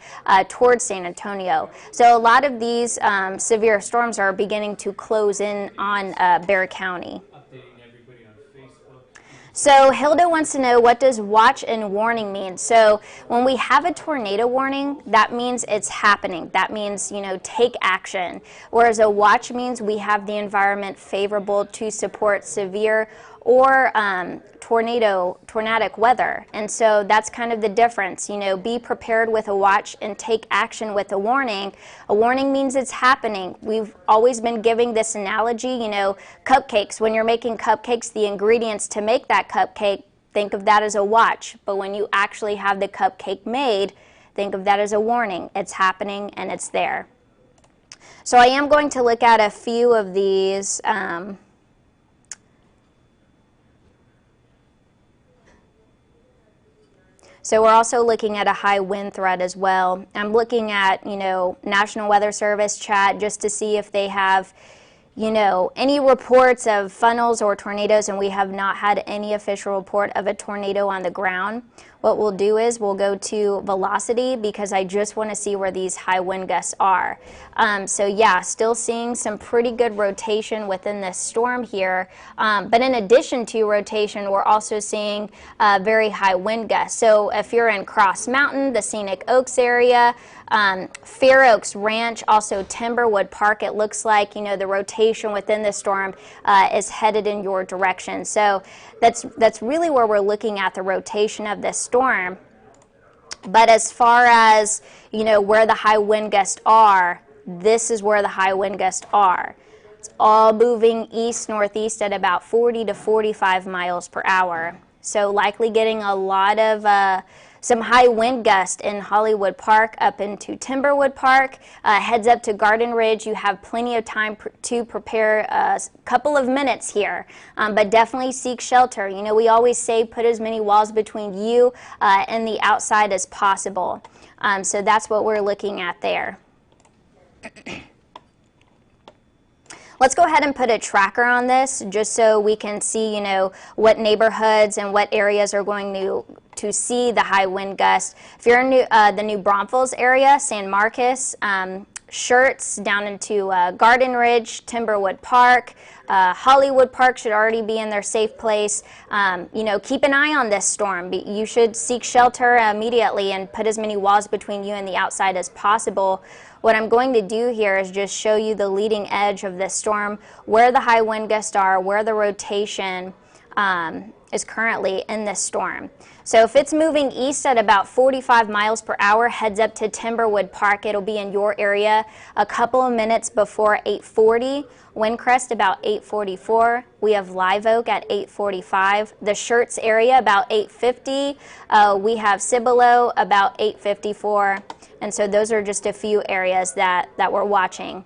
towards San Antonio. So a lot of these severe storms are beginning to close in on Bexar County. So Hilda wants to know, what does watch and warning mean? So when we have a tornado warning, that means it's happening. That means, take action. Whereas a watch means we have the environment favorable to support severe or tornadic weather. And so that's kind of the difference. Be prepared with a watch and take action with a warning. A warning means it's happening. We've always been giving this analogy, cupcakes. When you're making cupcakes, the ingredients to make that cupcake, think of that as a watch. But when you actually have the cupcake made, think of that as a warning. It's happening and it's there. So I am going to look at a few of these. So we're also looking at a high wind threat as well. I'm looking at, National Weather Service chat just to see if they have, any reports of funnels or tornadoes, and we have not had any official report of a tornado on the ground. What we'll do is we'll go to velocity because I just want to see where these high wind gusts are. So yeah, still seeing some pretty good rotation within this storm here. But in addition to rotation, we're also seeing very high wind gusts. So if you're in Cross Mountain, the Scenic Oaks area, Fair Oaks Ranch, also Timberwood Park, it looks like, the rotation within the storm is headed in your direction. So that's really where we're looking at the rotation of this storm. But as far as, where the high wind gusts are, this is where the high wind gusts are. It's all moving east-northeast at about 40 to 45 miles per hour. So likely getting a lot of some high wind gust in Hollywood Park up into Timberwood Park. Heads up to Garden Ridge. You have plenty of time to prepare a couple of minutes here, but definitely seek shelter. We always say put as many walls between you and the outside as possible. So that's what we're looking at there. Let's go ahead and put a tracker on this just so we can see, what neighborhoods and what areas are going to see the high wind gust. If you're in the New Braunfels area, San Marcos, Schertz down into Garden Ridge, Timberwood Park, Hollywood Park should already be in their safe place. Keep an eye on this storm. You should seek shelter immediately and put as many walls between you and the outside as possible. What I'm going to do here is just show you the leading edge of this storm, where the high wind gusts are, where the rotation is currently in this storm. So if it's moving east at about 45 miles per hour, heads up to Timberwood Park. It'll be in your area a couple of minutes before 8:40. Wind crest about 8:44. We have Live Oak at 8:45. The Schertz area about 8:50. We have Cibolo about 8:54. And so those are just a few areas that we're watching.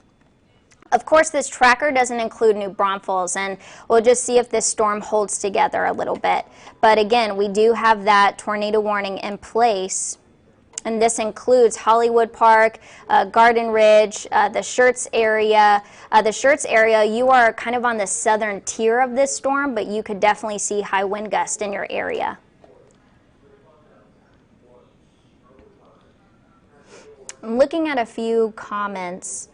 Of course, this tracker doesn't include New Braunfels, and we'll just see if this storm holds together a little bit. But again, we do have that tornado warning in place, and this includes Hollywood Park, Garden Ridge, the Schertz area. The Schertz area, you are kind of on the southern tier of this storm, but you could definitely see high wind gusts in your area. I'm looking at a few comments.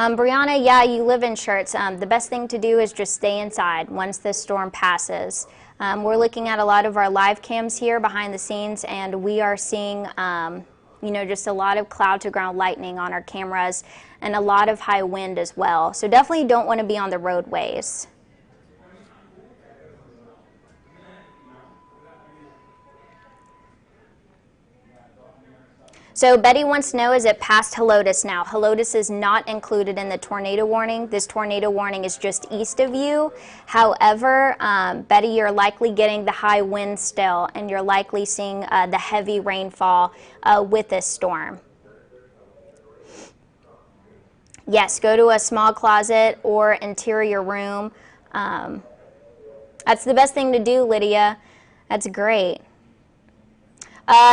Brianna, yeah, you live in shirts. The best thing to do is just stay inside once this storm passes. We're looking at a lot of our live cams here behind the scenes, and we are seeing just a lot of cloud to ground lightning on our cameras and a lot of high wind as well. So definitely don't want to be on the roadways. So Betty wants to know, is it past Helotes now? Helotes is not included in the tornado warning. This tornado warning is just east of you. However, Betty, you're likely getting the high wind still, and you're likely seeing the heavy rainfall with this storm. Yes, go to a small closet or interior room. That's the best thing to do, Lydia. That's great.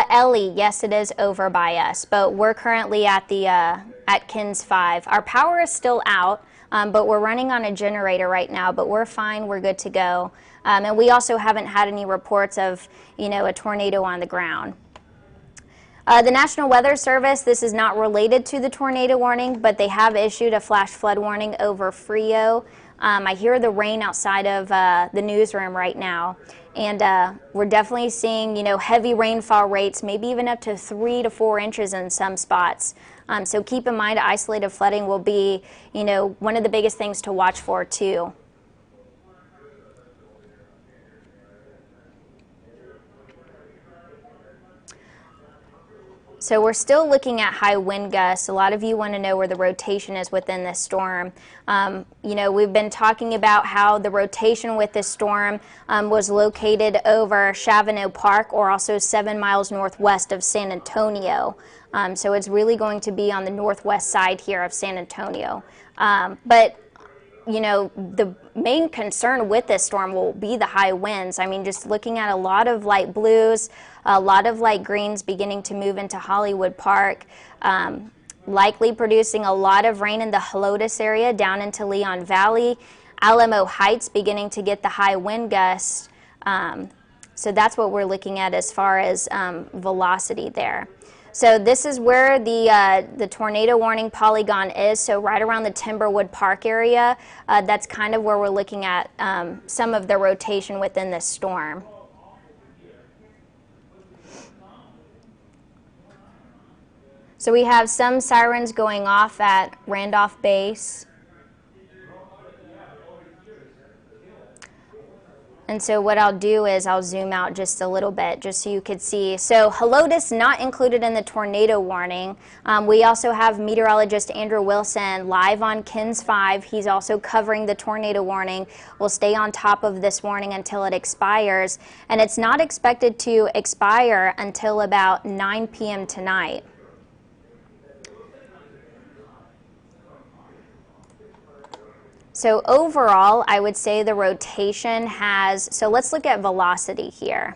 Ellie, yes, it is over by us, but we're currently at the at KINS 5. Our power is still out, but we're running on a generator right now, but we're fine, we're good to go. And we also haven't had any reports of, a tornado on the ground. The National Weather Service, this is not related to the tornado warning, but they have issued a flash flood warning over Frio. I hear the rain outside of the newsroom right now. And we're definitely seeing, heavy rainfall rates, maybe even up to 3 to 4 inches in some spots. So keep in mind, isolated flooding will be, one of the biggest things to watch for too. So we're still looking at high wind gusts. A lot of you want to know where the rotation is within this storm. We've been talking about how the rotation with this storm was located over Chavano Park, or also 7 miles northwest of San Antonio. So it's really going to be on the northwest side here of San Antonio. But the main concern with this storm will be the high winds. I mean, just looking at a lot of light blues, a lot of light greens beginning to move into Hollywood Park, likely producing a lot of rain in the Helotes area down into Leon Valley. Alamo Heights beginning to get the high wind gusts. So that's what we're looking at as far as velocity there. So this is where the tornado warning polygon is, so right around the Timberwood Park area. That's kind of where we're looking at some of the rotation within this storm. So we have some sirens going off at Randolph Base. And so what I'll do is I'll zoom out just a little bit just so you could see. So Helotes not included in the tornado warning. We also have meteorologist Andrew Wilson live on KINS 5. He's also covering the tornado warning. We'll stay on top of this warning until it expires. And it's not expected to expire until about 9 p.m. tonight. So overall, I would say the rotation has, so let's look at velocity here.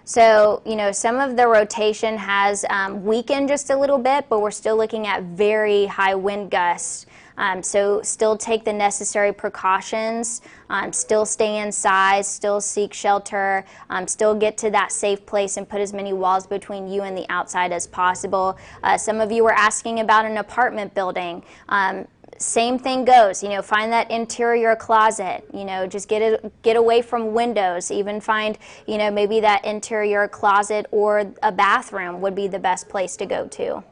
So, some of the rotation has weakened just a little bit, but we're still looking at very high wind gusts. So still take the necessary precautions, still stay inside, still seek shelter, still get to that safe place and put as many walls between you and the outside as possible. Some of you were asking about an apartment building. Same thing goes, find that interior closet, just get away from windows, even find, maybe that interior closet or a bathroom would be the best place to go to.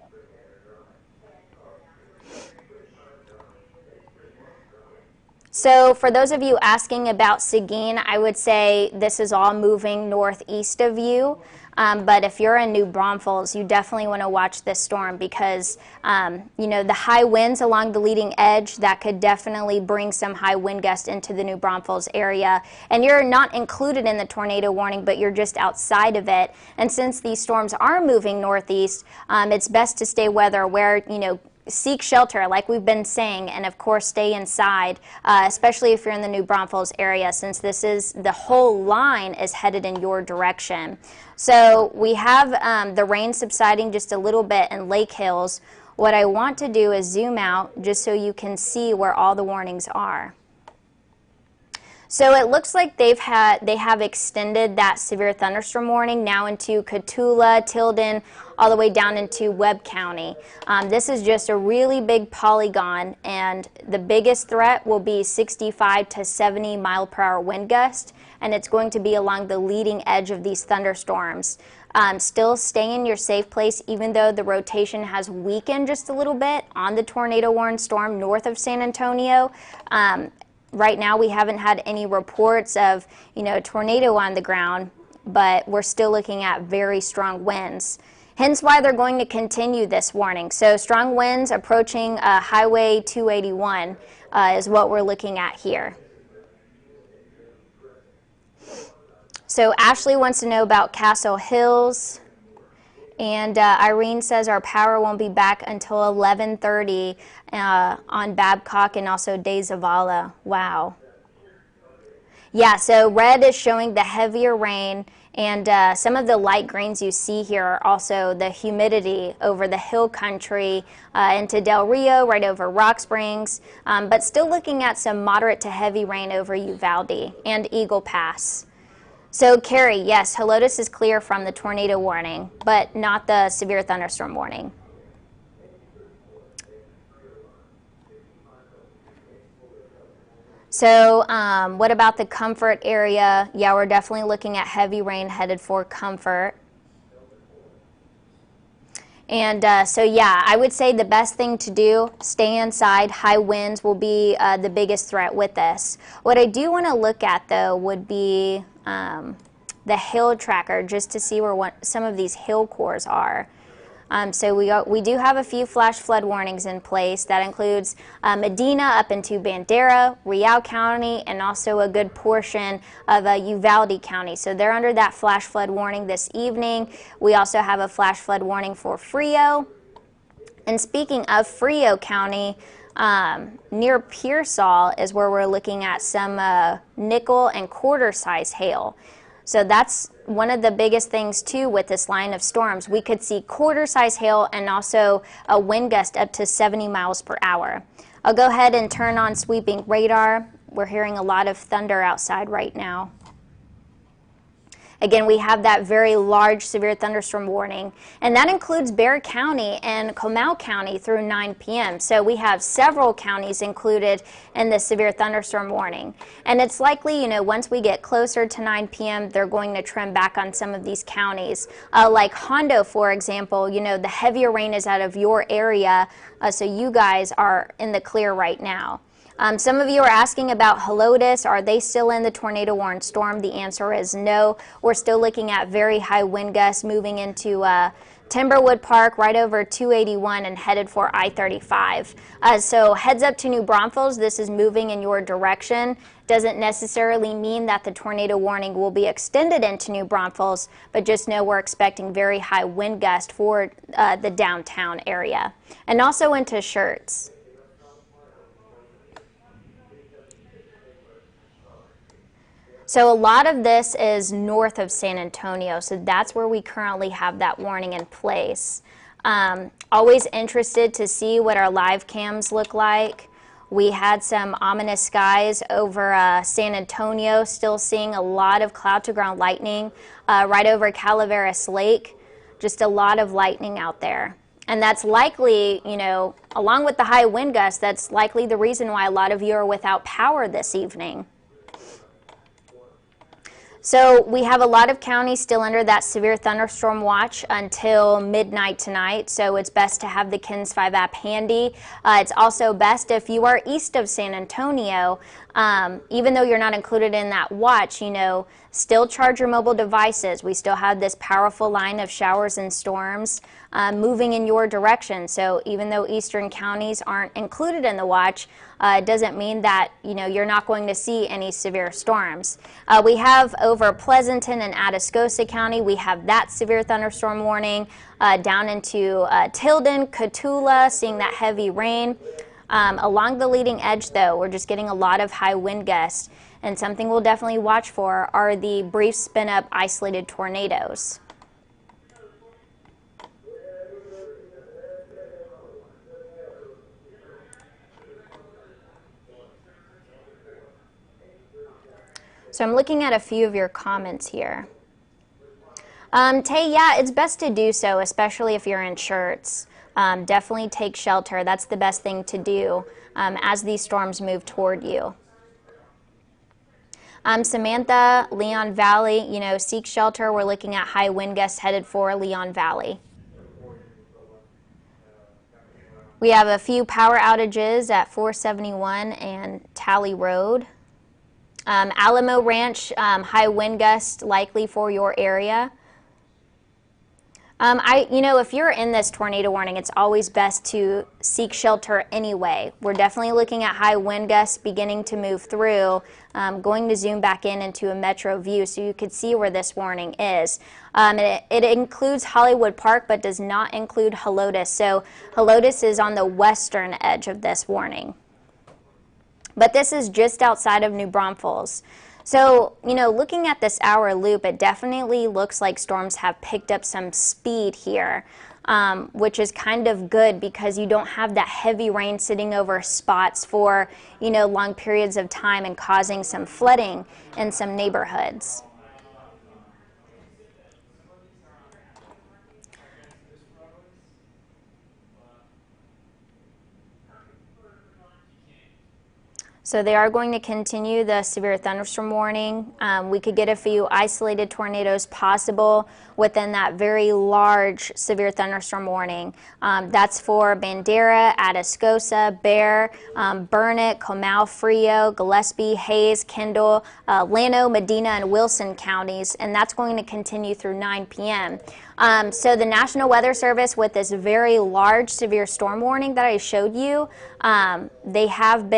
So for those of you asking about Seguin, I would say this is all moving northeast of you. But if you're in New Braunfels, you definitely want to watch this storm because, the high winds along the leading edge, that could definitely bring some high wind gusts into the New Braunfels area. And you're not included in the tornado warning, but you're just outside of it. And since these storms are moving northeast, it's best to stay weather aware, seek shelter like we've been saying, and of course stay inside, especially if you're in the New Braunfels area, since the whole line is headed in your direction. So we have the rain subsiding just a little bit in Lake Hills. What I want to do is zoom out just so you can see where all the warnings are. So it looks like they have extended that severe thunderstorm warning now into Cotulla, Tilden, all the way down into Webb County. This is just a really big polygon, and the biggest threat will be 65 to 70 mile per hour wind gust, and it's going to be along the leading edge of these thunderstorms. Still stay in your safe place, even though the rotation has weakened just a little bit on the tornado warning storm north of San Antonio. Right now we haven't had any reports of, a tornado on the ground, but we're still looking at very strong winds. Hence why they're going to continue this warning. So strong winds approaching Highway 281 is what we're looking at here. So Ashley wants to know about Castle Hills. And Irene says our power won't be back until 11:30 on Babcock and also De Zavala. Wow. Yeah, so red is showing the heavier rain, and some of the light greens you see here are also the humidity over the hill country into Del Rio, right over Rock Springs, but still looking at some moderate to heavy rain over Uvalde and Eagle Pass. So Carrie, yes, Helotes is clear from the tornado warning, but not the severe thunderstorm warning. So what about the Comfort area? Yeah, we're definitely looking at heavy rain headed for Comfort. And so yeah, I would say the best thing to do, stay inside. High winds will be the biggest threat with this. What I do want to look at though would be the hill tracker, just to see where some of these hill cores are. So we do have a few flash flood warnings in place. That includes Medina up into Bandera, Real County, and also a good portion of Uvalde County. So they're under that flash flood warning this evening. We also have a flash flood warning for Frio. And speaking of Frio County, near Pearsall is where we're looking at some nickel and quarter size hail. So that's one of the biggest things too with this line of storms. We could see quarter size hail and also a wind gust up to 70 miles per hour. I'll go ahead and turn on sweeping radar. We're hearing a lot of thunder outside right now. Again, we have that very large severe thunderstorm warning, and that includes Bexar County and Comal County through 9 p.m. So we have several counties included in the severe thunderstorm warning. And it's likely, once we get closer to 9 p.m., they're going to trim back on some of these counties. Like Hondo, for example, the heavier rain is out of your area, so you guys are in the clear right now. Some of you are asking about Helotes. Are they still in the tornado warning storm? The answer is no. We're still looking at very high wind gusts moving into Timberwood Park, right over 281 and headed for I-35. So heads up to New Braunfels. This is moving in your direction. Doesn't necessarily mean that the tornado warning will be extended into New Braunfels, but just know we're expecting very high wind gust for the downtown area and also into Schertz. So a lot of this is north of San Antonio, so that's where we currently have that warning in place. Always interested to see what our live cams look like. We had some ominous skies over San Antonio, still seeing a lot of cloud-to-ground lightning right over Calaveras Lake. Just a lot of lightning out there. And that's likely, along with the high wind gusts, that's likely the reason why a lot of you are without power this evening. So we have a lot of counties still under that severe thunderstorm watch until midnight tonight, so it's best to have the KINS 5 app handy. It's also best if you are east of San Antonio, even though you're not included in that watch, still charge your mobile devices. We still have this powerful line of showers and storms moving in your direction. So even though eastern counties aren't included in the watch, it doesn't mean that you're not going to see any severe storms. We have over Pleasanton and Atascosa County, we have that severe thunderstorm warning down into Tilden, Cotulla, seeing that heavy rain. Along the leading edge, though, we're just getting a lot of high wind gusts, and something we'll definitely watch for are the brief spin-up isolated tornadoes. So I'm looking at a few of your comments here. Tay, yeah, it's best to do so, especially if you're in shirts. Definitely take shelter. That's the best thing to do as these storms move toward you. Samantha, Leon Valley, seek shelter. We're looking at high wind gusts headed for Leon Valley. We have a few power outages at 471 and Tally Road. Alamo Ranch, high wind gust likely for your area. If you're in this tornado warning, it's always best to seek shelter anyway. We're definitely looking at high wind gusts beginning to move through. Going to zoom back into a metro view so you could see where this warning is. It includes Hollywood Park, but does not include Helotes. So Helotes is on the western edge of this warning. But this is just outside of New Braunfels. So, looking at this hour loop, it definitely looks like storms have picked up some speed here, which is kind of good because you don't have that heavy rain sitting over spots for, long periods of time and causing some flooding in some neighborhoods. So they are going to continue the severe thunderstorm warning. We could get a few isolated tornadoes possible within that very large severe thunderstorm warning. That's for Bandera, Atascosa, Bear, Burnett, Comal, Frio, Gillespie, Hayes, Kendall, Llano, Medina, and Wilson counties, and that's going to continue through 9 p.m. So the National Weather Service, with this very large severe storm warning that I showed you, they have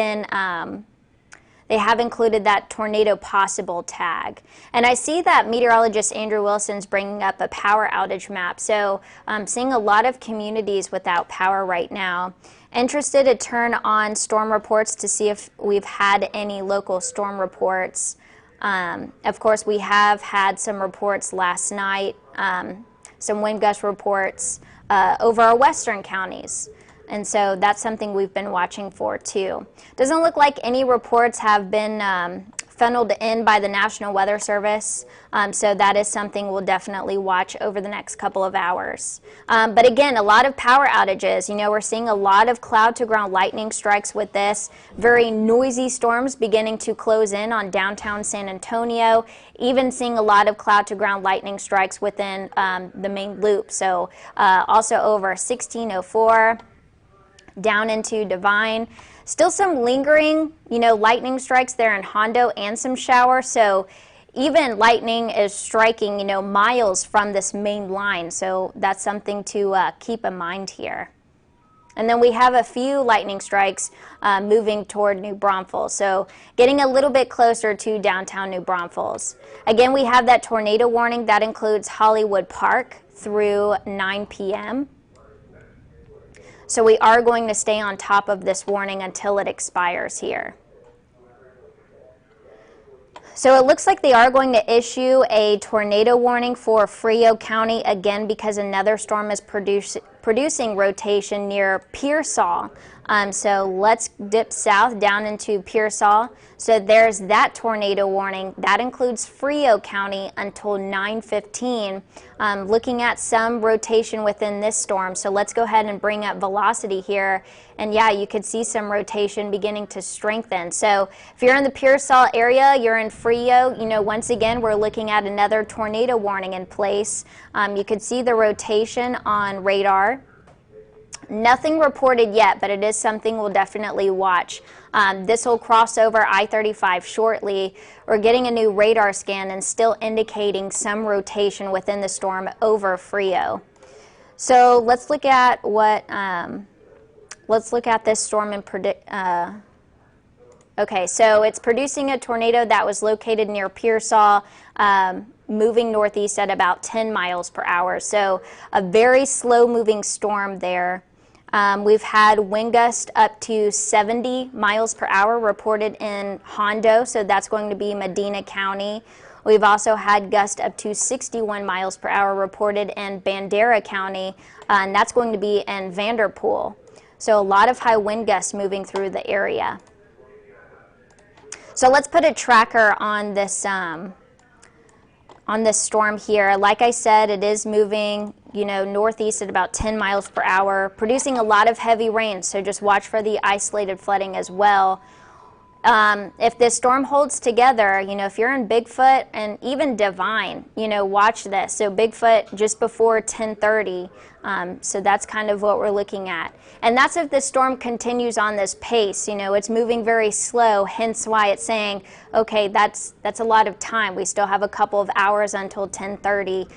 included that tornado possible tag. And I see that meteorologist Andrew Wilson's bringing up a power outage map. So I'm seeing a lot of communities without power right now. Interested to turn on storm reports to see if we've had any local storm reports. Of course, we have had some reports last night, some wind gust reports over our western counties. And so that's something we've been watching for too. Doesn't look like any reports have been funneled in by the National Weather Service. So that is something we'll definitely watch over the next couple of hours. But again, a lot of power outages. We're seeing a lot of cloud to ground lightning strikes with this. Very noisy storms beginning to close in on downtown San Antonio. Even seeing a lot of cloud to ground lightning strikes within the main loop. So also over 1604. Down into Divine. Still some lingering, lightning strikes there in Hondo and some shower. So even lightning is striking, miles from this main line. So that's something to keep in mind here. And then we have a few lightning strikes moving toward New Braunfels. So getting a little bit closer to downtown New Braunfels. Again, we have that tornado warning that includes Hollywood Park through 9 p.m. So we are going to stay on top of this warning until it expires here. So it looks like they are going to issue a tornado warning for Frio County, again, because another storm is producing rotation near Pearsall. So let's dip south down into Pearsall. So there's that tornado warning. That includes Frio County until 9:15. Looking at some rotation within this storm. So let's go ahead and bring up velocity here. And yeah, you could see some rotation beginning to strengthen. So if you're in the Pearsall area, you're in Frio, once again, we're looking at another tornado warning in place. You could see the rotation on radar. Nothing reported yet, but it is something we'll definitely watch. This will cross over I-35 shortly. We're getting a new radar scan and still indicating some rotation within the storm over Frio. So let's look at what, let's look at this storm and okay, so it's producing a tornado that was located near Pearsall, moving northeast at about 10 miles per hour. So a very slow moving storm there. We've had wind gusts up to 70 miles per hour reported in Hondo, so that's going to be Medina County. We've also had gusts up to 61 miles per hour reported in Bandera County, and that's going to be in Vanderpool. So a lot of high wind gusts moving through the area. So let's put a tracker on this storm here. Like I said, it is moving, northeast at about 10 miles per hour, producing a lot of heavy rain. So just watch for the isolated flooding as well. If this storm holds together, if you're in Bigfoot and even Divine, watch this. So Bigfoot just before 10:30. So that's kind of what we're looking at. And that's if the storm continues on this pace. It's moving very slow, hence why it's saying, okay, that's a lot of time. We still have a couple of hours until 10:30.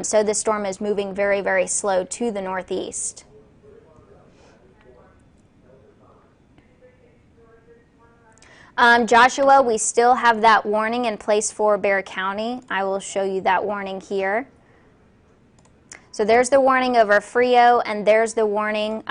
So the storm is moving very, very slow to the northeast. Joshua, we still have that warning in place for Bexar County. I will show you that warning here. So there's the warning over Frio, and there's the warning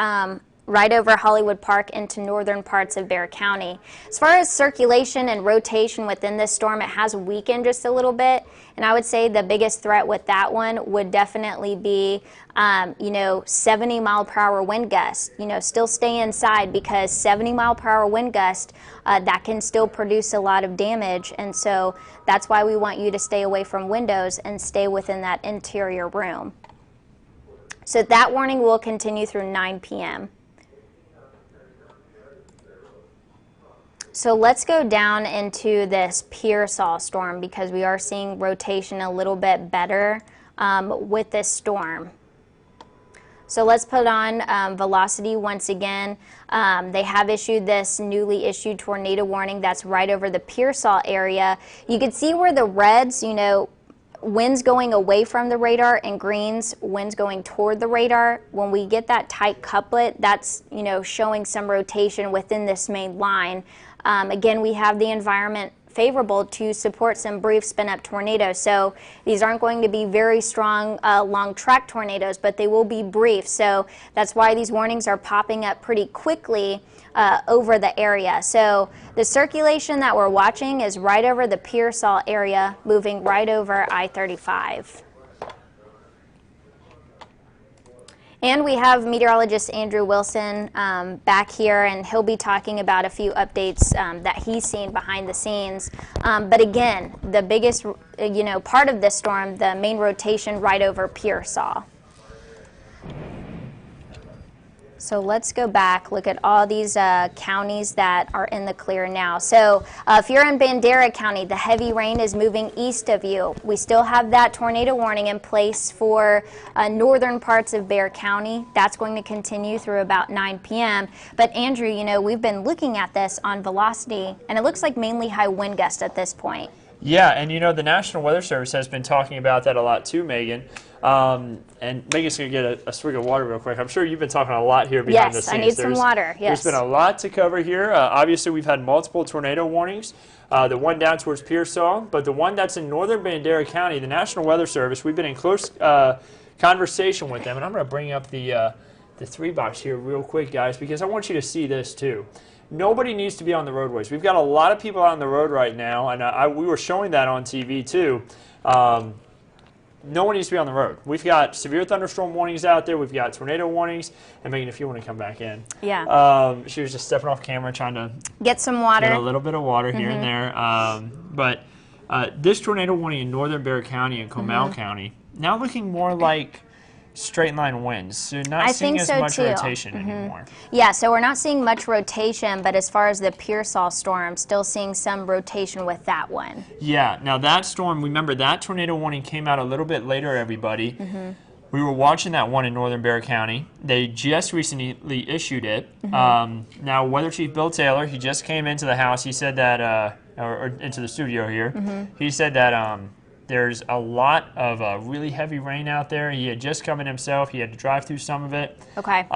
right over Hollywood Park into northern parts of Bexar County. As far as circulation and rotation within this storm, it has weakened just a little bit, and I would say the biggest threat with that one would definitely be 70-mile-per-hour wind gust. Still stay inside, because 70-mile-per-hour wind gust, that can still produce a lot of damage, and so that's why we want you to stay away from windows and stay within that interior room. So that warning will continue through 9 p.m. So let's go down into this Pearsall storm, because we are seeing rotation a little bit better with this storm. So let's put on velocity once again. They have issued this newly issued tornado warning that's right over the Pearsall area. You can see where the reds, winds going away from the radar, and greens, winds going toward the radar. When we get that tight couplet, that's showing some rotation within this main line. Again, we have the environment favorable to support some brief spin-up tornadoes. So these aren't going to be very strong long track tornadoes, but they will be brief. So that's why these warnings are popping up pretty quickly over the area. So the circulation that we're watching is right over the Pearsall area, moving right over I-35. And we have meteorologist Andrew Wilson back here, and he'll be talking about a few updates that he's seen behind the scenes. But again, the biggest, part of this storm, the main rotation right over Pearsall. So let's go back, look at all these counties that are in the clear now. So if you're in Bandera County, the heavy rain is moving east of you. We still have that tornado warning in place for northern parts of Bexar County. That's going to continue through about 9 p.m. But Andrew, we've been looking at this on velocity, and it looks like mainly high wind gusts at this point. Yeah, and the National Weather Service has been talking about that a lot too, Megan. And Megan's going to get a swig of water real quick. I'm sure you've been talking a lot here behind the scenes. Yes, I need some water, yes. There's been a lot to cover here. Obviously, we've had multiple tornado warnings. The one down towards Pearsall, but the one that's in northern Bandera County, the National Weather Service, we've been in close conversation with them. And I'm going to bring up the 3-box here real quick, guys, because I want you to see this too. Nobody needs to be on the roadways. We've got a lot of people out on the road right now, and we were showing that on TV too. No one needs to be on the road. We've got severe thunderstorm warnings out there. We've got tornado warnings. And Megan, if you want to come back in. Yeah. She was just stepping off camera trying to get some water. Get a little bit of water here and there. But this tornado warning in northern Bexar County and Comal County, now looking more like straight line winds. So not seeing as much rotation anymore. Yeah, so we're not seeing much rotation, but as far as the Pearsall storm, still seeing some rotation with that one. Yeah, now that storm, remember that tornado warning came out a little bit later, everybody. We were watching that one in northern Bexar County. They just recently issued it. Now, Weather Chief Bill Taylor, he just came into the house. He said that, or into the studio here. He said that there's a lot of really heavy rain out there. He had just come in himself. He had to drive through some of it. Okay.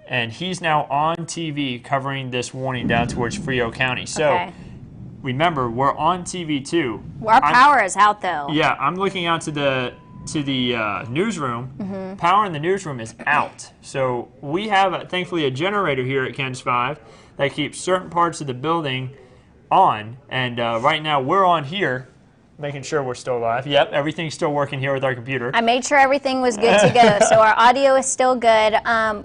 And he's now on TV covering this warning down towards Frio County. So remember, we're on TV too. Our power is out though. Yeah, I'm looking out to the newsroom. Power in the newsroom is out. So we have, thankfully, a generator here at KENS 5 that keeps certain parts of the building on. And right now we're on here. making sure we're still live. Yep, everything's still working here with our computer. I made sure everything was good to go, so our audio is still good.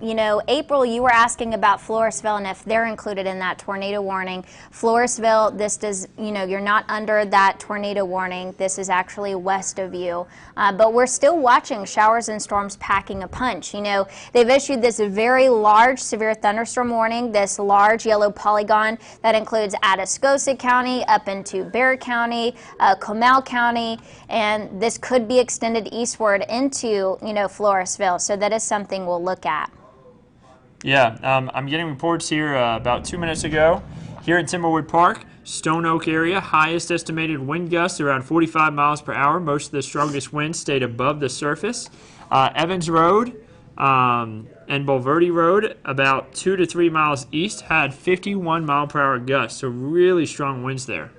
You know, April, you were asking about Floresville and if they're included in that tornado warning. Floresville, this does, you know, you're not under that tornado warning. This is actually west of you. But we're still watching showers and storms packing a punch. You know, they've issued this very large severe thunderstorm warning, this large yellow polygon that includes Atascosa County up into Bexar County, Comal County, and this could be extended eastward into, you know, Floresville. So that is something we'll look at. Yeah, I'm getting reports here about 2 minutes ago. Here in Timberwood Park, Stone Oak area, highest estimated wind gusts around 45 miles per hour. Most of the strongest winds stayed above the surface. Evans Road and Bulverde Road, about 2 to 3 miles east, had 51 mile per hour gusts. So really strong winds there.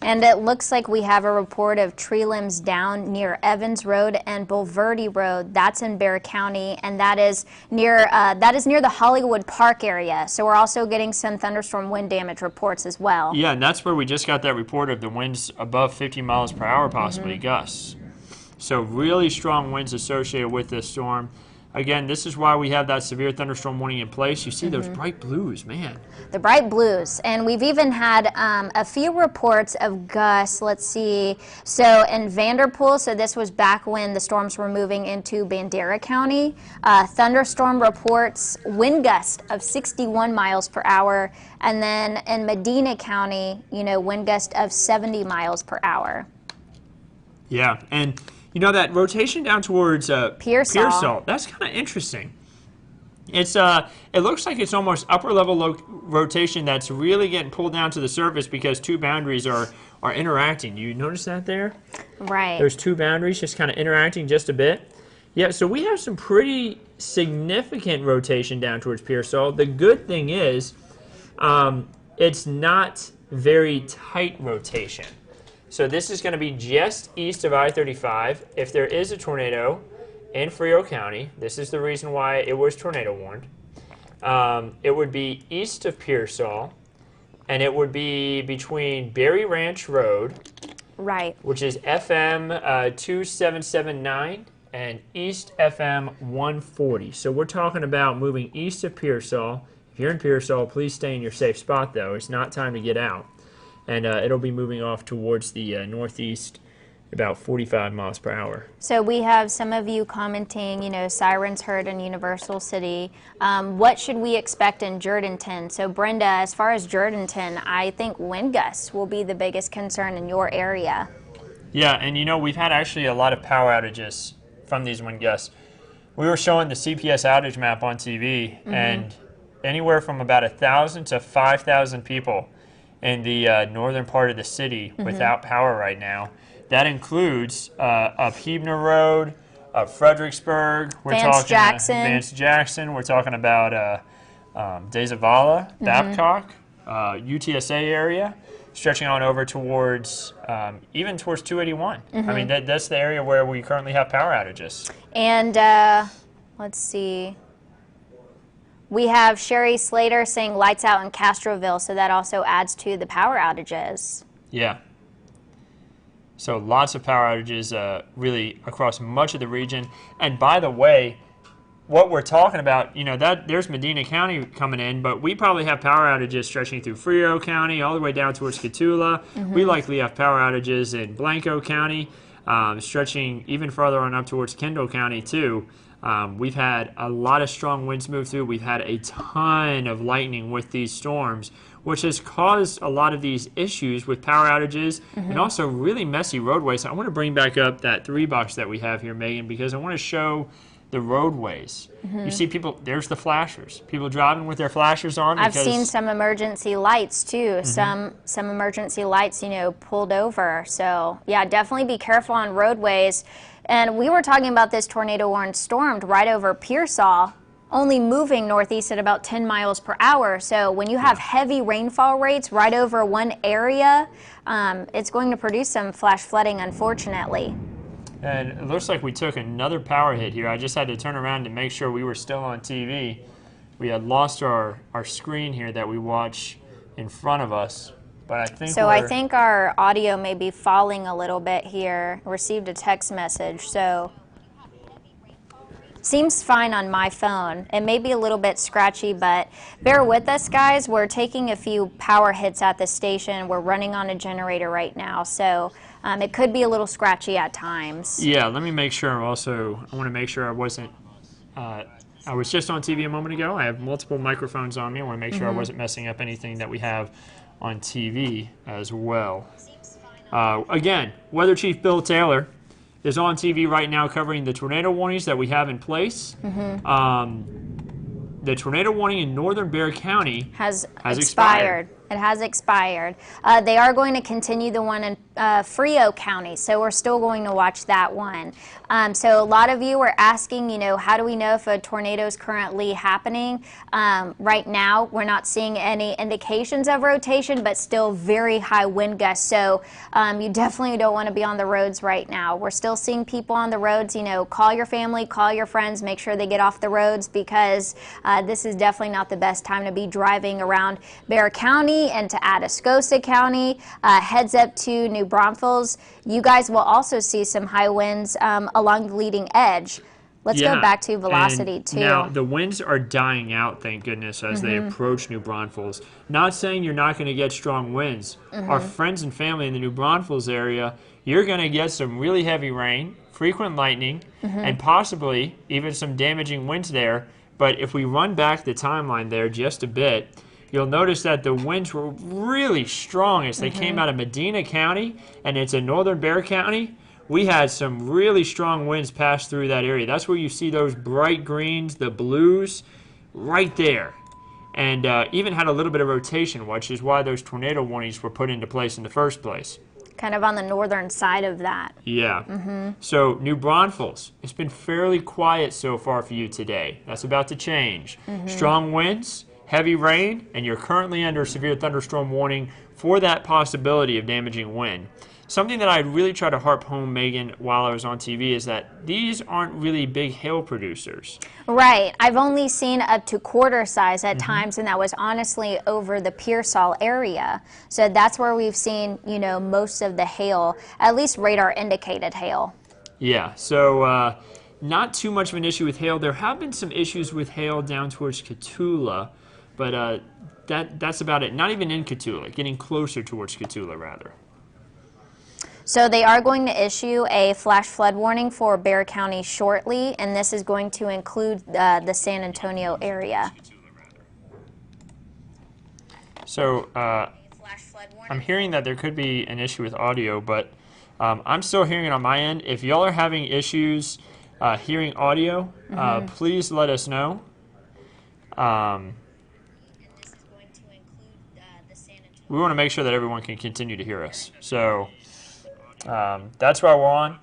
And it looks like we have a report of tree limbs down near Evans Road and Bulverde Road. That's in Bexar County, and that is near the Hollywood Park area. So we're also getting some thunderstorm wind damage reports as well. Yeah, and that's where we just got that report of the winds above 50 miles per hour, possibly gusts. So really strong winds associated with this storm. Again, this is why we have that severe thunderstorm warning in place. You see those bright blues, man. The bright blues. And we've even had a few reports of gusts. Let's see. So in Vanderpool, so this was back when the storms were moving into Bandera County, thunderstorm reports, wind gust of 61 miles per hour. And then in Medina County, you know, wind gust of 70 miles per hour. Yeah, and you know that rotation down towards Pearsall, that's kind of interesting. It's it looks like it's almost upper level rotation that's really getting pulled down to the surface because two boundaries are interacting. You notice that there? Right. There's two boundaries just kind of interacting just a bit. Yeah, so we have some pretty significant rotation down towards Pearsall. The good thing is it's not very tight rotation. So this is going to be just east of I-35. If there is a tornado in Frio County, this is the reason why it was tornado warned. It would be east of Pearsall, and it would be between Berry Ranch Road, right, which is FM 2779, and East FM 140. So we're talking about moving east of Pearsall. If you're in Pearsall, please stay in your safe spot, though. It's not time to get out. And it'll be moving off towards the northeast about 45 miles per hour. So we have some of you commenting, you know, sirens heard in Universal City. What should we expect in Jourdanton? So Brenda, as far as Jourdanton, I think wind gusts will be the biggest concern in your area. Yeah, and you know, we've had actually a lot of power outages from these wind gusts. We were showing the CPS outage map on TV, and anywhere from about 1,000 to 5,000 people in the northern part of the city without power right now. That includes up Hebner Road, up Fredericksburg. We're talking Vance Jackson. We're talking about De Zavala, Babcock, UTSA area, stretching on over towards even towards 281. I mean, that's the area where we currently have power outages. And let's see. We have Sherry Slater saying lights out in Castroville, so that also adds to the power outages. Yeah. So lots of power outages really across much of the region. And by the way, what we're talking about, you know, that there's Medina County coming in, but we probably have power outages stretching through Frio County all the way down towards Cotulla. We likely have power outages in Blanco County, stretching even further on up towards Kendall County too. We've had a lot of strong winds move through. We've had a ton of lightning with these storms, which has caused a lot of these issues with power outages and also really messy roadways. I want to bring back up that 3-box that we have here, Megan, because I want to show the roadways. You see people, there's the flashers. People driving with their flashers on. I've seen some emergency lights too. Some emergency lights, you know, pulled over. So yeah, definitely be careful on roadways. And we were talking about this tornado warned storm right over Pearsall, only moving northeast at about 10 miles per hour. So when you have heavy rainfall rates right over one area, it's going to produce some flash flooding, unfortunately. And it looks like we took another power hit here. I just had to turn around to make sure we were still on TV. We had lost our screen here that we watch in front of us. But I think so I think our audio may be falling a little bit here. Received a text message, so seems fine on my phone. It may be a little bit scratchy, but bear with us, guys. We're taking a few power hits at the station. We're running on a generator right now, so it could be a little scratchy at times. Yeah, let me make sure also. I want to make sure I wasn't. I was just on TV a moment ago. I have multiple microphones on me. I want to make sure I wasn't messing up anything that we have on TV as well. Again, Weather Chief Bill Taylor is on TV right now covering the tornado warnings that we have in place. The tornado warning in northern Bexar County has expired. It has expired. They are going to continue the one in Frio County, so we're still going to watch that one. So a lot of you are asking, you know, how do we know if a tornado is currently happening? Right now, we're not seeing any indications of rotation, but still very high wind gusts. So you definitely don't want to be on the roads right now. We're still seeing people on the roads. You know, call your family, call your friends, make sure they get off the roads, because this is definitely not the best time to be driving around Bexar County and to Atascosa County. Heads up to New Braunfels. You guys will also see some high winds along the leading edge. Let's go back to velocity too. Now the winds are dying out, thank goodness, as they approach New Braunfels. Not saying you're not going to get strong winds. Our friends and family in the New Braunfels area, you're going to get some really heavy rain, frequent lightning, and possibly even some damaging winds there. But if we run back the timeline there just a bit, you'll notice that the winds were really strong as they came out of Medina County and into northern Bexar County. We had some really strong winds pass through that area. That's where you see those bright greens, the blues, right there. And even had a little bit of rotation, which is why those tornado warnings were put into place in the first place. Kind of on the northern side of that. Yeah. So New Braunfels, it's been fairly quiet so far for you today. That's about to change. Strong winds, heavy rain, and you're currently under severe thunderstorm warning for that possibility of damaging wind. Something that I really try to harp home, Megan, while I was on TV is that these aren't really big hail producers. Right. I've only seen up to quarter size at times, and that was honestly over the Pearsall area. So that's where we've seen, you know, most of the hail, at least radar indicated hail. Yeah. So not too much of an issue with hail. There have been some issues with hail down towards Cotulla, but that's about it. Not even in Cotulla, getting closer towards Cotulla, rather. So they are going to issue a flash flood warning for Bexar County shortly, and this is going to include the San Antonio area. So I'm hearing that there could be an issue with audio, but I'm still hearing it on my end. If y'all are having issues hearing audio, please let us know. We want to make sure that everyone can continue to hear us. So that's why we're on,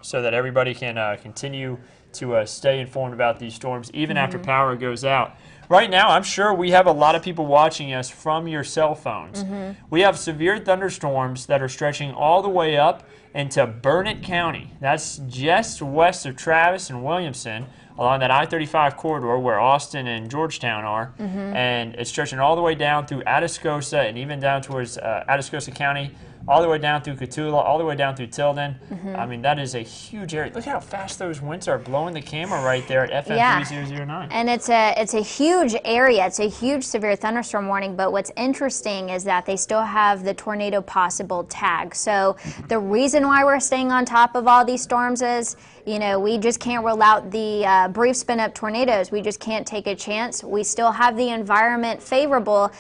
so that everybody can continue to stay informed about these storms, even after power goes out. Right now, I'm sure we have a lot of people watching us from your cell phones. We have severe thunderstorms that are stretching all the way up into Burnett County. That's just west of Travis and Williamson, along that I-35 corridor where Austin and Georgetown are. And it's stretching all the way down through Atascosa and even down towards Atascosa County, all the way down through Cotulla, all the way down through Tilden. I mean, that is a huge area. Look how fast those winds are blowing the camera right there at FM 3009. And it's a huge area. It's a huge severe thunderstorm warning, but what's interesting is that they still have the tornado possible tag. So the reason why we're staying on top of all these storms is, you know, we just can't rule out the brief spin-up tornadoes. We just can't take a chance. We still have the environment favorable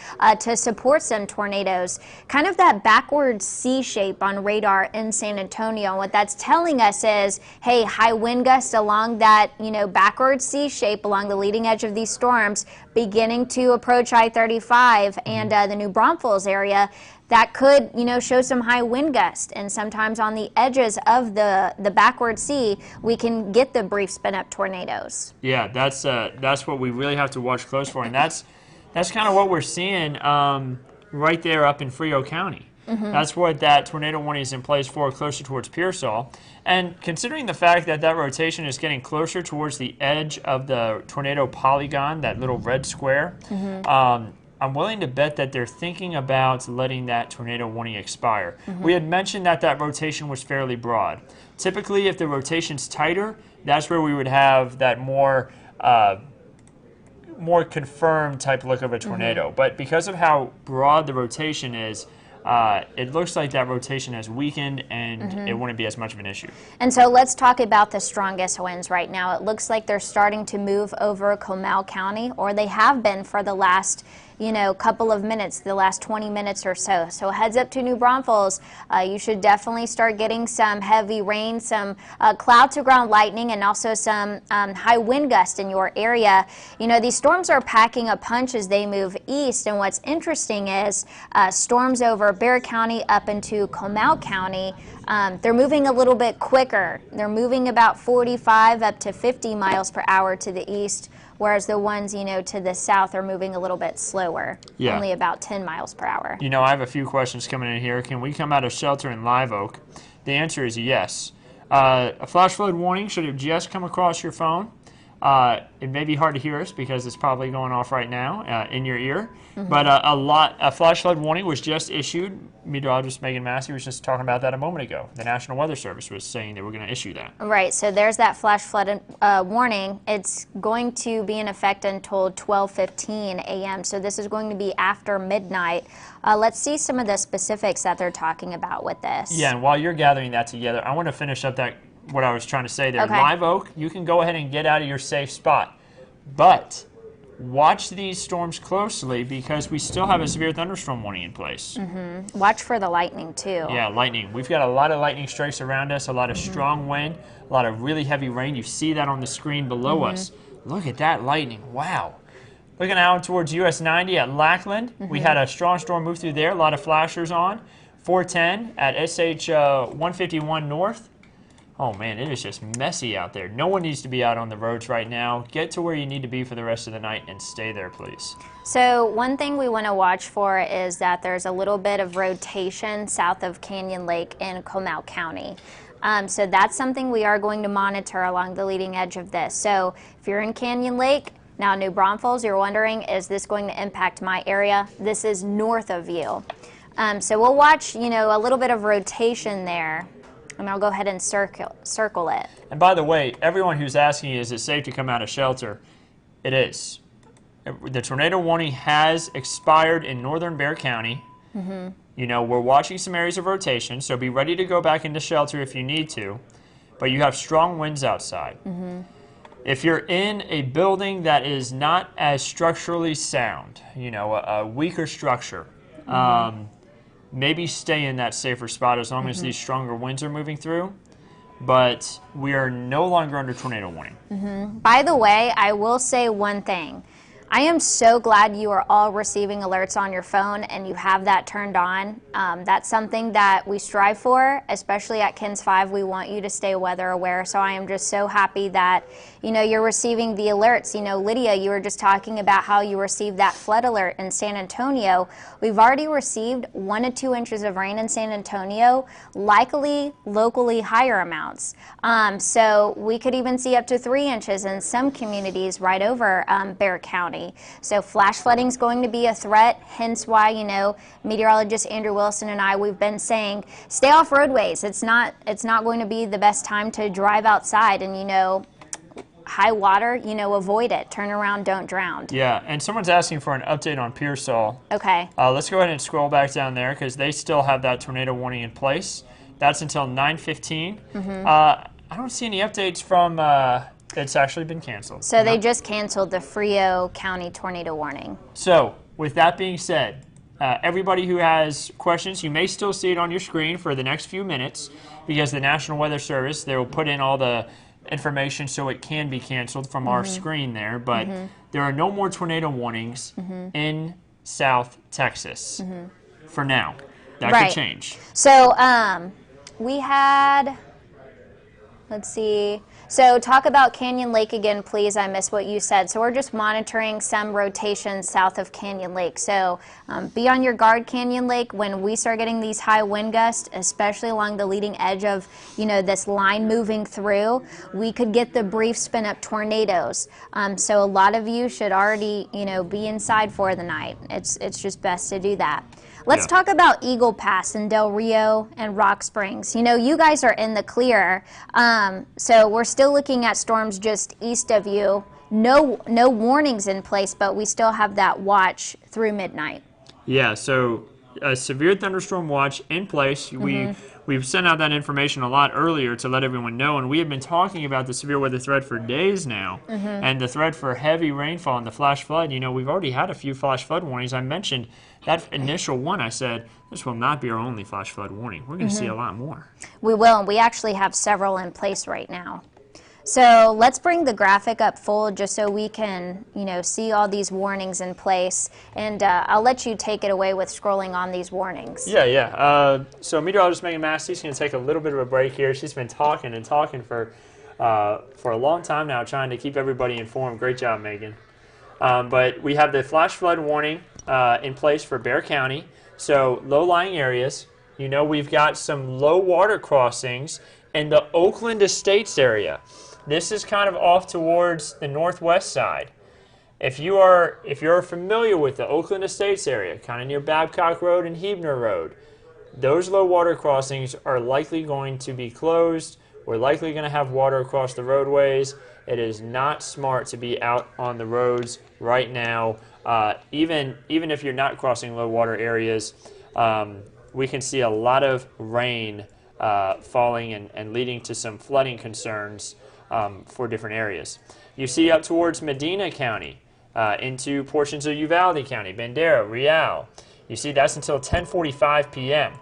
to support some tornadoes. Kind of that backwards C shape on radar in San Antonio. And what that's telling us is, hey, high wind gusts along that, you know, backwards C shape along the leading edge of these storms beginning to approach I-35 and the New Braunfels area. That could, you know, show some high wind gusts, and sometimes on the edges of the backward sea, we can get the brief spin-up tornadoes. Yeah, that's what we really have to watch close for, and that's kind of what we're seeing right there up in Frio County. That's what that tornado warning is in place for, closer towards Pearsall. And considering the fact that that rotation is getting closer towards the edge of the tornado polygon, that little red square, I'm willing to bet that they're thinking about letting that tornado warning expire. We had mentioned that that rotation was fairly broad. Typically, if the rotation's tighter, that's where we would have that more confirmed type look of a tornado. But because of how broad the rotation is, it looks like that rotation has weakened and it wouldn't be as much of an issue. And so let's talk about the strongest winds right now. It looks like they're starting to move over Comal County, or they have been for the last couple of minutes, the last 20 minutes or so. So heads up to New Braunfels. You should definitely start getting some heavy rain, some cloud to ground lightning, and also some high wind gusts in your area. These storms are packing a punch as they move east, and what's interesting is storms over Bexar County up into Comal County, they're moving a little bit quicker. They're moving about 45 up to 50 miles per hour to the east, whereas the ones, to the south are moving a little bit slower, only about 10 miles per hour. I have a few questions coming in here. Can we come out of shelter in Live Oak? The answer is yes. A flash flood warning should have just come across your phone. It may be hard to hear us because it's probably going off right now in your ear. But a flash flood warning was just issued. Meteorologist Meagan Massey was just talking about that a moment ago. The National Weather Service was saying they were going to issue that. Right, so there's that flash flood warning. It's going to be in effect until 12:15 a.m., so this is going to be after midnight. Let's see some of the specifics that they're talking about with this. Yeah, and while you're gathering that together, I want to finish up what I was trying to say there. Okay. Live Oak, you can go ahead and get out of your safe spot. But watch these storms closely because we still have a severe thunderstorm warning in place. Watch for the lightning, too. Yeah, lightning. We've got a lot of lightning strikes around us, a lot of strong wind, a lot of really heavy rain. You see that on the screen below us. Look at that lightning. Wow. Looking out towards US 90 at Lackland. We had a strong storm move through there, a lot of flashers on. 410 at SH 151 North. Oh man, it is just messy out there. No one needs to be out on the roads right now. Get to where you need to be for the rest of the night and stay there, please. So one thing we want to watch for is that there's a little bit of rotation south of Canyon Lake in Comal County. So that's something we are going to monitor along the leading edge of this. So if you're in Canyon Lake, now New Braunfels, you're wondering, is this going to impact my area? This is north of you. So we'll watch, a little bit of rotation there. And I'll go ahead and circle it. And by the way, everyone who's asking, is it safe to come out of shelter? It is. The tornado warning has expired in northern Bexar County. We're watching some areas of rotation, so be ready to go back into shelter if you need to. But you have strong winds outside. If you're in a building that is not as structurally sound, a weaker structure, maybe stay in that safer spot as long as these stronger winds are moving through. But we are no longer under tornado warning. By the way, I will say one thing. I am so glad you are all receiving alerts on your phone and you have that turned on. That's something that we strive for, especially at KINS 5. We want you to stay weather aware. So I am just so happy that, you're receiving the alerts. Lydia, you were just talking about how you received that flood alert in San Antonio. We've already received 1 to 2 inches of rain in San Antonio, likely locally higher amounts. So we could even see up to 3 inches in some communities right over Bexar County. So flash flooding is going to be a threat, hence why, meteorologist Andrew Wilson and I, we've been saying, stay off roadways. It's not going to be the best time to drive outside, and, high water, avoid it. Turn around, don't drown. Yeah, and someone's asking for an update on Pearsall. Okay. Let's go ahead and scroll back down there because they still have that tornado warning in place. That's until 9:15. I don't see any updates from... It's actually been canceled. So they just canceled the Frio County tornado warning. So with that being said, everybody who has questions, you may still see it on your screen for the next few minutes because the National Weather Service, they will put in all the information so it can be canceled from our screen there. But there are no more tornado warnings in South Texas for now. That could change. So we had... Let's see. So talk about Canyon Lake again, please. I missed what you said. So we're just monitoring some rotation south of Canyon Lake. So be on your guard, Canyon Lake, when we start getting these high wind gusts, especially along the leading edge of, this line moving through. We could get the brief spin up tornadoes. So a lot of you should already, be inside for the night. It's just best to do that. Let's talk about Eagle Pass in Del Rio and Rock Springs. You guys are in the clear, so we're still looking at storms just east of you. No warnings in place, but we still have that watch through midnight. Yeah, so a severe thunderstorm watch in place. We've sent out that information a lot earlier to let everyone know, and we have been talking about the severe weather threat for days now, and the threat for heavy rainfall and the flash flood. We've already had a few flash flood warnings. I mentioned that initial one. I said, this will not be our only flash flood warning. We're going to see a lot more. We will, and we actually have several in place right now. So let's bring the graphic up full just so we can, see all these warnings in place. And I'll let you take it away with scrolling on these warnings. Yeah. So meteorologist Meagan Massey is going to take a little bit of a break here. She's been talking and talking for a long time now, trying to keep everybody informed. Great job, Meagan. But we have the flash flood warning in place for Bexar County. So low-lying areas. We've got some low water crossings in the Oakland Estates area. This is kind of off towards the northwest side. If you're familiar with the Oakland Estates area, kind of near Babcock Road and Hebner Road, those low water crossings are likely going to be closed. We're likely going to have water across the roadways. It is not smart to be out on the roads right now. Even if you're not crossing low water areas, we can see a lot of rain falling and leading to some flooding concerns for different areas. You see up towards Medina County, into portions of Uvalde County, Bandera, Real. You see that's until 10:45 p.m.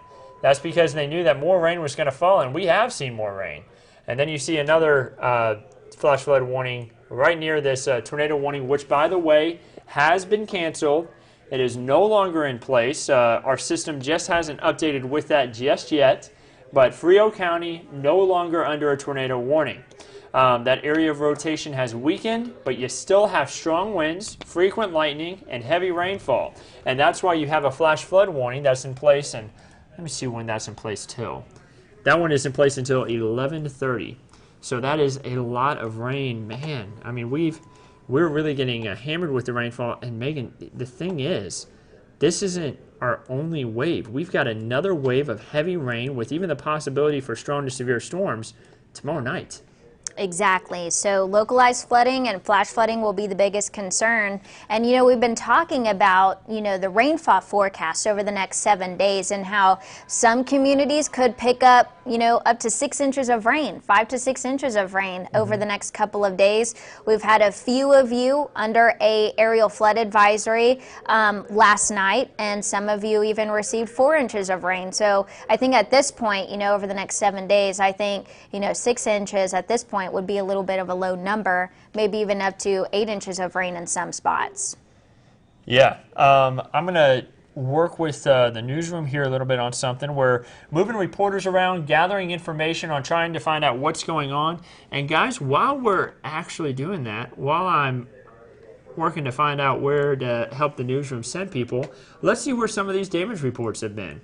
That's because they knew that more rain was going to fall, and we have seen more rain. And then you see another flash flood warning right near this tornado warning, which, by the way, has been canceled. It is no longer in place. Our system just hasn't updated with that just yet. But Frio County no longer under a tornado warning. That area of rotation has weakened, but you still have strong winds, frequent lightning, and heavy rainfall. And that's why you have a flash flood warning that's in place. And let me see when that's in place till. That one is in place until 11:30. So that is a lot of rain, man. I mean, we're really getting hammered with the rainfall. And Meagan, the thing is, this isn't our only wave. We've got another wave of heavy rain with even the possibility for strong to severe storms tomorrow night. Exactly. So localized flooding and flash flooding will be the biggest concern. And, we've been talking about, the rainfall forecast over the next 7 days and how some communities could pick up, up to 6 inches of rain, 5 to 6 inches of rain over the next couple of days. We've had a few of you under a aerial flood advisory last night, and some of you even received 4 inches of rain. So I think at this point, over the next 7 days, I think, 6 inches at this point would be a little bit of a low number, maybe even up to 8 inches of rain in some spots. Yeah, I'm going to work with the newsroom here a little bit on something. We're moving reporters around, gathering information on trying to find out what's going on. And guys, while we're actually doing that, while I'm working to find out where to help the newsroom send people, let's see where some of these damage reports have been.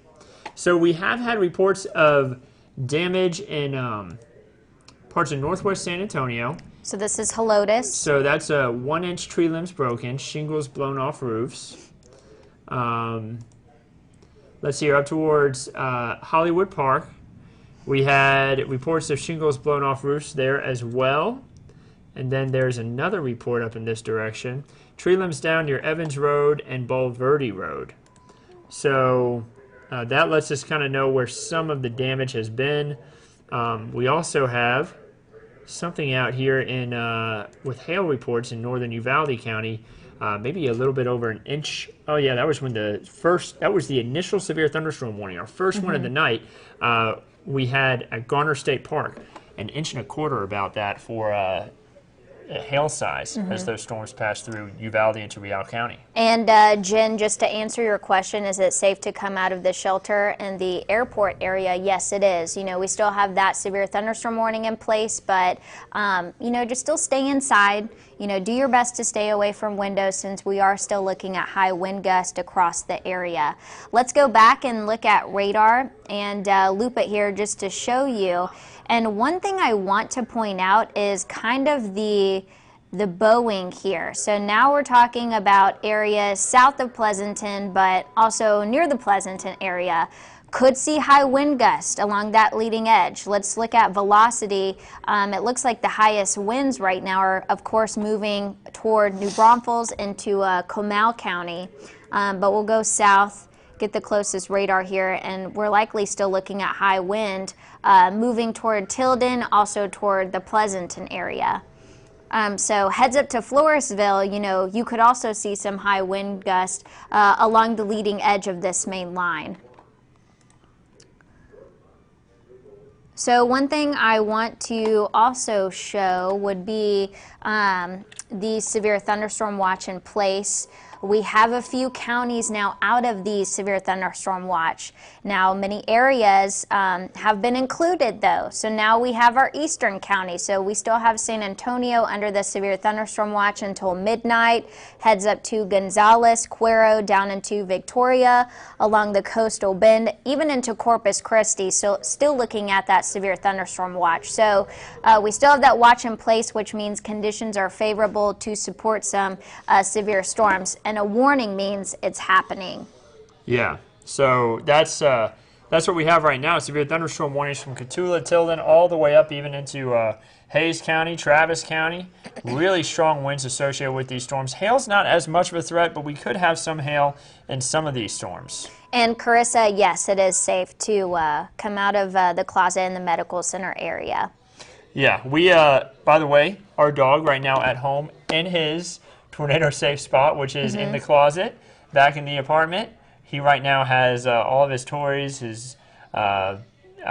So we have had reports of damage in parts of northwest San Antonio. So this is Helotes. So that's 1 inch tree limbs broken, shingles blown off roofs. Let's see here, up towards Hollywood Park. We had reports of shingles blown off roofs there as well. And then there's another report up in this direction. Tree limbs down near Evans Road and Bulverde Road. So that lets us kind of know where some of the damage has been. We also have something out here in with hail reports in northern Uvalde County, maybe a little bit over an inch. Oh yeah, that was when that was the initial severe thunderstorm warning, our first one of the night. We had at Garner State Park, 1.25 inches about that for hail size as those storms pass through Uvalde into Rial County. And Jen, just to answer your question, is it safe to come out of the shelter in the airport area? Yes, it is. You know, we still have that severe thunderstorm warning in place, but, you know, just still stay inside. You know, do your best to stay away from windows since we are still looking at high wind gusts across the area. Let's go back and look at radar and loop it here just to show you. And one thing I want to point out is kind of the bowing here. So now we're talking about areas south of Pleasanton, but also near the Pleasanton area. Could see high wind gusts along that leading edge. Let's look at velocity. It looks like the highest winds right now are, of course, moving toward New Braunfels into Comal County. But we'll go south, get the closest radar here, and we're likely still looking at high wind moving toward Tilden, also toward the Pleasanton area. So heads up to Floresville, you know, you could also see some high wind gusts along the leading edge of this main line. So one thing I want to also show would be the severe thunderstorm watch in place. We have a few counties now out of the severe thunderstorm watch. Now, many areas have been included, though. So now we have our eastern counties. So we still have San Antonio under the severe thunderstorm watch until midnight. Heads up to Gonzales, Cuero, down into Victoria, along the coastal bend, even into Corpus Christi. So still looking at that severe thunderstorm watch. So we still have that watch in place, which means conditions are favorable to support some severe storms. And a warning means it's happening. Yeah, so that's what we have right now. Severe thunderstorm warnings from Cotulla, Tilden, all the way up even into Hayes County, Travis County. Really strong winds associated with these storms. Hail's not as much of a threat, but we could have some hail in some of these storms. And Carissa, yes, it is safe to come out of the closet in the medical center area. Yeah, we, by the way, our dog right now at home in his tornado safe spot, which is in the closet back in the apartment. He right now has all of his toys, his a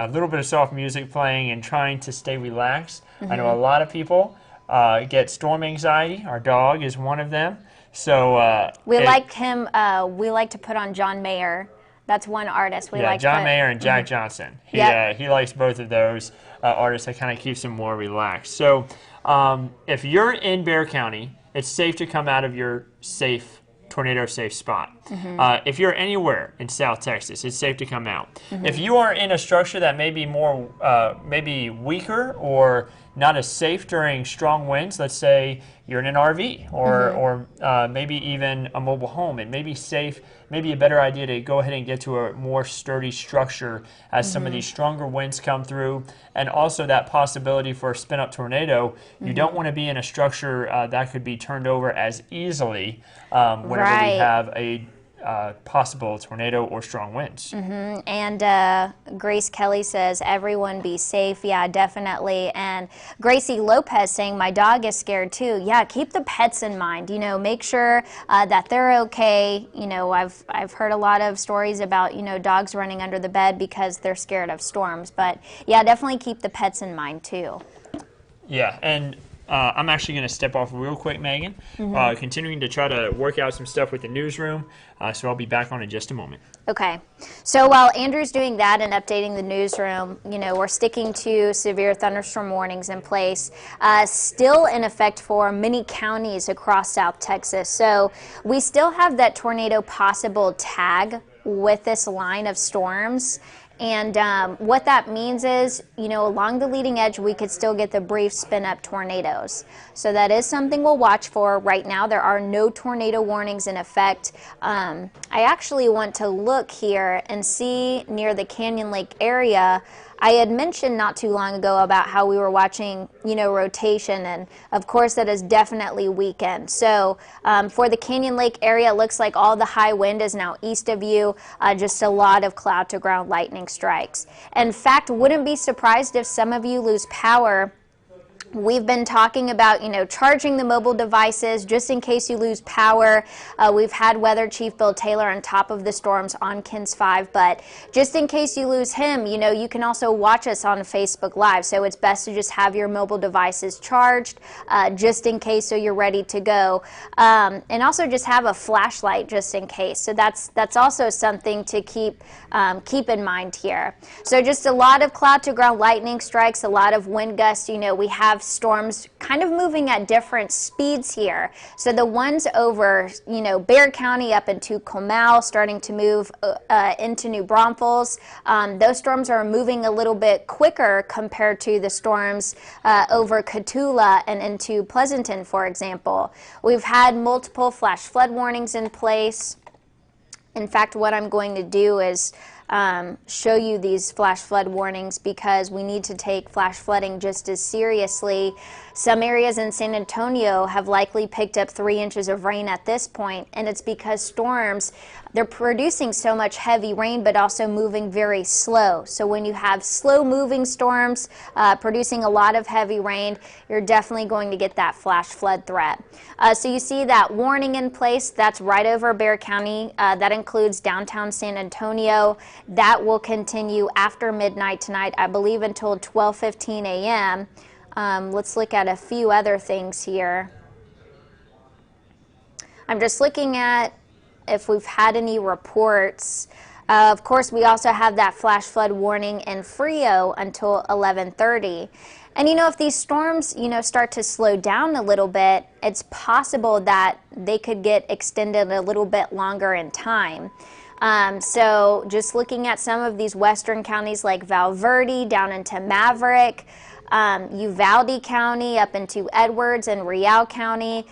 little bit of soft music playing and trying to stay relaxed. I know a lot of people get storm anxiety. Our dog is one of them. So we like to put on John Mayer. That's one artist we like. John Mayer and Jack Johnson. He likes both of those artists. That kind of keeps him more relaxed. So if you're in Bexar County, it's safe to come out of your tornado safe spot. If you're anywhere in South Texas, it's safe to come out. If you are in a structure that may be more, maybe weaker or not as safe during strong winds, let's say you're in an RV or maybe even a mobile home, it may be safe, maybe a better idea to go ahead and get to a more sturdy structure as some of these stronger winds come through, and also that possibility for a spin-up tornado. You don't want to be in a structure that could be turned over as easily whenever we have a possible tornado or strong winds. And Grace Kelly says, everyone be safe. Yeah, definitely. And Gracie Lopez saying, my dog is scared too. Yeah, keep the pets in mind. You know, make sure that they're okay. You know, I've heard a lot of stories about, you know, dogs running under the bed because they're scared of storms. But yeah, definitely keep the pets in mind too. Yeah, and I'm actually going to step off real quick, Megan, continuing to try to work out some stuff with the newsroom, so I'll be back on in just a moment. Okay. So while Andrew's doing that and updating the newsroom, you know, we're sticking to severe thunderstorm warnings in place, still in effect for many counties across South Texas. So we still have that tornado possible tag with this line of storms. And what that means is, you know, along the leading edge, we could still get the brief spin-up tornadoes. So that is something we'll watch for. Right now, there are no tornado warnings in effect. I actually want to look here and see near the Canyon Lake area. I had mentioned not too long ago about how we were watching, you know, rotation, and of course that is definitely weakened. So for the Canyon Lake area, it looks like all the high wind is now east of you, just a lot of cloud to ground lightning strikes. In fact, wouldn't be surprised if some of you lose power We've been talking about, charging the mobile devices just in case you lose power. We've had Weather Chief Bill Taylor on top of the storms on KINS 5, but just in case you lose him, you can also watch us on Facebook Live. So it's best to just have your mobile devices charged just in case, so you're ready to go. And also just have a flashlight just in case. So that's also something to keep in mind here. So just a lot of cloud to ground lightning strikes, a lot of wind gusts. We have storms kind of moving at different speeds here. So the ones over, Bexar County up into Comal, starting to move into New Braunfels, those storms are moving a little bit quicker compared to the storms over Cotulla and into Pleasanton, for example. We've had multiple flash flood warnings in place. In fact, what I'm going to do is show you these flash flood warnings, because we need to take flash flooding just as seriously. Some areas in San Antonio have likely picked up 3 inches of rain at this point, and it's because storms, they're producing so much heavy rain but also moving very slow. So when you have slow moving storms producing a lot of heavy rain, you're definitely going to get that flash flood threat. So you see that warning in place. That's right over Bexar County. That includes downtown San Antonio. That will continue after midnight tonight, I believe, until 12:15 a.m. Let's look at a few other things here. I'm just looking at if we've had any reports. Of course, we also have that flash flood warning in Frio until 11:30. And if these storms, start to slow down a little bit, it's possible that they could get extended a little bit longer in time. So just looking at some of these western counties like Val Verde down into Maverick, Uvalde County up into Edwards and Real County,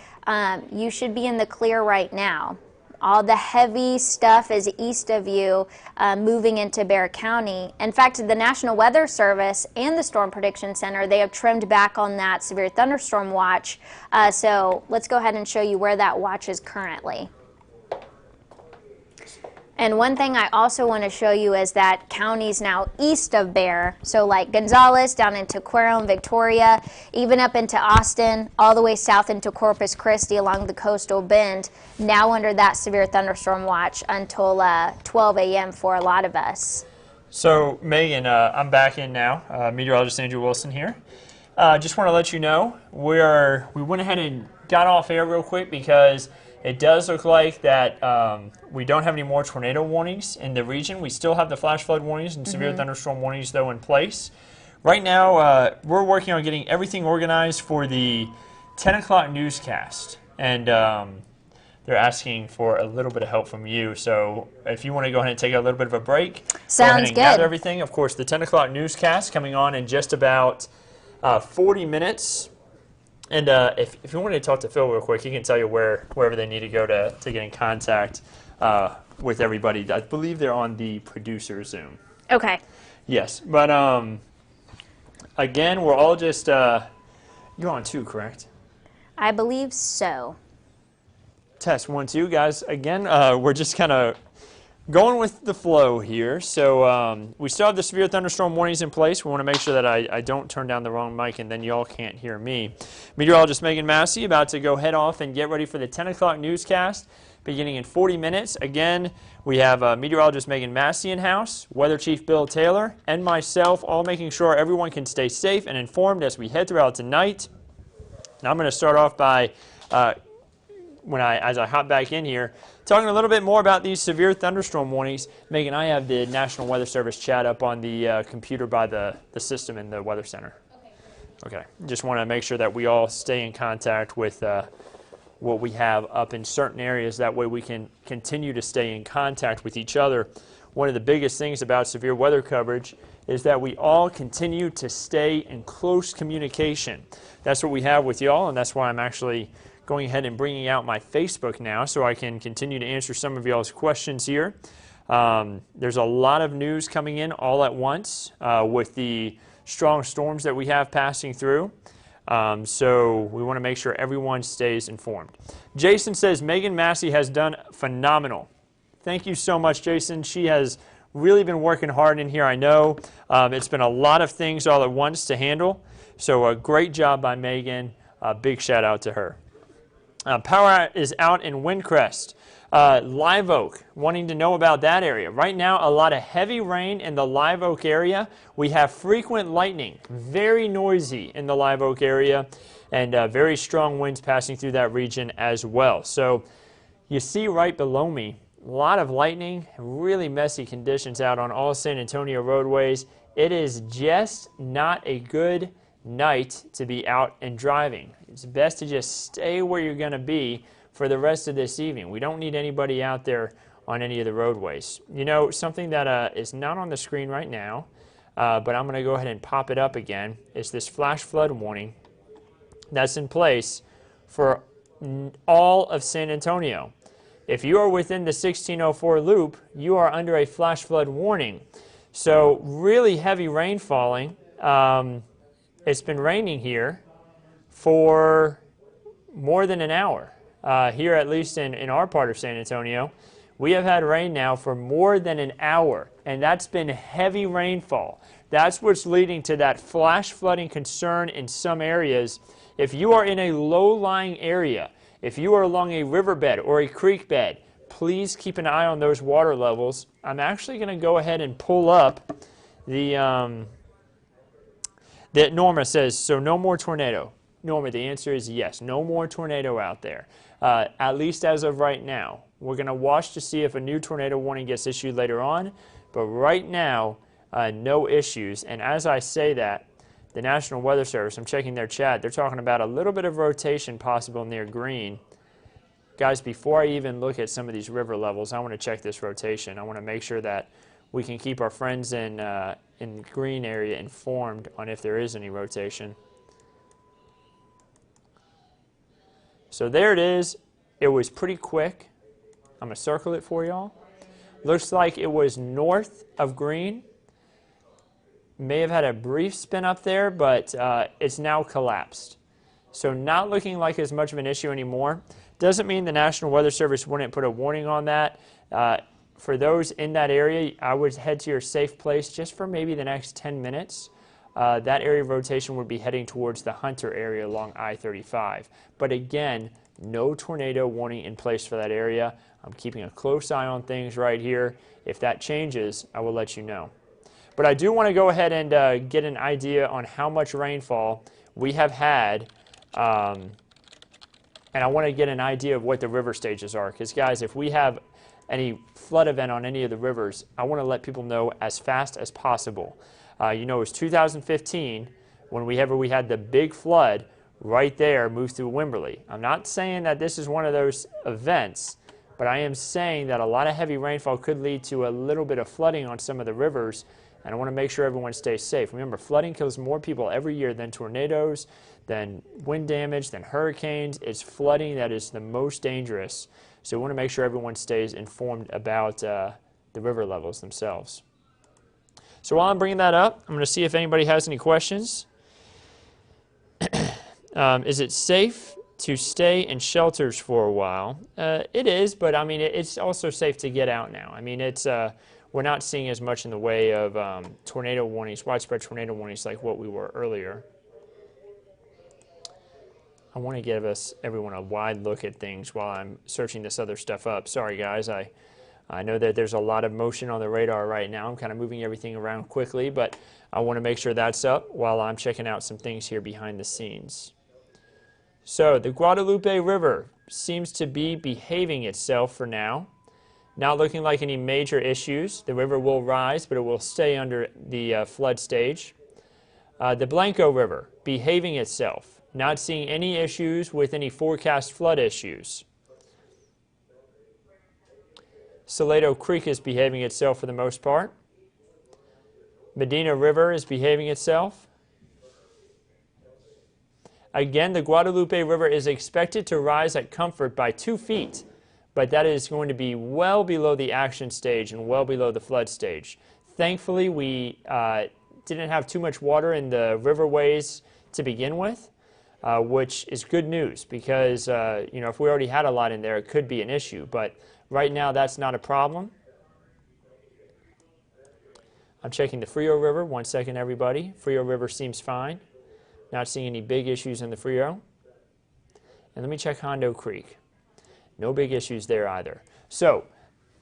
you should be in the clear right now. All the heavy stuff is east of you, moving into Bexar County. In fact, the National Weather Service and the Storm Prediction Center, they have trimmed back on that severe thunderstorm watch. So let's go ahead and show you where that watch is currently. And one thing I also want to show you is that counties now east of Bexar, so like Gonzales down into Cuero and Victoria, even up into Austin, all the way south into Corpus Christi along the coastal bend, now under that severe thunderstorm watch until 12 a.m. for a lot of us. So Megan, I'm back in now. Meteorologist Andrew Wilson here. Just want to let you know we went ahead and got off air real quick because it does look like that we don't have any more tornado warnings in the region. We still have the flash flood warnings and severe thunderstorm warnings, though, in place. Right now, we're working on getting everything organized for the 10 o'clock newscast. And they're asking for a little bit of help from you. So if you want to go ahead and take a little bit of a break, sounds go ahead and good. gather everything. Of course, the 10 o'clock newscast coming on in just about 40 minutes. And if you wanted to talk to Phil real quick, he can tell you wherever they need to go to get in contact with everybody. I believe they're on the producer Zoom. Okay. Yes, but again, we're all just you're on 2, correct? I believe so. Test 1, 2, guys. Again, we're just kind of going with the flow here. So we still have the severe thunderstorm warnings in place. We want to make sure that I don't turn down the wrong mic and then y'all can't hear me. Meteorologist Meagan Massey about to go head off and get ready for the 10 o'clock newscast beginning in 40 minutes. Again, we have Meteorologist Meagan Massey in-house, Weather Chief Bill Taylor, and myself, all making sure everyone can stay safe and informed as we head throughout tonight. Now I'm going to start off by as I hop back in here, talking a little bit more about these severe thunderstorm warnings. Megan, I have the National Weather Service chat up on the computer by the system in the Weather Center. Okay. Just want to make sure that we all stay in contact with what we have up in certain areas. That way we can continue to stay in contact with each other. One of the biggest things about severe weather coverage is that we all continue to stay in close communication. That's what we have with y'all, and that's why I'm actually going ahead and bringing out my Facebook now so I can continue to answer some of y'all's questions here. There's a lot of news coming in all at once with the strong storms that we have passing through. So we want to make sure everyone stays informed. Jason says Meagan Massey has done phenomenal. Thank you so much, Jason. She has really been working hard in here. I know it's been a lot of things all at once to handle. So a great job by Megan. Big shout out to her. Power is out in Windcrest. Live Oak, wanting to know about that area. Right now, a lot of heavy rain in the Live Oak area. We have frequent lightning, very noisy in the Live Oak area, and very strong winds passing through that region as well. So you see right below me, a lot of lightning, really messy conditions out on all San Antonio roadways. It is just not a good night to be out and driving. It's best to just stay where you're going to be for the rest of this evening. We don't need anybody out there on any of the roadways. You know, something that is not on the screen right now, but I'm going to go ahead and pop it up again, is this flash flood warning that's in place for all of San Antonio. If you are within the 1604 loop, you are under a flash flood warning. So really heavy rain falling. It's been raining here for more than an hour. Here, at least in our part of San Antonio, we have had rain now for more than an hour, and that's been heavy rainfall. That's what's leading to that flash flooding concern in some areas. If you are in a low-lying area, if you are along a riverbed or a creek bed, please keep an eye on those water levels. I'm actually going to go ahead and pull up that Norma says, so no more tornado. Norma, the answer is yes, no more tornado out there, at least as of right now. We're going to watch to see if a new tornado warning gets issued later on, but right now, no issues. And as I say that, the National Weather Service, I'm checking their chat, they're talking about a little bit of rotation possible near Green. Guys, before I even look at some of these river levels, I want to check this rotation. I want to make sure that we can keep our friends in Green area informed on if there is any rotation. So there it is. It was pretty quick. I'm going to circle it for y'all. Looks like it was north of Green. May have had a brief spin up there, but it's now collapsed. So not looking like as much of an issue anymore. Doesn't mean the National Weather Service wouldn't put a warning on that. For those in that area, I would head to your safe place just for maybe the next 10 minutes. That area of rotation would be heading towards the Hunter area along I-35. But again, no tornado warning in place for that area. I'm keeping a close eye on things right here. If that changes, I will let you know. But I do want to go ahead and get an idea on how much rainfall we have had, and I want to get an idea of what the river stages are. Because, guys, if we have any flood event on any of the rivers, I want to let people know as fast as possible. You know, it was 2015 when we had the big flood right there moved through Wimberley. I'm not saying that this is one of those events, but I am saying that a lot of heavy rainfall could lead to a little bit of flooding on some of the rivers, and I want to make sure everyone stays safe. Remember, flooding kills more people every year than tornadoes, than wind damage, than hurricanes. It's flooding that is the most dangerous. So we want to make sure everyone stays informed about the river levels themselves. So while I'm bringing that up, I'm going to see if anybody has any questions. Is it safe to stay in shelters for a while? It is, but I mean, it's also safe to get out now. I mean, it's we're not seeing as much in the way of tornado warnings, widespread tornado warnings like what we were earlier. I want to give everyone a wide look at things while I'm searching this other stuff up. Sorry, guys. I know that there's a lot of motion on the radar right now. I'm kind of moving everything around quickly, but I want to make sure that's up while I'm checking out some things here behind the scenes. So the Guadalupe River seems to be behaving itself for now. Not looking like any major issues. The river will rise, but it will stay under the flood stage. The Blanco River behaving itself. Not seeing any issues with any forecast flood issues. Salado Creek is behaving itself for the most part. Medina River is behaving itself. Again, the Guadalupe River is expected to rise at Comfort by 2 feet, but that is going to be well below the action stage and well below the flood stage. Thankfully, we didn't have too much water in the riverways to begin with, which is good news because, you know, if we already had a lot in there, it could be an issue. But right now, that's not a problem. I'm checking the Frio River. 1 second, everybody. Frio River seems fine. Not seeing any big issues in the Frio. And let me check Hondo Creek. No big issues there either. So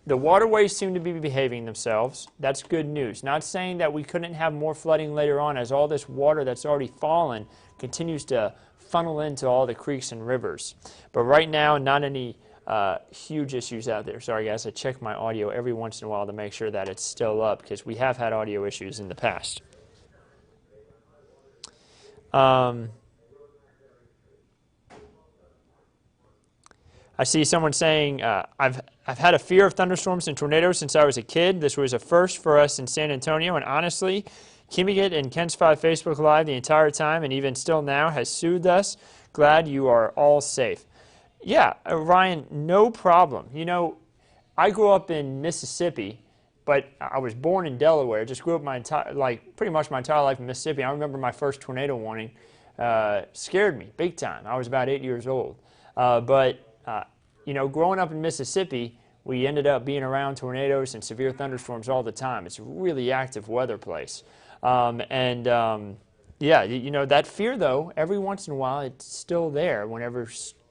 the waterways seem to be behaving themselves. That's good news. Not saying that we couldn't have more flooding later on as all this water that's already fallen continues to funnel into all the creeks and rivers. But right now, not any huge issues out there. Sorry guys, I check my audio every once in a while to make sure that it's still up because we have had audio issues in the past. I see someone saying, I've had a fear of thunderstorms and tornadoes since I was a kid. This was a first for us in San Antonio, and honestly, Meagan and Ken's 5 Facebook Live the entire time, and even still now, has soothed us. Glad you are all safe. Yeah, Ryan, no problem. You know, I grew up in Mississippi, but I was born in Delaware. Just grew up pretty much my entire life in Mississippi. I remember my first tornado warning scared me big time. I was about 8 years old. You know, growing up in Mississippi, we ended up being around tornadoes and severe thunderstorms all the time. It's a really active weather place. Yeah, you know, that fear, though, every once in a while, it's still there whenever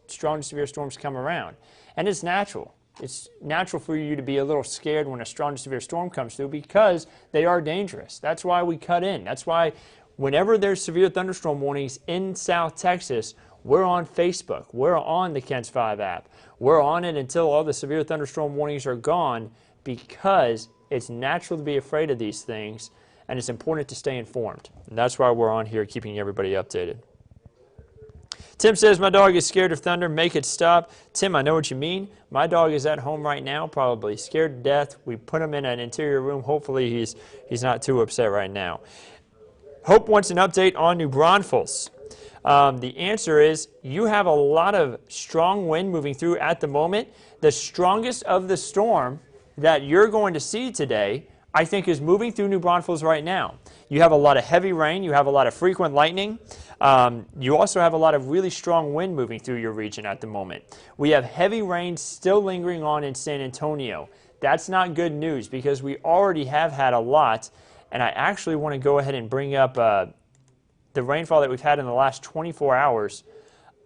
strong to severe storms come around. And it's natural. It's natural for you to be a little scared when a strong to severe storm comes through because they are dangerous. That's why we cut in. That's why whenever there's severe thunderstorm warnings in South Texas, we're on Facebook. We're on the Ken's 5 app. We're on it until all the severe thunderstorm warnings are gone because it's natural to be afraid of these things and it's important to stay informed. And that's why we're on here keeping everybody updated. Tim says, my dog is scared of thunder. Make it stop. Tim, I know what you mean. My dog is at home right now, probably scared to death. We put him in an interior room. Hopefully he's not too upset right now. Hope wants an update on New Braunfels. The answer is you have a lot of strong wind moving through at the moment. The strongest of the storm that you're going to see today, I think, is moving through New Braunfels right now. You have a lot of heavy rain. You have a lot of frequent lightning. You also have a lot of really strong wind moving through your region at the moment. We have heavy rain still lingering on in San Antonio. That's not good news because we already have had a lot. And I actually want to go ahead and bring up the rainfall that we've had in the last 24 hours.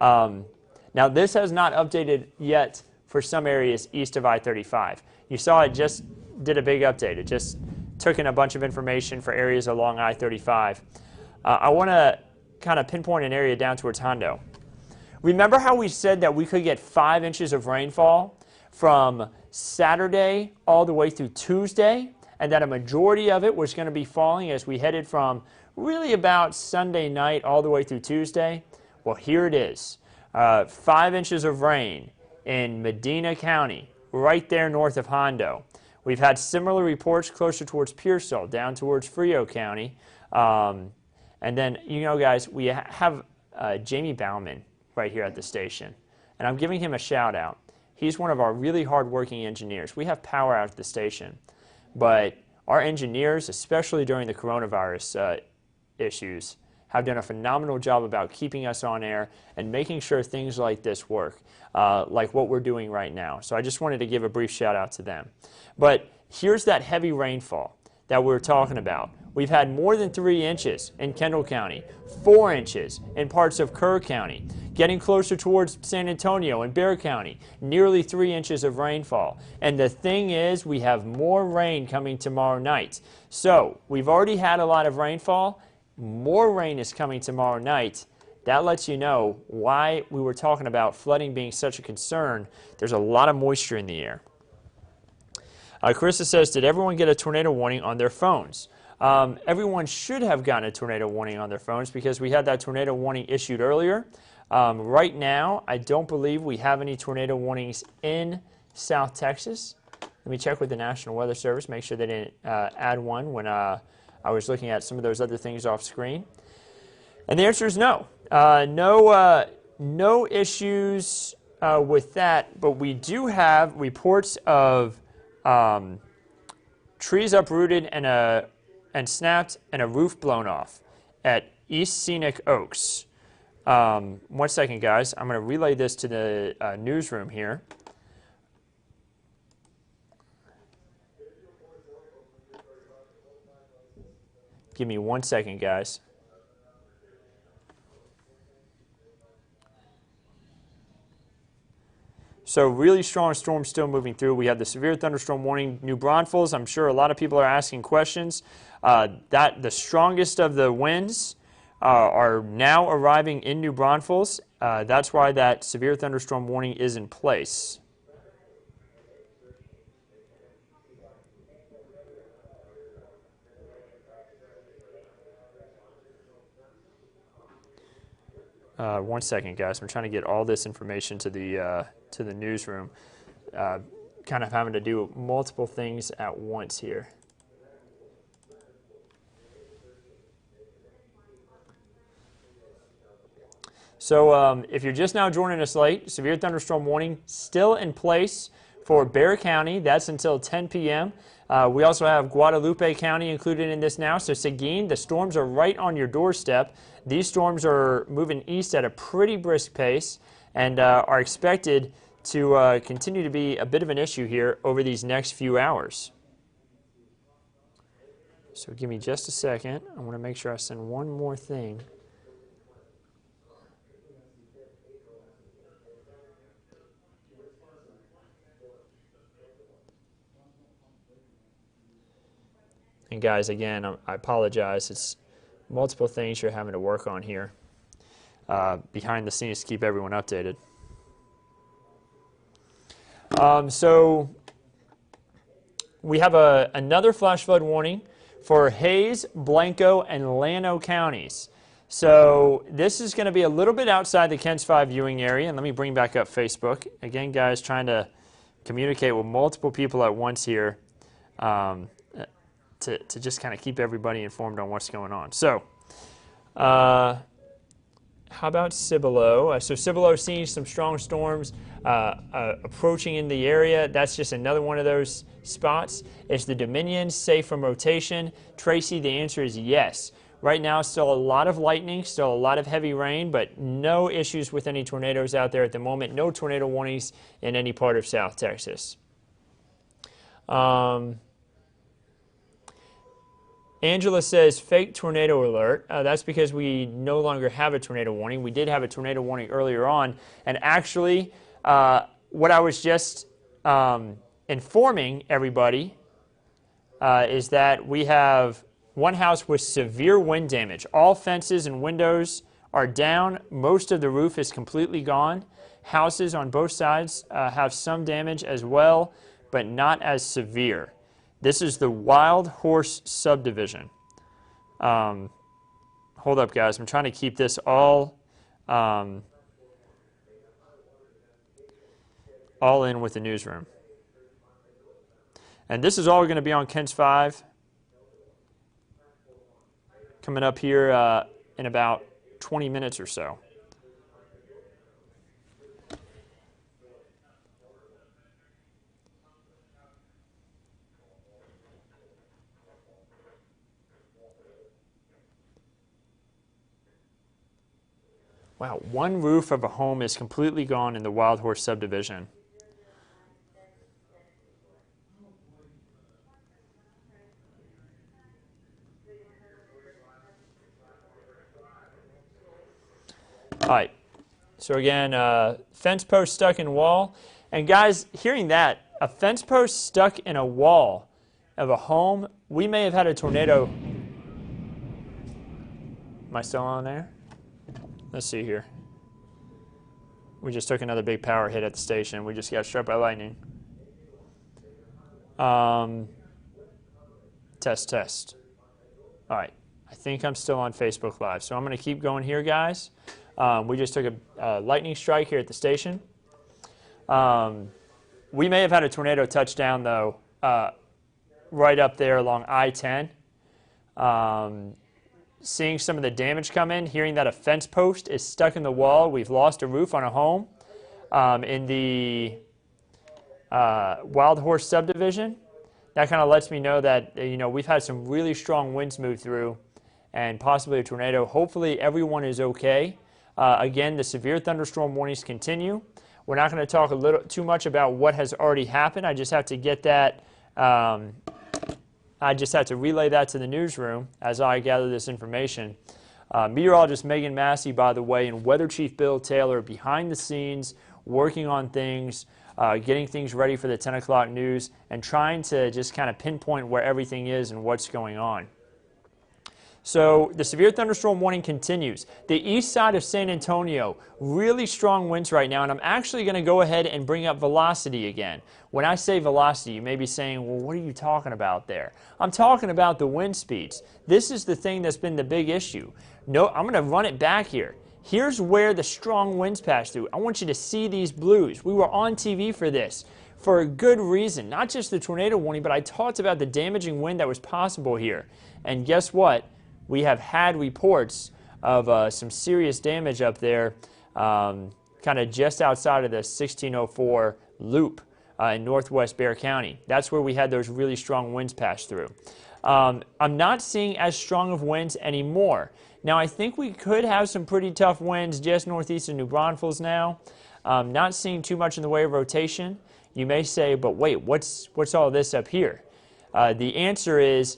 Now, this has not updated yet for some areas east of I-35. You saw it just did a big update. It just took in a bunch of information for areas along I-35. I want to kind of pinpoint an area down towards Hondo. Remember how we said that we could get 5 inches of rainfall from Saturday all the way through Tuesday, and that a majority of it was going to be falling as we headed from really about Sunday night all the way through Tuesday? Well, here it is. 5 inches of rain in Medina County, right there north of Hondo. We've had similar reports closer towards Pearsall, down towards Frio County. And then, you know, guys, we have Jamie Bauman right here at the station. And I'm giving him a shout out. He's one of our really hardworking engineers. We have power out at the station. But our engineers, especially during the coronavirus issues, have done a phenomenal job about keeping us on air and making sure things like this work, like what we're doing right now. So I just wanted to give a brief shout out to them. But here's that heavy rainfall that we're talking about. We've had more than 3 inches in Kendall County, 4 inches in parts of Kerr County, getting closer towards San Antonio and Bexar County, nearly 3 inches of rainfall. And the thing is, we have more rain coming tomorrow night. So we've already had a lot of rainfall. More rain is coming tomorrow night. That lets you know why we were talking about flooding being such a concern. There's a lot of moisture in the air. Carissa says, did everyone get a tornado warning on their phones? Everyone should have gotten a tornado warning on their phones because we had that tornado warning issued earlier. Right now, I don't believe we have any tornado warnings in South Texas. Let me check with the National Weather Service, make sure they didn't add one when I was looking at some of those other things off screen. And the answer is no. No issues with that, but we do have reports of trees uprooted and snapped and a roof blown off at East Scenic Oaks. 1 second, guys. I'm going to relay this to the newsroom here. Give me 1 second, guys. So really strong storm still moving through. We have the severe thunderstorm warning, New Braunfels. I'm sure a lot of people are asking questions. The strongest of the winds are now arriving in New Braunfels. That's why that severe thunderstorm warning is in place. One second, guys. I'm trying to get all this information to the newsroom. Kind of having to do multiple things at once here. So if you're just now joining us late, severe thunderstorm warning still in place for Bexar County. That's until 10 p.m. We also have Guadalupe County included in this now. So Seguin, the storms are right on your doorstep. These storms are moving east at a pretty brisk pace and are expected to continue to be a bit of an issue here over these next few hours. So give me just a second. I want to make sure I send one more thing. And guys, again, I apologize. It's multiple things you're having to work on here behind the scenes to keep everyone updated. So we have another flash flood warning for Hays, Blanco, and Llano counties. So this is going to be a little bit outside the KENS 5 viewing area. And let me bring back up Facebook. Again, guys, trying to communicate with multiple people at once here. To just kind of keep everybody informed on what's going on. So, how about Cibolo? So Cibolo seeing some strong storms approaching in the area. That's just another one of those spots. Is the Dominion safe from rotation? Tracy, the answer is yes. Right now, still a lot of lightning, still a lot of heavy rain, but no issues with any tornadoes out there at the moment. No tornado warnings in any part of South Texas. Angela says, fake tornado alert. That's because we no longer have a tornado warning. We did have a tornado warning earlier on. And actually, what I was just informing everybody is that we have one house with severe wind damage. All fences and windows are down. Most of the roof is completely gone. Houses on both sides have some damage as well, but not as severe. This is the Wild Horse subdivision. Hold up, guys. I'm trying to keep this all in with the newsroom. And this is all going to be on KENS 5 coming up here in about 20 minutes or so. Wow, one roof of a home is completely gone in the Wild Horse subdivision. All right, so again, fence post stuck in wall. And guys, hearing that, a fence post stuck in a wall of a home, we may have had a tornado. Am I still on there? Let's see here. We just took another big power hit at the station. We just got struck by lightning. Test. All right. I think I'm still on Facebook Live. So I'm going to keep going here, guys. We just took a lightning strike here at the station. We may have had a tornado touchdown, though, right up there along I-10. Seeing some of the damage come in, hearing that a fence post is stuck in the wall. We've lost a roof on a home in the Wild Horse subdivision. That kind of lets me know that we've had some really strong winds move through and possibly a tornado. Hopefully everyone is okay. Again, the severe thunderstorm warnings continue. We're not going to talk too much about what has already happened. I just have to get that I just had to relay that to the newsroom as I gather this information. Meteorologist Meagan, Massey, by the way, and Weather Chief Bill Taylor behind the scenes, working on things, getting things ready for the 10 o'clock news, and trying to just kind of pinpoint where everything is and what's going on. So the severe thunderstorm warning continues. The east side of San Antonio, really strong winds right now, and I'm actually going to go ahead and bring up velocity again. When I say velocity, you may be saying, well, what are you talking about there? I'm talking about the wind speeds. This is the thing that's been the big issue. No, I'm going to run it back here. Here's where the strong winds pass through. I want you to see these blues. We were on TV for this for a good reason, not just the tornado warning, but I talked about the damaging wind that was possible here. And guess what? We have had reports of some serious damage up there, kind of just outside of the 1604 loop in northwest Bexar County. That's where we had those really strong winds pass through. I'm not seeing as strong of winds anymore. Now, I think we could have some pretty tough winds just northeast of New Braunfels now. Not seeing too much in the way of rotation. You may say, but wait, what's all this up here? The answer is,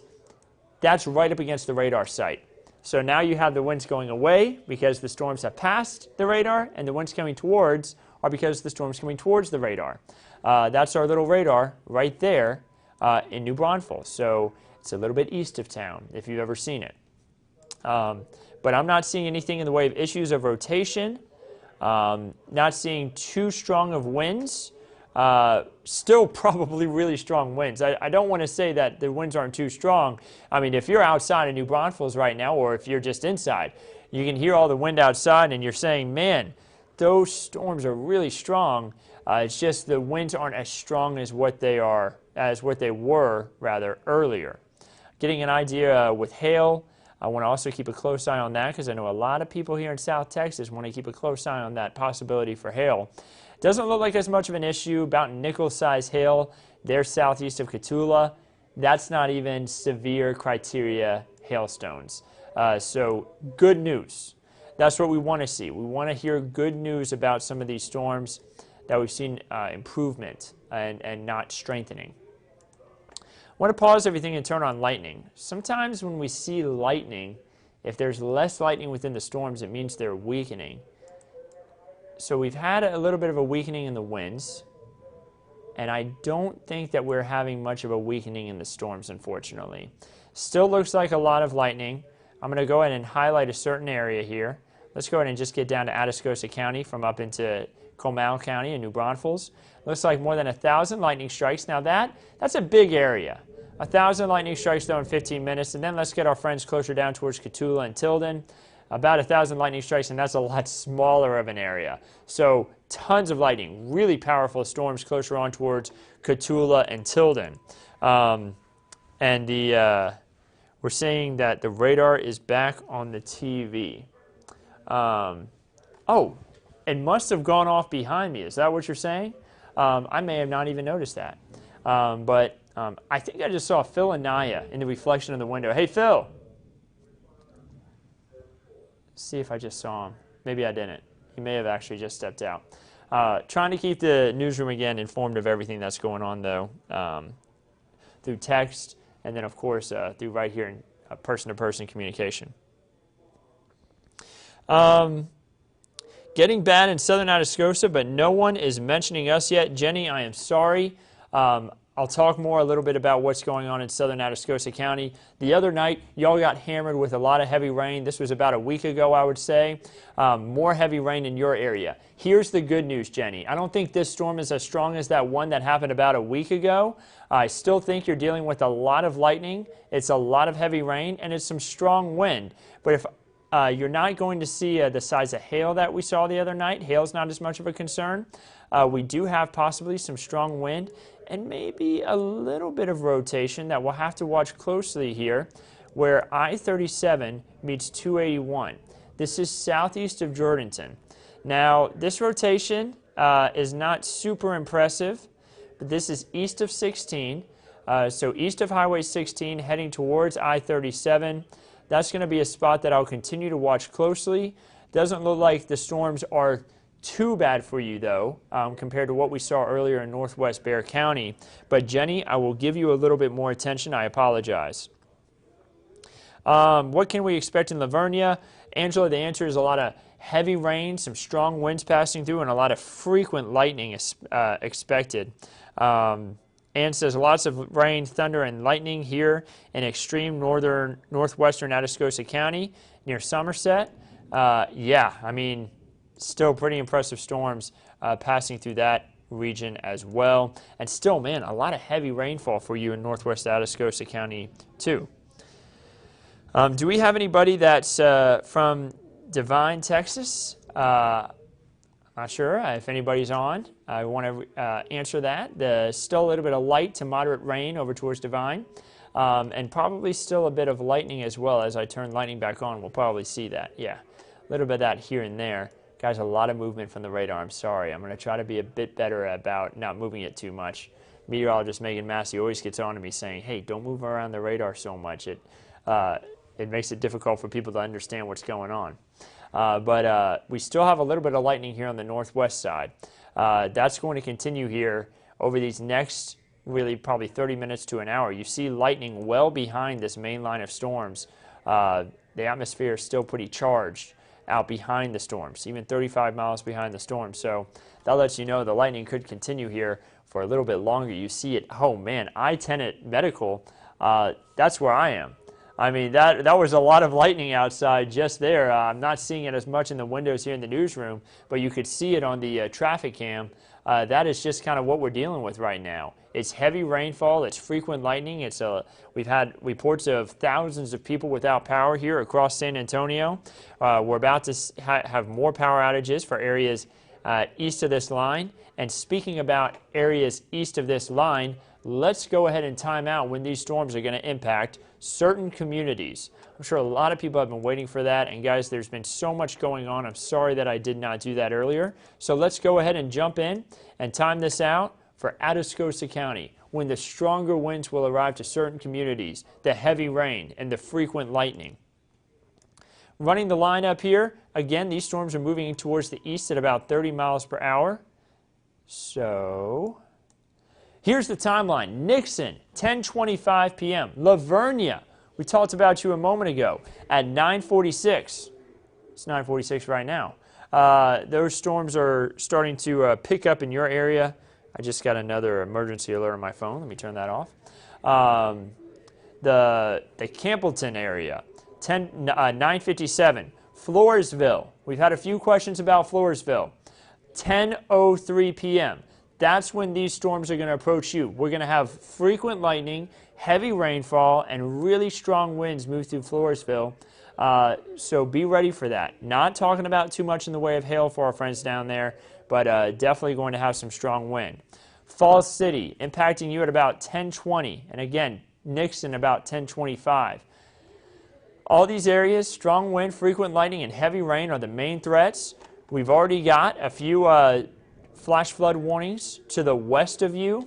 that's right up against the radar site. So now you have the winds going away because the storms have passed the radar, and the winds coming towards are because the storms coming towards the radar. That's our little radar right there in New Braunfels. So it's a little bit east of town, if you've ever seen it. But I'm not seeing anything in the way of issues of rotation, not seeing too strong of winds. Still probably really strong winds. I don't want to say that the winds aren't too strong. I mean, if you're outside of New Braunfels right now, or if you're just inside, you can hear all the wind outside and you're saying, man, those storms are really strong. It's just the winds aren't as strong as what they were rather earlier. Getting an idea with hail, I want to also keep a close eye on that because I know a lot of people here in South Texas want to keep a close eye on that possibility for hail. Doesn't look like as much of an issue. About nickel-size hail there southeast of Cotulla. That's not even severe criteria hailstones. So good news. That's what we want to see. We want to hear good news about some of these storms that we've seen improvement and not strengthening. I want to pause everything and turn on lightning. Sometimes when we see lightning, if there's less lightning within the storms, it means they're weakening. So we've had a little bit of a weakening in the winds, and I don't think that we're having much of a weakening in the storms, unfortunately. Still looks like a lot of lightning. I'm going to go ahead and highlight a certain area here. Let's go ahead and just get down to Atascosa County from up into Comal County and New Braunfels. Looks like more than 1,000 lightning strikes. Now that's a big area. 1,000 lightning strikes though in 15 minutes, and then let's get our friends closer down towards Cotulla and Tilden. About 1,000 lightning strikes, and that's a lot smaller of an area. So tons of lightning, really powerful storms closer on towards Cotulla and Tilden. We're seeing that the radar is back on the TV. Oh, it must have gone off behind me. Is that what you're saying? I may have not even noticed that. But I think I just saw Phil and Naya in the reflection of the window. Hey, Phil. See if I just saw him. Maybe I didn't. He may have actually just stepped out. Trying to keep the newsroom, again, informed of everything that's going on, though, through text and then, of course, through right here in person-to-person communication. Getting bad in southern Atascosa, but no one is mentioning us yet. Jenny, I am sorry. I'll talk more a little bit about what's going on in southern Atascosa County. The other night, y'all got hammered with a lot of heavy rain. This was about a week ago, I would say. More heavy rain in your area. Here's the good news, Jenny. I don't think this storm is as strong as that one that happened about a week ago. I still think you're dealing with a lot of lightning. It's a lot of heavy rain, and it's some strong wind. But if you're not going to see the size of hail that we saw the other night, hail's not as much of a concern. We do have possibly some strong wind and maybe a little bit of rotation that we'll have to watch closely here, where I-37 meets 281. This is southeast of Jordanton. Now, this rotation is not super impressive, but this is east of 16, so east of Highway 16 heading towards I-37. That's going to be a spot that I'll continue to watch closely. Doesn't look like the storms are too bad for you, though, compared to what we saw earlier in northwest Bexar County. But, Jenny, I will give you a little bit more attention. I apologize. What can we expect in Lavernia? Angela, the answer is a lot of heavy rain, some strong winds passing through, and a lot of frequent lightning is expected. Ann says lots of rain, thunder, and lightning here in extreme northwestern Atascosa County near Somerset. Yeah, I mean, still pretty impressive storms passing through that region as well. And still, man, a lot of heavy rainfall for you in northwest Atascosa County, too. Do we have anybody that's from Devine, Texas? Not sure if anybody's on. I want to answer that. There's still a little bit of light to moderate rain over towards Devine, and probably still a bit of lightning as well. As I turn lightning back on, we'll probably see that. Yeah, a little bit of that here and there. Guys, a lot of movement from the radar. I'm sorry. I'm going to try to be a bit better about not moving it too much. Meteorologist Meagan Massey always gets on to me saying, hey, don't move around the radar so much. It makes it difficult for people to understand what's going on. But we still have a little bit of lightning here on the northwest side. That's going to continue here over these next, really probably 30 minutes to an hour. You see lightning well behind this main line of storms. The atmosphere is still pretty charged out behind the storms, even 35 miles behind the storm. So that lets you know the lightning could continue here for a little bit longer. You see it, oh man, I-10 at Medical, that's where I am. I mean, that was a lot of lightning outside just there. I'm not seeing it as much in the windows here in the newsroom, but you could see it on the traffic cam. That is just kind of what we're dealing with right now. It's heavy rainfall. It's frequent lightning. We've had reports of thousands of people without power here across San Antonio. We're about to have more power outages for areas east of this line. And speaking about areas east of this line, let's go ahead and time out when these storms are going to impact certain communities. I'm sure a lot of people have been waiting for that, and guys, there's been so much going on. I'm sorry that I did not do that earlier. So let's go ahead and jump in and time this out for Atascosa County, when the stronger winds will arrive to certain communities, the heavy rain, and the frequent lightning. Running the line up here, again, these storms are moving towards the east at about 30 miles per hour. So here's the timeline. Nixon, 10:25 p.m. Lavernia, we talked about you a moment ago, at 9:46. It's 9:46 right now. Those storms are starting to pick up in your area. I just got another emergency alert on my phone. Let me turn that off. The Campbellton area, 9:57. Floresville, we've had a few questions about Floresville. 10:03 p.m. That's when these storms are going to approach you. We're going to have frequent lightning, heavy rainfall, and really strong winds move through Floresville. So be ready for that. Not talking about too much in the way of hail for our friends down there, but definitely going to have some strong wind. Falls City impacting you at about 10:20, and again, Nixon about 10:25. All these areas, strong wind, frequent lightning, and heavy rain are the main threats. We've already got a few flash flood warnings to the west of you.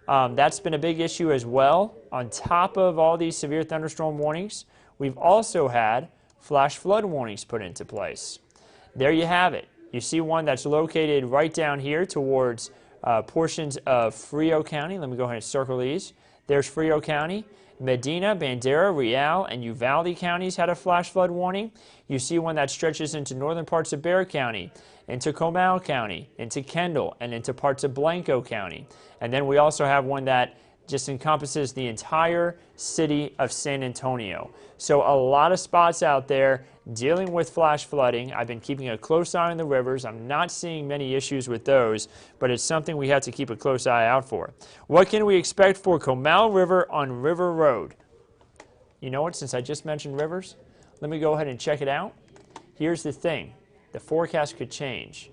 That's been a big issue as well. On top of all these severe thunderstorm warnings, we've also had flash flood warnings put into place. There you have it. You see one that's located right down here towards portions of Frio County. Let me go ahead and circle these. There's Frio County. Medina, Bandera, Real, and Uvalde counties had a flash flood warning. You see one that stretches into northern parts of Bexar County, into Comal County, into Kendall, and into parts of Blanco County. And then we also have one that just encompasses the entire city of San Antonio. So a lot of spots out there dealing with flash flooding. I've been keeping a close eye on the rivers. I'm not seeing many issues with those, but it's something we have to keep a close eye out for. What can we expect for Comal River on River Road? You know what, since I just mentioned rivers, let me go ahead and check it out. Here's the thing. The forecast could change.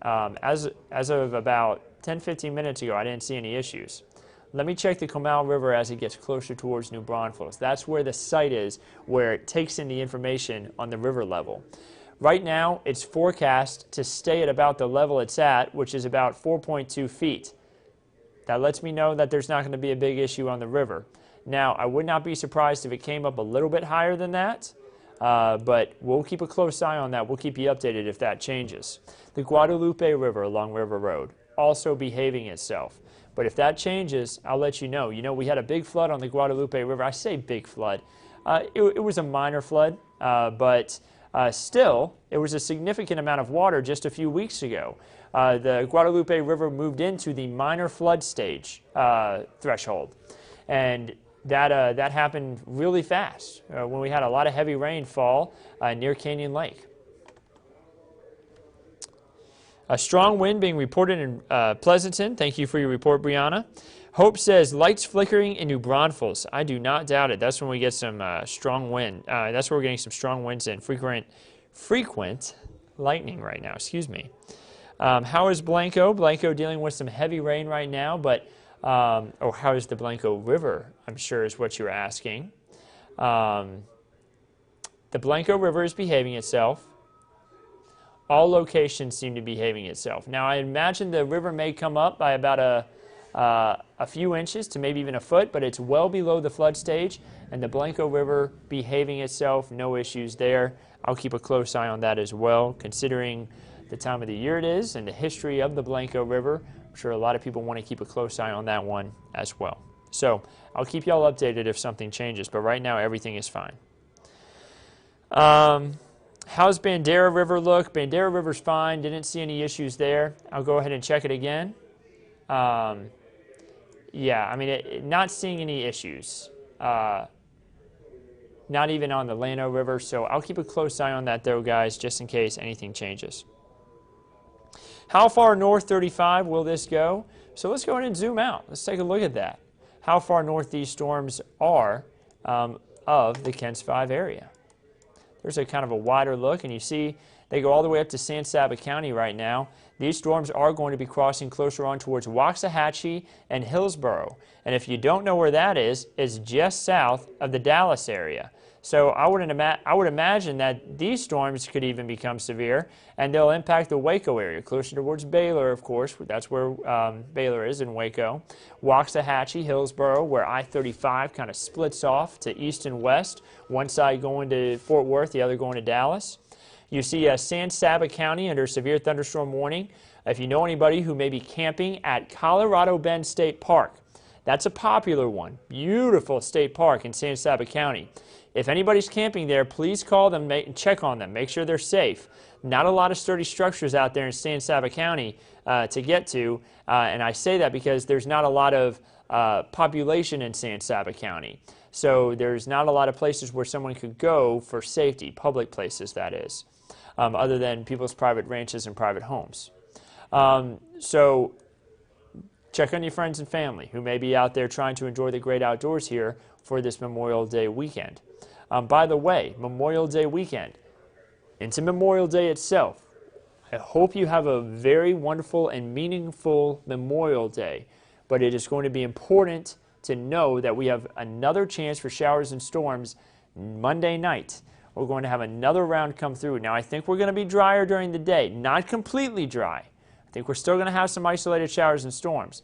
As of about 10-15 minutes ago, I didn't see any issues. Let me check the Comal River as it gets closer towards New Braunfels. That's where the site is, where it takes in the information on the river level. Right now, it's forecast to stay at about the level it's at, which is about 4.2 feet. That lets me know that there's not going to be a big issue on the river. Now, I would not be surprised if it came up a little bit higher than that, but we'll keep a close eye on that. We'll keep you updated if that changes. The Guadalupe River along River Road also behaving itself. But if that changes, I'll let you know. You know, we had a big flood on the Guadalupe River. I say big flood. It was a minor flood, but still, it was a significant amount of water just a few weeks ago. The Guadalupe River moved into the minor flood stage threshold, and that happened really fast when we had a lot of heavy rainfall near Canyon Lake. A strong wind being reported in Pleasanton. Thank you for your report, Brianna. Hope says lights flickering in New Braunfels. I do not doubt it. That's when we get some strong wind. That's where we're getting some strong winds and frequent lightning right now. Excuse me. How is Blanco? Blanco dealing with some heavy rain right now, but or how is the Blanco River? I'm sure is what you're asking. The Blanco River is behaving itself. All locations seem to be behaving itself. Now, I imagine the river may come up by about a few inches to maybe even a foot, but it's well below the flood stage, and the Blanco River behaving itself, no issues there. I'll keep a close eye on that as well, considering the time of the year it is and the history of the Blanco River. I'm sure a lot of people want to keep a close eye on that one as well. So I'll keep y'all updated if something changes, but right now everything is fine. How's Bandera River look? Bandera River's fine. Didn't see any issues there. I'll go ahead and check it again. Yeah, I mean, not seeing any issues. Not even on the Llano River. So I'll keep a close eye on that, though, guys, just in case anything changes. How far north 35 will this go? So let's go ahead and zoom out. Let's take a look at that. How far north these storms are of the KENS 5 area. There's a kind of a wider look, and you see they go all the way up to San Saba County right now. These storms are going to be crossing closer on towards Waxahachie and Hillsborough. And if you don't know where that is, it's just south of the Dallas area. So I would imagine that these storms could even become severe, and they'll impact the Waco area, closer towards Baylor, of course. That's where Baylor is, in Waco. Waxahachie, Hillsborough, where I-35 kind of splits off to east and west, one side going to Fort Worth, the other going to Dallas. You see San Saba County under severe thunderstorm warning. If you know anybody who may be camping at Colorado Bend State Park, that's a popular one. Beautiful state park in San Saba County. If anybody's camping there, please call them and check on them. Make sure they're safe. Not a lot of sturdy structures out there in San Saba County to get to, and I say that because there's not a lot of population in San Saba County. So there's not a lot of places where someone could go for safety, public places that is, other than people's private ranches and private homes. So check on your friends and family who may be out there trying to enjoy the great outdoors here for this Memorial Day weekend. By the way, Memorial Day weekend, into Memorial Day itself, I hope you have a very wonderful and meaningful Memorial Day, but it is going to be important to know that we have another chance for showers and storms Monday night. We're going to have another round come through. Now, I think we're going to be drier during the day, not completely dry. I think we're still going to have some isolated showers and storms,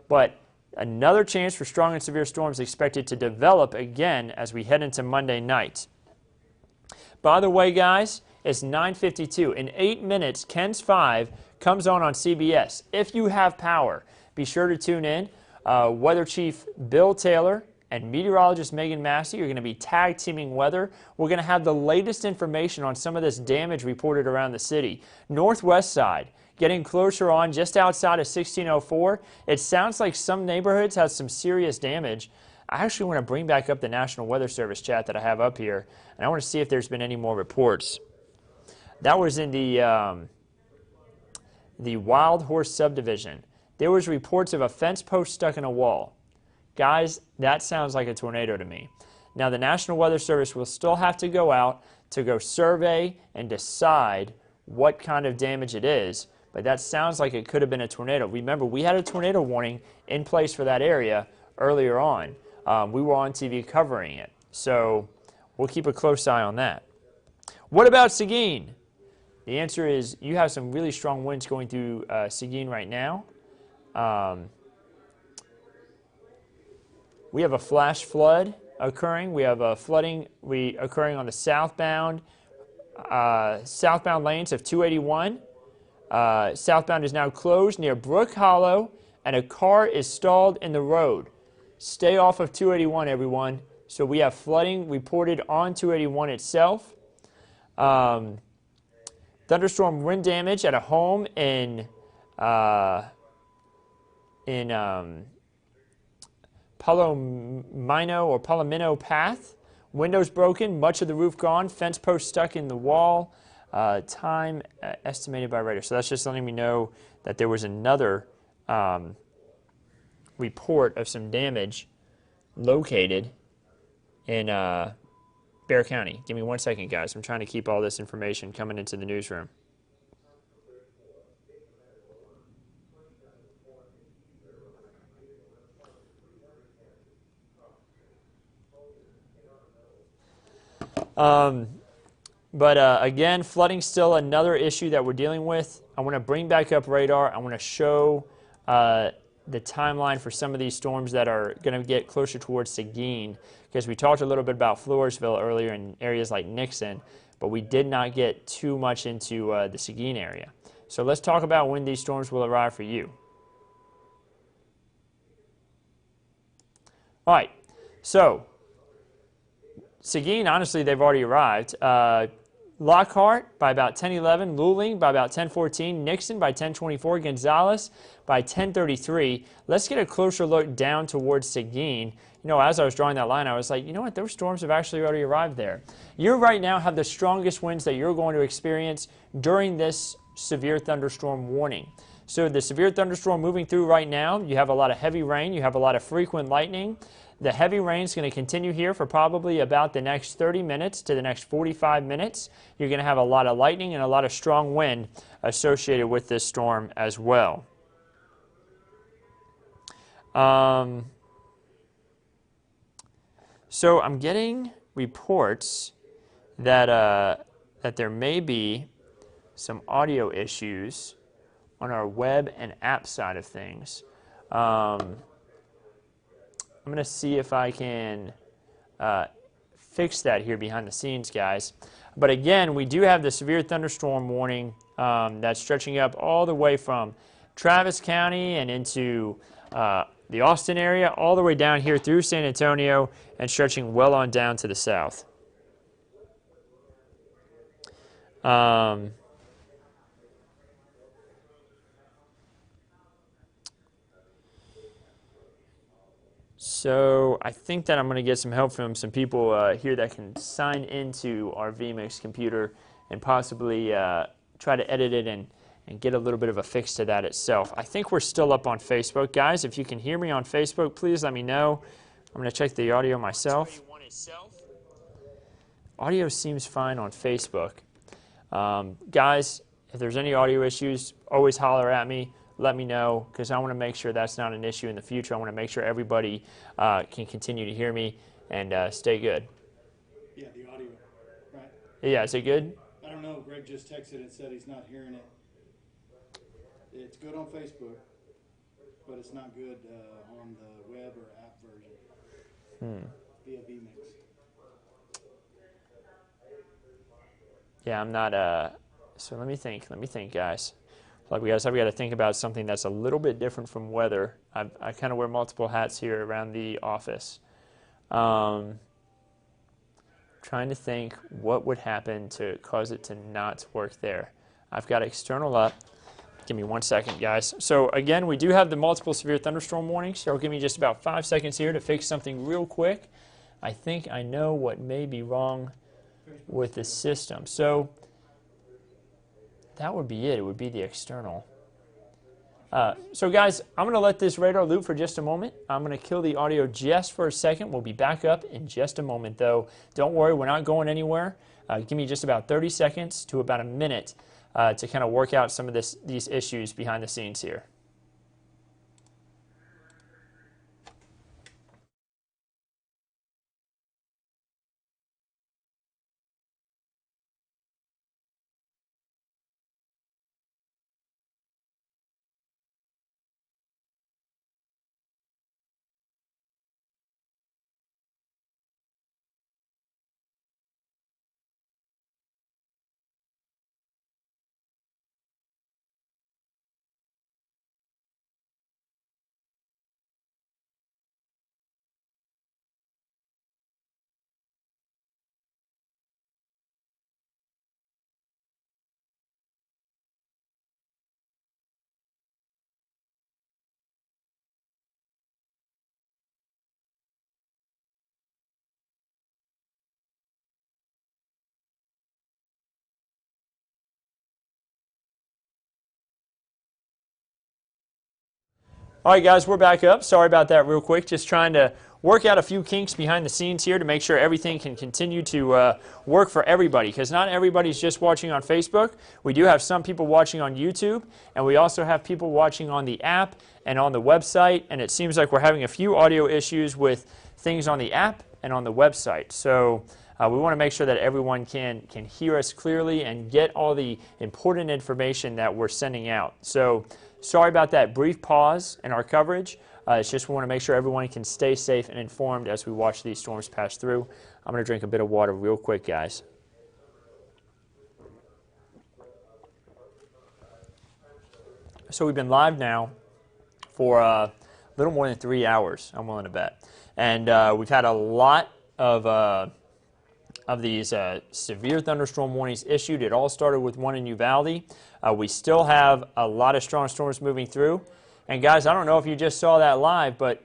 but another chance for strong and severe storms expected to develop again as we head into Monday night. By the way, guys, it's 9:52. In 8 minutes, KENS 5 comes on CBS. If you have power, be sure to tune in. Weather Chief Bill Taylor and meteorologist Meagan Massey are going to be tag teaming weather. We're going to have the latest information on some of this damage reported around the city. Northwest side, getting closer on just outside of 1604. It sounds like some neighborhoods have some serious damage. I actually want to bring back up the National Weather Service chat that I have up here, and I want to see if there's been any more reports. That was in the Wild Horse subdivision. There was reports of a fence post stuck in a wall. Guys, that sounds like a tornado to me. Now, the National Weather Service will still have to go out to go survey and decide what kind of damage it is, but that sounds like it could have been a tornado. Remember, we had a tornado warning in place for that area earlier on. We were on TV covering it, so we'll keep a close eye on that. What about Seguin? The answer is you have some really strong winds going through Seguin right now. We have a flash flood occurring. We have flooding occurring on the southbound lanes of 281. Southbound is now closed near Brook Hollow, and a car is stalled in the road. Stay off of 281, everyone. So we have flooding reported on 281 itself. Thunderstorm wind damage at a home in Palomino Path. Windows broken, much of the roof gone, fence post stuck in the wall. Time estimated by radar. So that's just letting me know that there was another report of some damage located in Bexar County. Give me 1 second, guys. I'm trying to keep all this information coming into the newsroom. Again, flooding still another issue that we're dealing with. I want to bring back up radar. I want to show the timeline for some of these storms that are going to get closer towards Seguin, because we talked a little bit about Floresville earlier in areas like Nixon, but we did not get too much into the Seguin area. So let's talk about when these storms will arrive for you. All right, so Seguin, honestly, they've already arrived. Lockhart by about 10:11, Luling by about 10:14, Nixon by 10:24, Gonzales by 10:33. Let's get a closer look down towards Seguin. You know, as I was drawing that line, I was like, you know what, those storms have actually already arrived there. You right now have the strongest winds that you're going to experience during this severe thunderstorm warning. So the severe thunderstorm moving through right now, you have a lot of heavy rain, you have a lot of frequent lightning. The heavy rain is going to continue here for probably about the next 30 minutes to the next 45 minutes. You're going to have a lot of lightning and a lot of strong wind associated with this storm as well. So I'm getting reports that, that there may be some audio issues on our web and app side of things. I'm going to see if I can fix that here behind the scenes, guys. But again, we do have the severe thunderstorm warning that's stretching up all the way from Travis County and into the Austin area, all the way down here through San Antonio and stretching well on down to the south. So I think that I'm going to get some help from some people here that can sign into our vMix computer and possibly try to edit it and get a little bit of a fix to that itself. I think we're still up on Facebook. Guys, if you can hear me on Facebook, please let me know. I'm going to check the audio myself. Audio seems fine on Facebook. Guys, if there's any audio issues, always holler at me. Let me know, because I want to make sure that's not an issue in the future. I want to make sure everybody can continue to hear me and stay good. Yeah, the audio, right? Yeah, is it good? I don't know. Greg just texted and said he's not hearing it. It's good on Facebook, but it's not good on the web or app version via vMix. Yeah, I'm not. So let me think, guys. Like guys, I've got to think about something that's a little bit different from weather. I kind of wear multiple hats here around the office. Trying to think what would happen to cause it to not work there. I've got external up. Give me 1 second, guys. So again, we do have the multiple severe thunderstorm warnings. So give me just about 5 seconds here to fix something real quick. I think I know what may be wrong with the system. So that would be it. It would be the external. So guys, I'm going to let this radar loop for just a moment. I'm going to kill the audio just for a second. We'll be back up in just a moment, though. Don't worry, we're not going anywhere. Give me just about 30 seconds to about a minute to kind of work out some of these issues behind the scenes here. All right, guys, we're back up. Sorry about that real quick. Just trying to work out a few kinks behind the scenes here to make sure everything can continue to work for everybody, because not everybody's just watching on Facebook. We do have some people watching on YouTube, and we also have people watching on the app and on the website, and it seems like we're having a few audio issues with things on the app and on the website. So we want to make sure that everyone can hear us clearly and get all the important information that we're sending out. So sorry about that brief pause in our coverage. It's just we want to make sure everyone can stay safe and informed as we watch these storms pass through. I'm going to drink a bit of water real quick, guys. So we've been live now for a little more than 3 hours, I'm willing to bet. And we've had a lot of these severe thunderstorm warnings issued. It all started with one in Uvalde. We still have a lot of strong storms moving through. And guys, I don't know if you just saw that live, but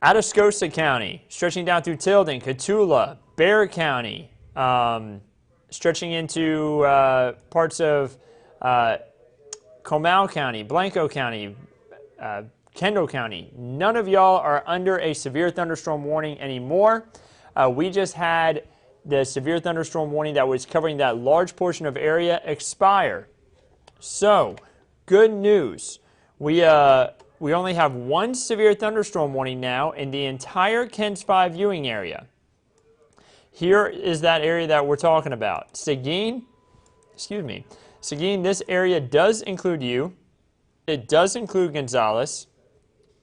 Atascosa County, stretching down through Tilden, Cotulla, Bexar County, stretching into parts of Comal County, Blanco County, Kendall County. None of y'all are under a severe thunderstorm warning anymore. We just had the severe thunderstorm warning that was covering that large portion of area expire. So, good news. We only have one severe thunderstorm warning now in the entire KENS 5 viewing area. Here is that area that we're talking about. Seguin, this area does include you. It does include Gonzales.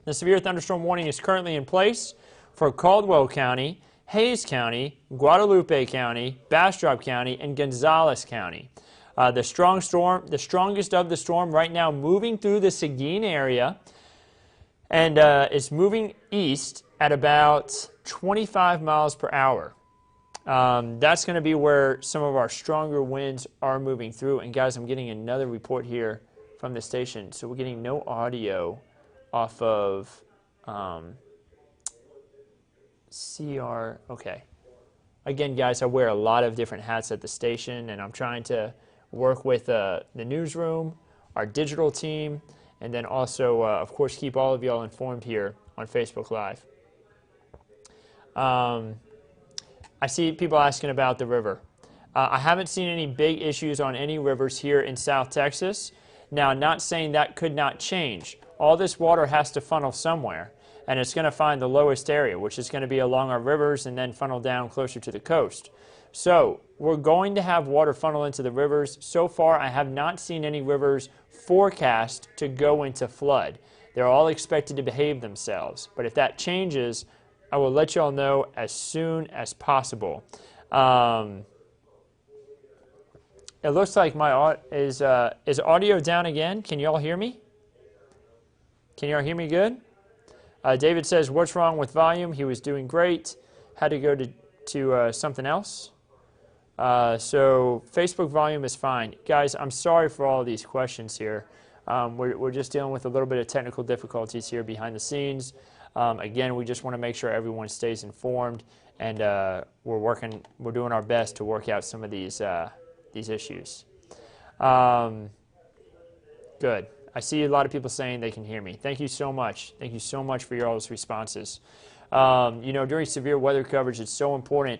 The severe thunderstorm warning is currently in place for Caldwell County, Hayes County, Guadalupe County, Bastrop County, and Gonzales County. The strongest of the storm right now moving through the Seguin area, and is moving east at about 25 miles per hour. That's going to be where some of our stronger winds are moving through. And guys, I'm getting another report here from the station. So we're getting no audio off of CR. Okay. Again, guys, I wear a lot of different hats at the station, and I'm trying to work with the newsroom, our digital team, and then also, of course, keep all of y'all informed here on Facebook Live. I see people asking about the river. I haven't seen any big issues on any rivers here in South Texas. Now, not saying that could not change. All this water has to funnel somewhere, and it's going to find the lowest area, which is going to be along our rivers and then funnel down closer to the coast. So we're going to have water funnel into the rivers. So far, I have not seen any rivers forecast to go into flood. They're all expected to behave themselves. But if that changes, I will let you all know as soon as possible. It looks like my is audio down again. Can you all hear me? Can you all hear me good? David says, what's wrong with volume? He was doing great. Had to go to something else. So Facebook volume is fine. Guys, I'm sorry for all of these questions here. We're just dealing with a little bit of technical difficulties here behind the scenes. Again, we just want to make sure everyone stays informed, and we're doing our best to work out some of these issues. Good. I see a lot of people saying they can hear me. Thank you so much. Thank you so much for your all those responses. During severe weather coverage, it's so important.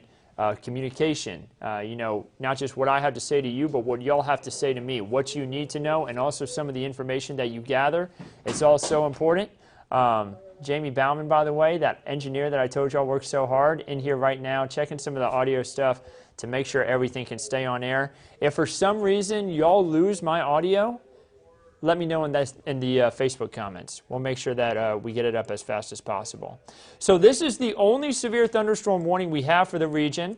Communication, not just what I have to say to you, but what y'all have to say to me, what you need to know, and also some of the information that you gather. It's all so important. Jamie Bauman, by the way, that engineer that I told y'all works so hard, in here right now, checking some of the audio stuff to make sure everything can stay on air. If for some reason y'all lose my audio, let me know in the Facebook comments. We'll make sure that we get it up as fast as possible. So this is the only severe thunderstorm warning we have for the region.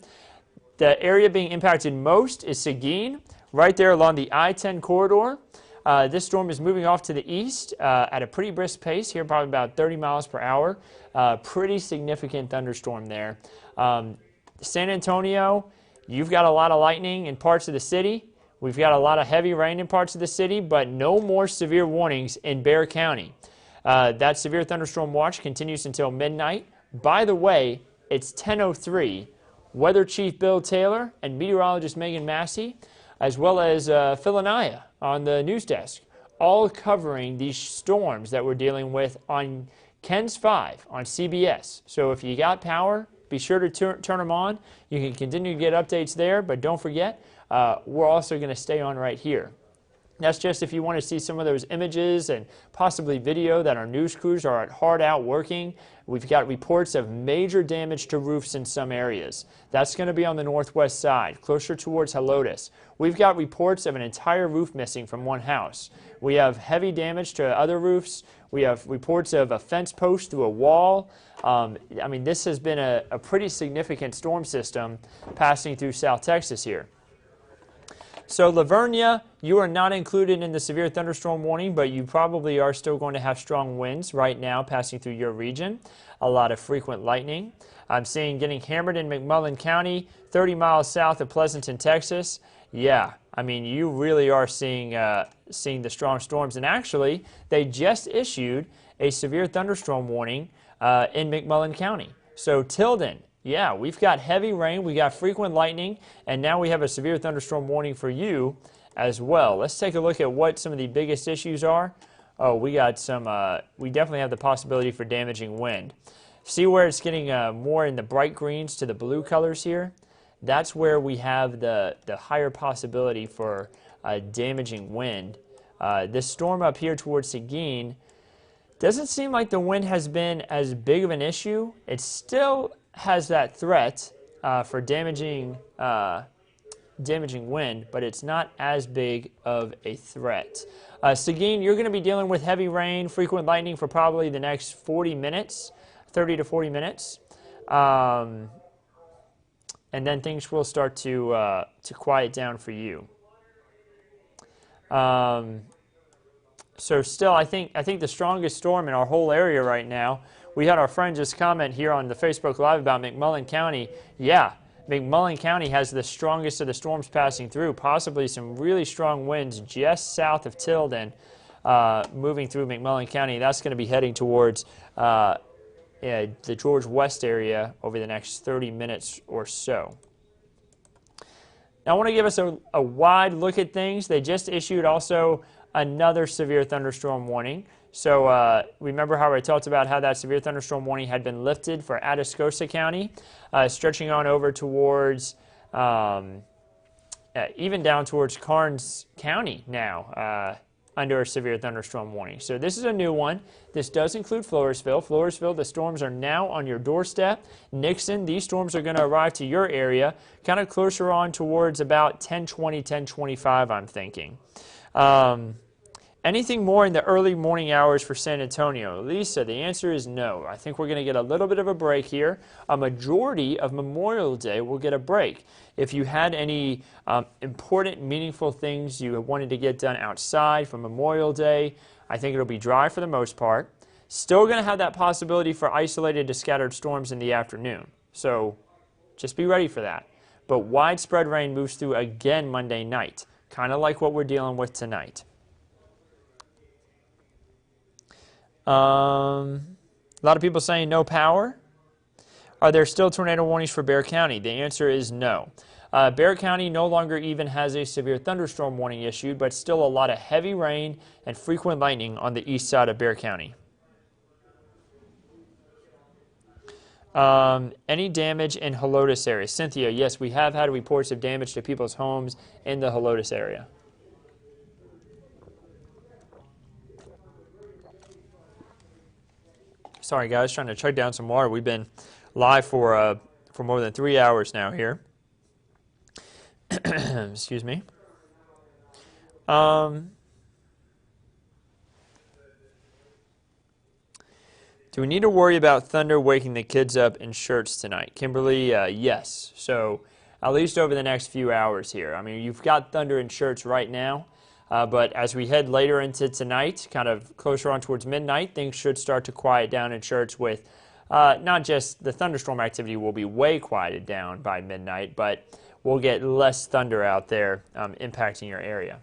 The area being impacted most is Seguin, right there along the I-10 corridor. This storm is moving off to the east at a pretty brisk pace here, probably about 30 miles per hour. Pretty significant thunderstorm there. San Antonio, you've got a lot of lightning in parts of the city. We've got a lot of heavy rain in parts of the city, but no more severe warnings in Bexar County. That severe thunderstorm watch continues until midnight. By the way, it's 10:03. Weather Chief Bill Taylor and meteorologist Meagan Massey, as well as Phil Anaya on the news desk, all covering these storms that we're dealing with on KENS 5 on CBS. So if you got power, be sure to turn them on. You can continue to get updates there, but don't forget, we're also going to stay on right here. That's just if you want to see some of those images and possibly video that our news crews are hard out working. We've got reports of major damage to roofs in some areas. That's going to be on the northwest side, closer towards Helotes. We've got reports of an entire roof missing from one house. We have heavy damage to other roofs. We have reports of a fence post through a wall. I mean, this has been a pretty significant storm system passing through South Texas here. So Lavernia, you are not included in the severe thunderstorm warning, but you probably are still going to have strong winds right now passing through your region. A lot of frequent lightning. I'm seeing getting hammered in McMullen County, 30 miles south of Pleasanton, Texas. Yeah, I mean, you really are seeing the strong storms. And actually, they just issued a severe thunderstorm warning in McMullen County. So Tilden, yeah, we've got heavy rain, we got frequent lightning, and now we have a severe thunderstorm warning for you as well. Let's take a look at what some of the biggest issues are. Oh, we got some, we definitely have the possibility for damaging wind. See where it's getting more in the bright greens to the blue colors here? That's where we have the higher possibility for damaging wind. This storm up here towards Seguin doesn't seem like the wind has been as big of an issue. It still has that threat for damaging wind, but it's not as big of a threat. Seguin, you're going to be dealing with heavy rain, frequent lightning for probably the next 40 minutes, 30 to 40 minutes. And then things will start to quiet down for you. So still, I think the strongest storm in our whole area right now, we had our friend just comment here on the Facebook Live about McMullen County. Yeah, McMullen County has the strongest of the storms passing through, possibly some really strong winds just south of Tilden, moving through McMullen County. That's going to be heading towards the George West area over the next 30 minutes or so. Now I want to give us a wide look at things. They just issued also another severe thunderstorm warning. So remember how I talked about how that severe thunderstorm warning had been lifted for Atascosa County, stretching on over towards, even down towards Karnes County now, under a severe thunderstorm warning. So this is a new one. This does include Floresville. Floresville, the storms are now on your doorstep. Nixon, these storms are going to arrive to your area, kind of closer on towards about 10:20, 10:25, I'm thinking. Anything more in the early morning hours for San Antonio? Lisa, the answer is no. I think we're going to get a little bit of a break here. A majority of Memorial Day will get a break. If you had any important, meaningful things you wanted to get done outside for Memorial Day, I think it'll be dry for the most part. Still going to have that possibility for isolated to scattered storms in the afternoon. So just be ready for that. But widespread rain moves through again Monday night, kind of like what we're dealing with tonight. A lot of people saying no power. Are there still tornado warnings for Bexar County? The answer is no. Bexar County no longer even has a severe thunderstorm warning issued, but still a lot of heavy rain and frequent lightning on the east side of Bexar County. Any damage in Helotes area? Cynthia, yes, we have had reports of damage to people's homes in the Helotes area. Sorry, guys, trying to chug down some water. We've been live for more than 3 hours now here. Excuse me. Do we need to worry about thunder waking the kids up in shirts tonight? Kimberly, yes. So at least over the next few hours here. I mean, you've got thunder in shirts right now. But as we head later into tonight, kind of closer on towards midnight, things should start to quiet down in church with not just the thunderstorm activity will be way quieted down by midnight, but we'll get less thunder out there impacting your area.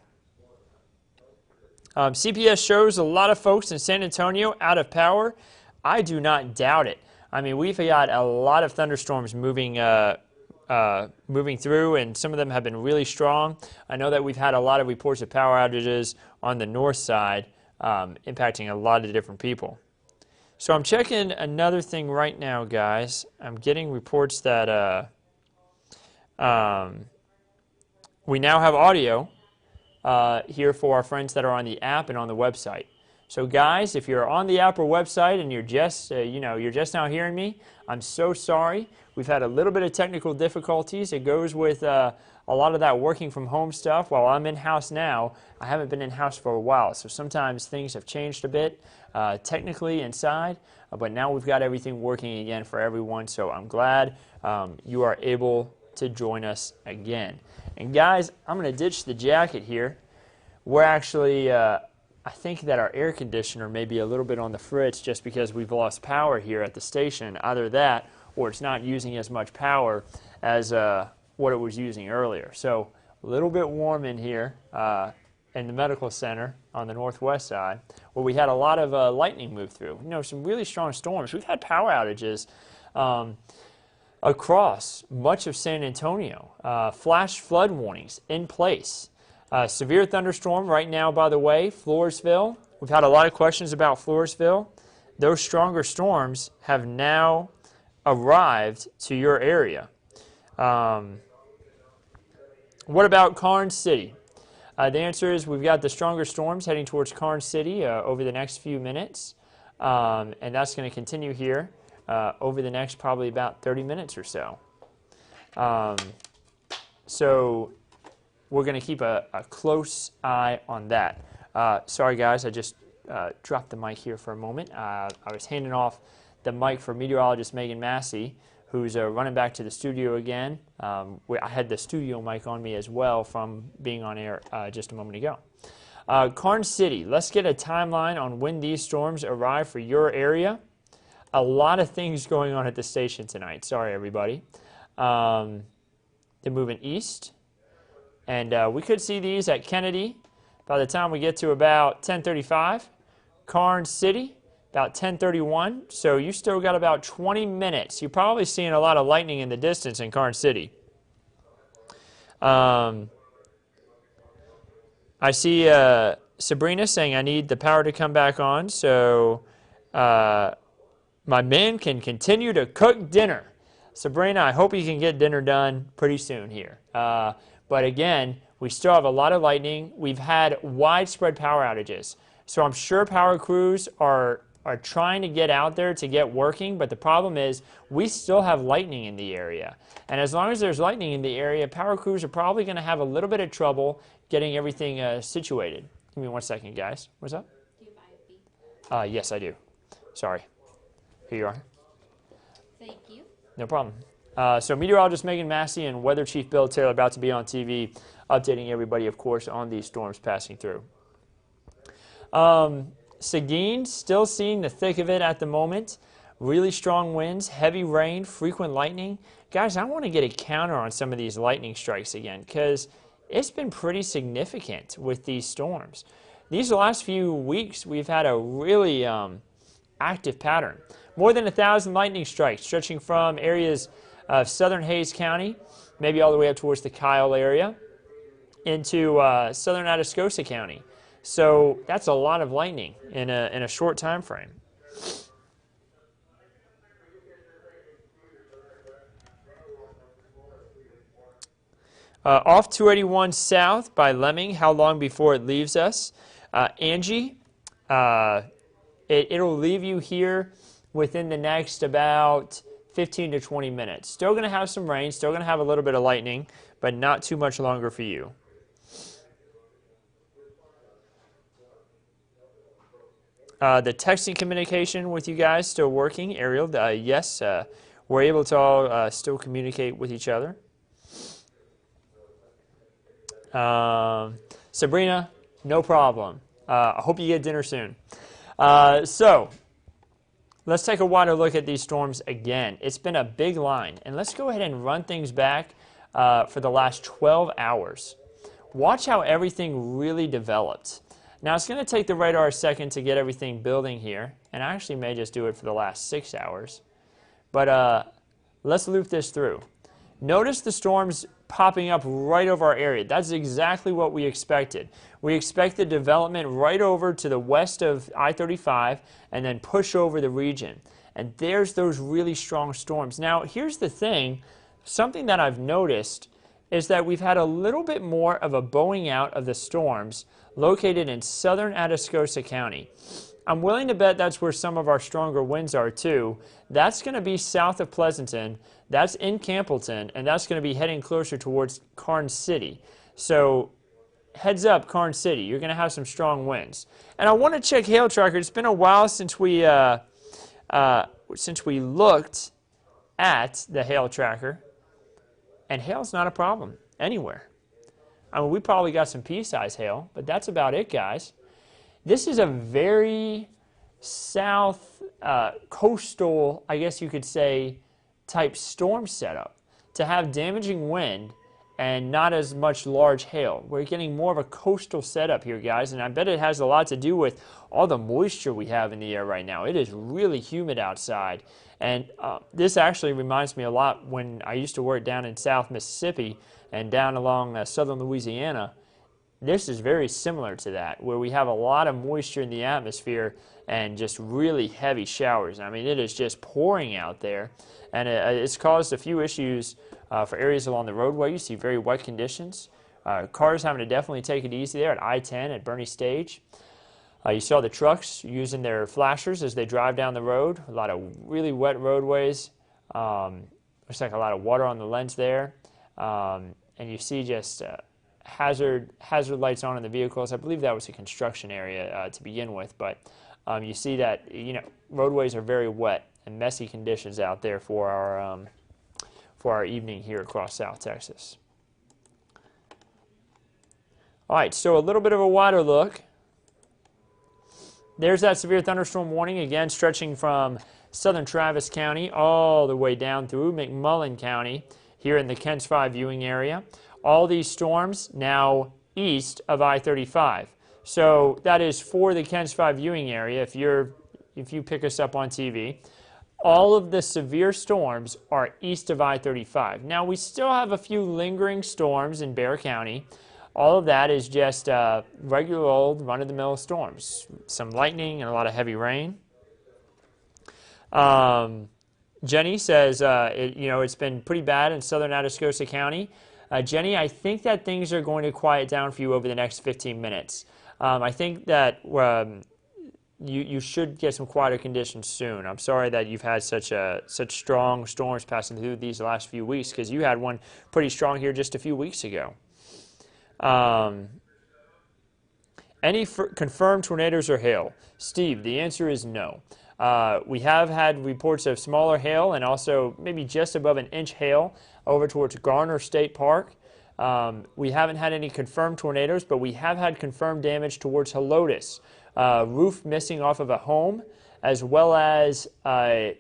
CPS shows a lot of folks in San Antonio out of power. I do not doubt it. I mean, we've got a lot of thunderstorms moving moving through, and some of them have been really strong. I know that we've had a lot of reports of power outages on the north side, impacting a lot of different people. So I'm checking another thing right now, guys. I'm getting reports that we now have audio here for our friends that are on the app and on the website. So guys, if you're on the app or website and you're just, you're just now hearing me, I'm so sorry. We've had a little bit of technical difficulties. It goes with a lot of that working from home stuff. While I'm in-house now, I haven't been in-house for a while, so sometimes things have changed a bit technically inside, but now we've got everything working again for everyone, so I'm glad you are able to join us again. And guys, I'm going to ditch the jacket here. We're actually, I think that our air conditioner may be a little bit on the fritz just because we've lost power here at the station. Either that or it's not using as much power as what it was using earlier. So a little bit warm in here in the medical center on the northwest side, where we had a lot of lightning move through. Some really strong storms. We've had power outages across much of San Antonio. Flash flood warnings in place. Severe thunderstorm right now, by the way, Floresville. We've had a lot of questions about Floresville. Those stronger storms have now arrived to your area. What about Karnes City? The answer is we've got the stronger storms heading towards Karnes City over the next few minutes, and that's going to continue here over the next probably about 30 minutes or so. So we're going to keep a close eye on that. Sorry guys, I just dropped the mic here for a moment. I was handing off the mic for meteorologist Meagan Massey, who's running back to the studio again. I had the studio mic on me as well from being on air just a moment ago. Karnes City, let's get a timeline on when these storms arrive for your area. A lot of things going on at the station tonight. Sorry, everybody. They're moving east, and we could see these at Kennedy by the time we get to about 10:35. Karnes City, about 10:31, so you still got about 20 minutes. You're probably seeing a lot of lightning in the distance in Karnes City. I see Sabrina saying I need the power to come back on, so my men can continue to cook dinner. Sabrina, I hope you can get dinner done pretty soon here. But again, we still have a lot of lightning. We've had widespread power outages, so I'm sure power crews are trying to get out there to get working, but the problem is we still have lightning in the area. And as long as there's lightning in the area, power crews are probably going to have a little bit of trouble getting everything situated. Give me 1 second, guys. What's up? Do you buy a beep? Yes, I do. Sorry. Here you are. Thank you. No problem. So meteorologist Meagan Massey and Weather Chief Bill Taylor about to be on TV, updating everybody, of course, on these storms passing through. Seguin, still seeing the thick of it at the moment. Really strong winds, heavy rain, frequent lightning. Guys, I want to get a counter on some of these lightning strikes again because it's been pretty significant with these storms. These last few weeks, we've had a really active pattern. More than 1,000 lightning strikes stretching from areas of southern Hays County, maybe all the way up towards the Kyle area, into southern Atascosa County. So that's a lot of lightning in a short time frame. Off 281 south by Lemming, how long before it leaves us? Angie, it'll leave you here within the next about 15 to 20 minutes. Still going to have some rain, still going to have a little bit of lightning, but not too much longer for you. The texting communication with you guys still working. Ariel, yes, we're able to all still communicate with each other. Sabrina, no problem. I hope you get dinner soon. So let's take a wider look at these storms again. It's been a big line, and let's go ahead and run things back for the last 12 hours. Watch how everything really developed. Now, it's going to take the radar a second to get everything building here, and I actually may just do it for the last 6 hours. But let's loop this through. Notice the storms popping up right over our area. That's exactly what we expected. We expected development right over to the west of I-35 and then push over the region. And there's those really strong storms. Now, here's the thing. Something that I've noticed is that we've had a little bit more of a bowing out of the storms located in southern Atascosa County. I'm willing to bet that's where some of our stronger winds are too. That's going to be south of Pleasanton, that's in Campbellton, and that's going to be heading closer towards Karnes City. So heads up, Karnes City, you're going to have some strong winds. And I want to check hail tracker. It's been a while since we looked at the hail tracker, and hail's not a problem anywhere. I mean, we probably got some pea-size hail, but that's about it, guys. This is a very south coastal, I guess you could say, type storm setup to have damaging wind and not as much large hail. We're getting more of a coastal setup here, guys, and I bet it has a lot to do with all the moisture we have in the air right now. It is really humid outside, and this actually reminds me a lot when I used to work down in South Mississippi and down along southern Louisiana. This is very similar to that, where we have a lot of moisture in the atmosphere and just really heavy showers. I mean, it is just pouring out there, and it's caused a few issues for areas along the roadway. You see very wet conditions. Cars having to definitely take it easy there at I-10 at Bernie Stage. You saw the trucks using their flashers as they drive down the road. A lot of really wet roadways. Looks like a lot of water on the lens there. And you see just hazard lights on in the vehicles. I believe that was a construction area to begin with, but you see that roadways are very wet and messy conditions out there for our evening here across South Texas. All right, so a little bit of a wider look. There's that severe thunderstorm warning again, stretching from southern Travis County all the way down through McMullen County here in the KENS 5 viewing area. All these storms now east of I-35. So that is for the KENS 5 viewing area if you pick us up on TV. All of the severe storms are east of I-35. Now we still have a few lingering storms in Bexar County. All of that is just regular old run-of-the-mill storms. Some lightning and a lot of heavy rain. Jenny says, it's been pretty bad in southern Atascosa County. Jenny, I think that things are going to quiet down for you over the next 15 minutes. I think that you should get some quieter conditions soon. I'm sorry that you've had such strong storms passing through these last few weeks, because you had one pretty strong here just a few weeks ago. Any confirmed tornadoes or hail? Steve, the answer is no. We have had reports of smaller hail and also maybe just above an inch hail over towards Garner State Park. We haven't had any confirmed tornadoes, but we have had confirmed damage towards Helotes. Roof missing off of a home, as well as a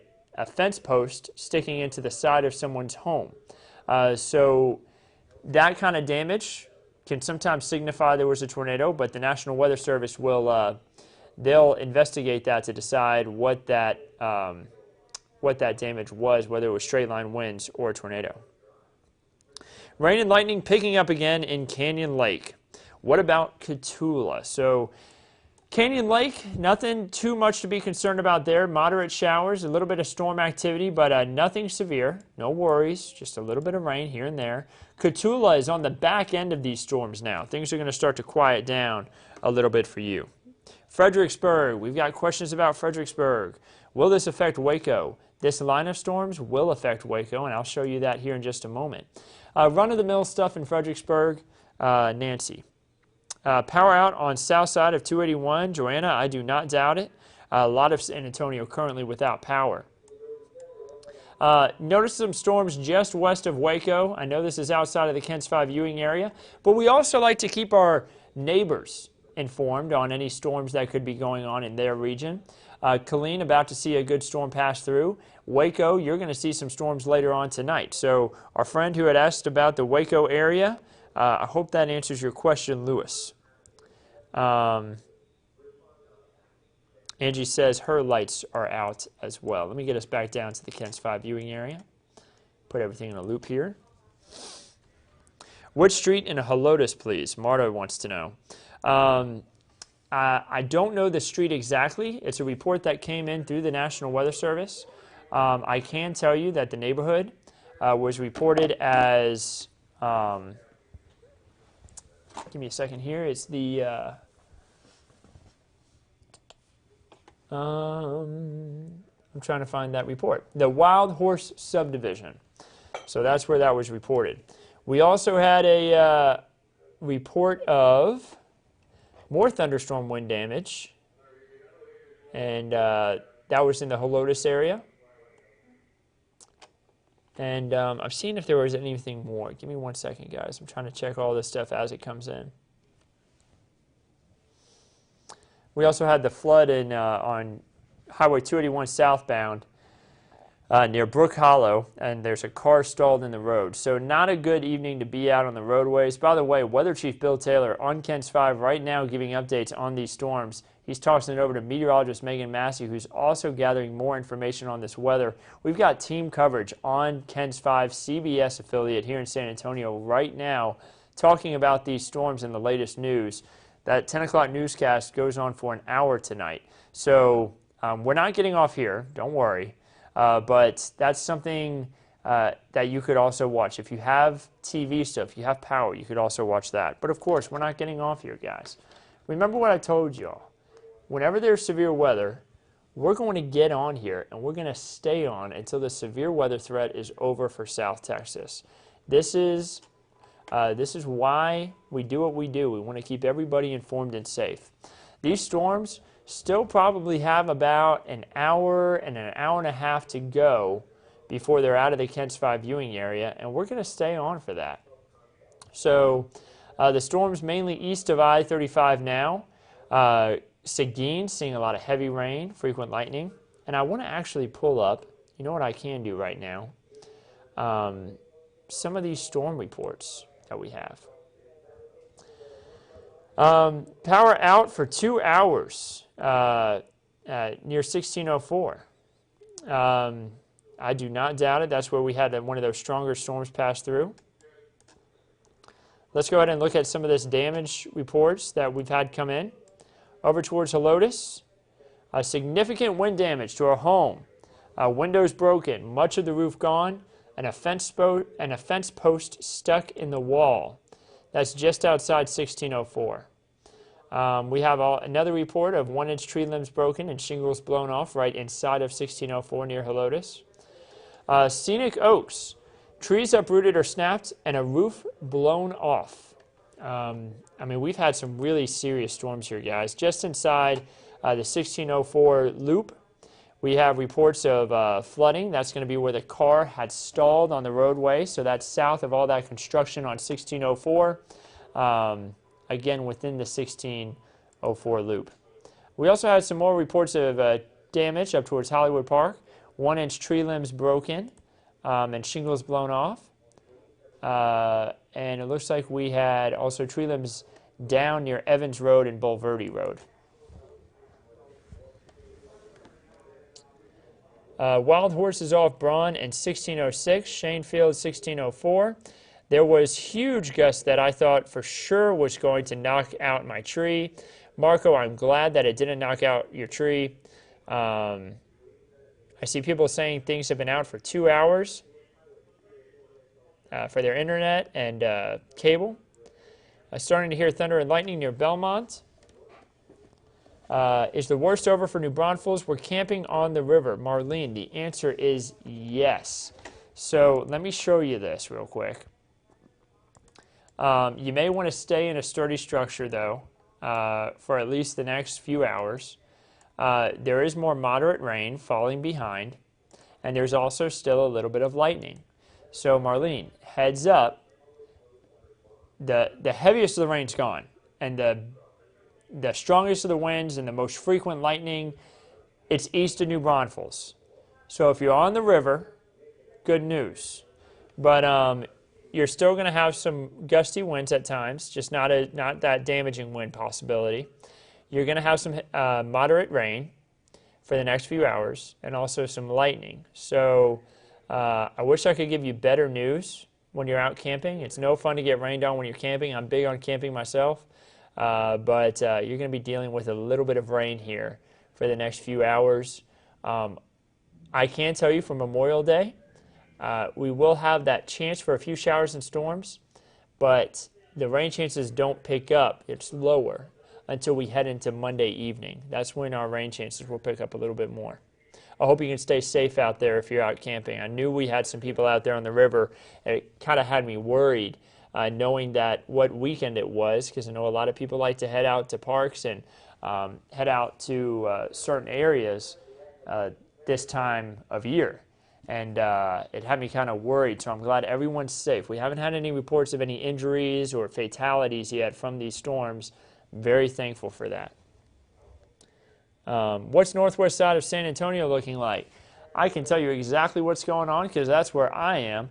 fence post sticking into the side of someone's home. So that kind of damage can sometimes signify there was a tornado, but the National Weather Service will they'll investigate that to decide what that damage was, whether it was straight line winds or a tornado. Rain and lightning picking up again in Canyon Lake. What about Cotulla? So Canyon Lake, nothing too much to be concerned about there. Moderate showers, a little bit of storm activity, but nothing severe. No worries, just a little bit of rain here and there. Cotulla is on the back end of these storms now. Things are going to start to quiet down a little bit for you. Fredericksburg, we've got questions about Fredericksburg. Will this affect Waco? This line of storms will affect Waco, and I'll show you that here in just a moment. Run-of-the-mill stuff in Fredericksburg, Nancy. Power out on south side of 281. Joanna, I do not doubt it. A lot of San Antonio currently without power. Notice some storms just west of Waco. I know this is outside of the KENS 5 viewing area, but we also like to keep our neighbors informed on any storms that could be going on in their region. Colleen, about to see a good storm pass through. Waco, you're going to see some storms later on tonight. So our friend who had asked about the Waco area, I hope that answers your question, Lewis. Angie says her lights are out as well. Let me get us back down to the KENS 5 viewing area. Put everything in a loop here. Which street in Helotes, please? Marta wants to know. I don't know the street exactly. It's a report that came in through the National Weather Service. I can tell you that the neighborhood was reported as, give me a second here, it's the, I'm trying to find that report. The Wild Horse Subdivision. So that's where that was reported. We also had a report of more thunderstorm wind damage, and that was in the Helotes area. And I'm seeing if there was anything more. Give me 1 second, guys. I'm trying to check all this stuff as it comes in. We also had the flood in on Highway 281 southbound near Brook Hollow, and there's a car stalled in the road. So not a good evening to be out on the roadways. By the way, Weather Chief Bill Taylor on KENS 5 right now giving updates on these storms. He's tossing it over to meteorologist Meagan Massey, who's also gathering more information on this weather. We've got team coverage on KENS 5 CBS affiliate here in San Antonio right now talking about these storms and the latest news. That 10 o'clock newscast goes on for an hour tonight. So we're not getting off here, don't worry. But that's something that you could also watch. If you have TV stuff, you have power, you could also watch that. But of course, we're not getting off here, guys. Remember what I told y'all. Whenever there's severe weather, we're going to get on here and we're going to stay on until the severe weather threat is over for South Texas. This is why we do what we do. We want to keep everybody informed and safe. These storms still probably have about an hour and a half to go before they're out of the KENS 5 viewing area, and we're going to stay on for that. So the storms mainly east of I-35 now. Seguin seeing a lot of heavy rain, frequent lightning, and I want to actually pull up, you know what I can do right now, some of these storm reports that we have. Power out for 2 hours near 1604. I do not doubt it. That's where we had one of those stronger storms pass through. Let's go ahead and look at some of this damage reports that we've had come in. Over towards Helotes, significant wind damage to our home. Windows broken, much of the roof gone, and a fence post stuck in the wall. That's just outside 1604. We have another report of 1-inch tree limbs broken and shingles blown off right inside of 1604 near Helotes. Scenic Oaks, trees uprooted or snapped and a roof blown off. I mean, we've had some really serious storms here, guys. Just inside the 1604 loop, we have reports of flooding. That's going to be where the car had stalled on the roadway. So that's south of all that construction on 1604, again, within the 1604 loop. We also had some more reports of damage up towards Hollywood Park. 1-inch tree limbs broken and shingles blown off. And it looks like we had also tree limbs down near Evans Road and Bulverde Road. Wild Horses off Braun in 1606, Shanefield 1604. There was huge gusts that I thought for sure was going to knock out my tree. Marco, I'm glad that it didn't knock out your tree. I see people saying things have been out for 2 hours for their internet and cable. Starting to hear thunder and lightning near Belmont. Is the worst over for New Braunfels? We're camping on the river. Marlene, the answer is yes. So let me show you this real quick. You may want to stay in a sturdy structure, though, for at least the next few hours. There is more moderate rain falling behind, and there's also still a little bit of lightning. So, Marlene, heads up, the heaviest of the rain's gone, and the strongest of the winds and the most frequent lightning, it's east of New Braunfels. So if you're on the river, good news. But you're still going to have some gusty winds at times, just not that damaging wind possibility. You're going to have some moderate rain for the next few hours and also some lightning. So I wish I could give you better news, when you're out camping. It's no fun to get rained on when you're camping. I'm big on camping myself, but you're going to be dealing with a little bit of rain here for the next few hours. I can tell you for Memorial Day, we will have that chance for a few showers and storms, but the rain chances don't pick up. It's lower until we head into Monday evening. That's when our rain chances will pick up a little bit more. I hope you can stay safe out there if you're out camping. I knew we had some people out there on the river. It kind of had me worried knowing that what weekend it was, because I know a lot of people like to head out to parks and head out to certain areas this time of year. And it had me kind of worried, so I'm glad everyone's safe. We haven't had any reports of any injuries or fatalities yet from these storms. Very thankful for that. What's northwest side of San Antonio looking like? I can tell you exactly what's going on because that's where I am.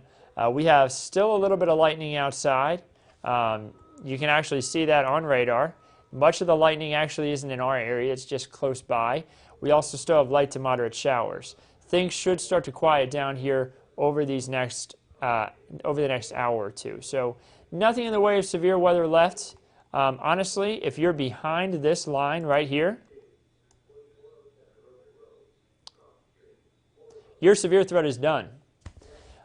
We have still a little bit of lightning outside. You can actually see that on radar. Much of the lightning actually isn't in our area. It's just close by. We also still have light to moderate showers. Things should start to quiet down here over the next hour or two. So nothing in the way of severe weather left. Honestly, if you're behind this line right here, your severe threat is done.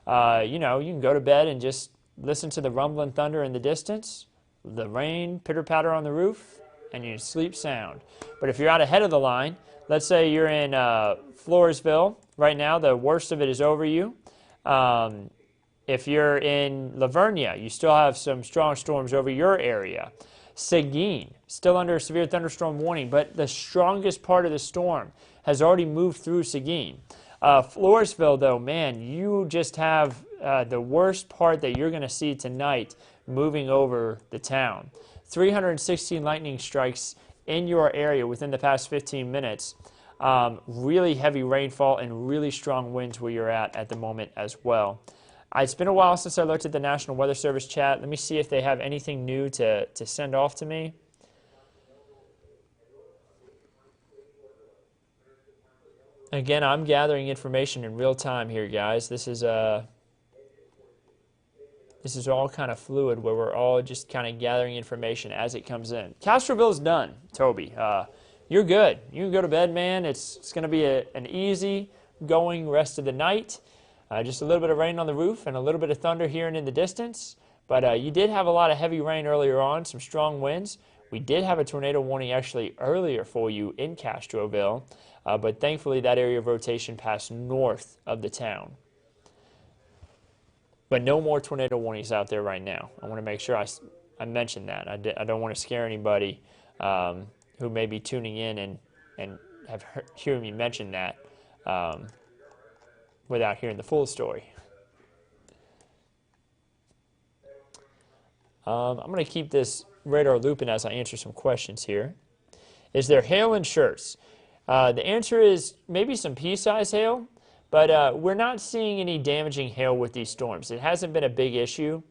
You know, you can go to bed and just listen to the rumbling thunder in the distance, the rain, pitter-patter on the roof, and you sleep sound. But if you're out ahead of the line, let's say you're in Floresville right now, the worst of it is over you. If you're in Lavernia, you still have some strong storms over your area. Seguin, still under a severe thunderstorm warning, but the strongest part of the storm has already moved through Seguin. Floresville, though, man, you just have the worst part that you're going to see tonight moving over the town. 316 lightning strikes in your area within the past 15 minutes. Really heavy rainfall and really strong winds where you're at the moment as well. It's been a while since I looked at the National Weather Service chat. Let me see if they have anything new to send off to me. Again, I'm gathering information in real time here, guys. This is all kind of fluid where we're all just kind of gathering information as it comes in. Castroville's done, Toby. You're good. You can go to bed, man. It's going to be an easy going rest of the night. Just a little bit of rain on the roof and a little bit of thunder here and in the distance. But you did have a lot of heavy rain earlier on, some strong winds. We did have a tornado warning actually earlier for you in Castroville. But thankfully that area of rotation passed north of the town. But no more tornado warnings out there right now. I want to make sure I mention that. I don't want to scare anybody who may be tuning in and have heard me mention that without hearing the full story. I'm going to keep this radar looping as I answer some questions here. Is there hail in Schertz? The answer is maybe some pea-size hail, but we're not seeing any damaging hail with these storms. It hasn't been a big issue.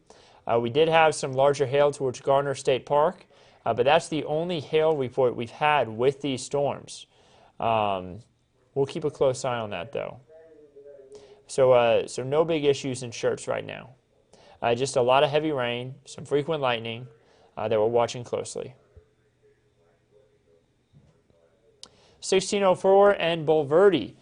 We did have some larger hail towards Gardner State Park, but that's the only hail report we've had with these storms. We'll keep a close eye on that, though. So no big issues in Schertz right now. Just a lot of heavy rain, some frequent lightning that we're watching closely. 1604 and Bulverde.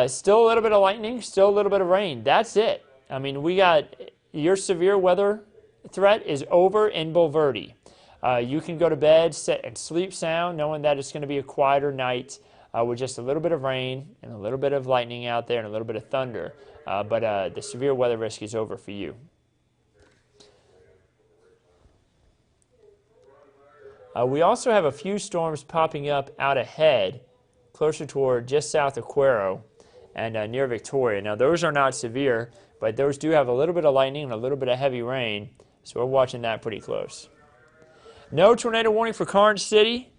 Still a little bit of lightning, still a little bit of rain. That's it. I mean, we got your severe weather threat is over in Bulverde. You can go to bed, sit and sleep sound, knowing that it's going to be a quieter night with just a little bit of rain and a little bit of lightning out there and a little bit of thunder. But the severe weather risk is over for you. We also have a few storms popping up out ahead, closer toward just south of Cuero and near Victoria. Now, those are not severe, but those do have a little bit of lightning and a little bit of heavy rain, so we're watching that pretty close. No tornado warning for Karnes City.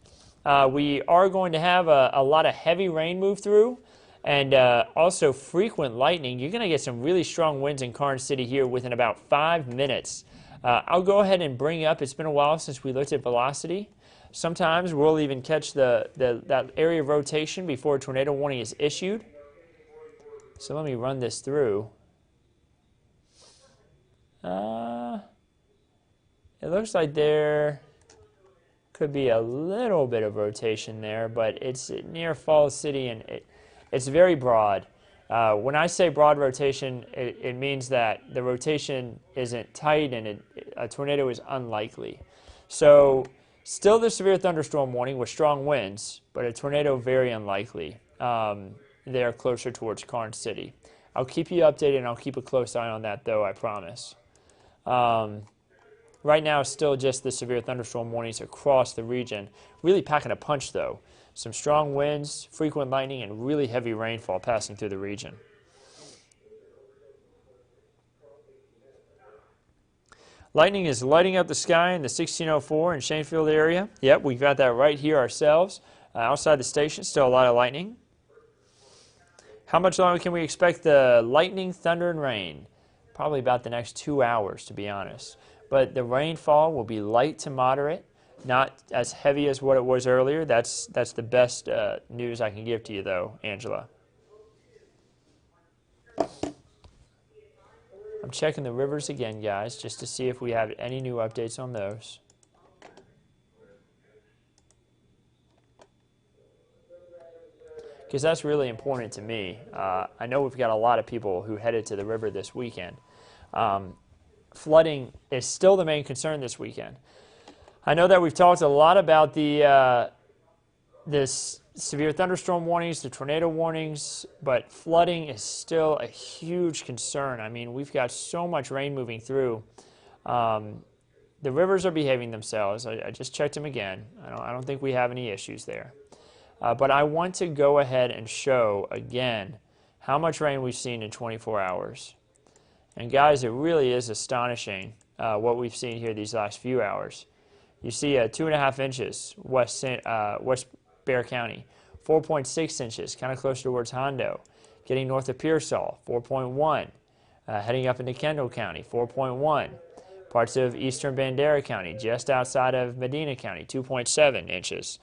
We are going to have a lot of heavy rain move through and also frequent lightning. You're going to get some really strong winds in Karnes City here within about 5 minutes. I'll go ahead and bring up, it's been a while since we looked at velocity. Sometimes we'll even catch that area of rotation before a tornado warning is issued. So let me run this through. It looks like there could be a little bit of rotation there, but it's near Falls City, and it's very broad. When I say broad rotation, it means that the rotation isn't tight and a tornado is unlikely. So still the severe thunderstorm warning with strong winds, but a tornado very unlikely. They're closer towards Karnes City. I'll keep you updated, and I'll keep a close eye on that, though, I promise. Right now, still just the severe thunderstorm warnings across the region. Really packing a punch, though. Some strong winds, frequent lightning, and really heavy rainfall passing through the region. Lightning is lighting up the sky in the 1604 and Shanefield area. Yep, we've got that right here ourselves. Outside the station, still a lot of lightning. How much longer can we expect the lightning, thunder, and rain? Probably about the next 2 hours, to be honest. But the rainfall will be light to moderate, not as heavy as what it was earlier. That's the best news I can give to you, though, Angela. I'm checking the rivers again, guys, just to see if we have any new updates on those. Because that's really important to me. I know we've got a lot of people who headed to the river this weekend. Flooding is still the main concern this weekend. I know that we've talked a lot about this severe thunderstorm warnings, the tornado warnings, but flooding is still a huge concern. I mean, we've got so much rain moving through. The rivers are behaving themselves. I just checked them again. I don't think we have any issues there. But I want to go ahead and show again how much rain we've seen in 24 hours. And guys, it really is astonishing what we've seen here these last few hours. You see 2.5 inches west Bexar County, 4.6 inches, kind of closer towards Hondo. Getting north of Pearsall, 4.1. Heading up into Kendall County, 4.1. Parts of eastern Bandera County, just outside of Medina County, 2.7 inches.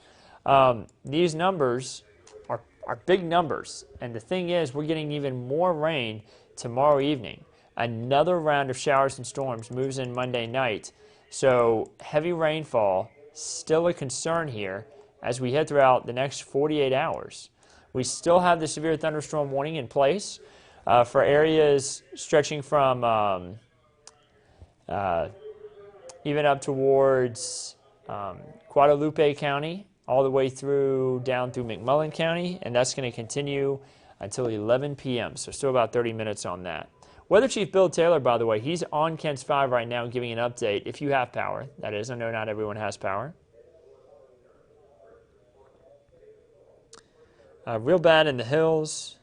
These numbers are big numbers. And the thing is, we're getting even more rain tomorrow evening. Another round of showers and storms moves in Monday night. So heavy rainfall, still a concern here as we head throughout the next 48 hours. We still have the severe thunderstorm warning in place for areas stretching from even up towards Guadalupe County, all the way down through McMullen County, and that's going to continue until 11 p.m., so still about 30 minutes on that. Weather Chief Bill Taylor, by the way, he's on KENS 5 right now giving an update, if you have power. That is, I know not everyone has power. Real bad in the hills.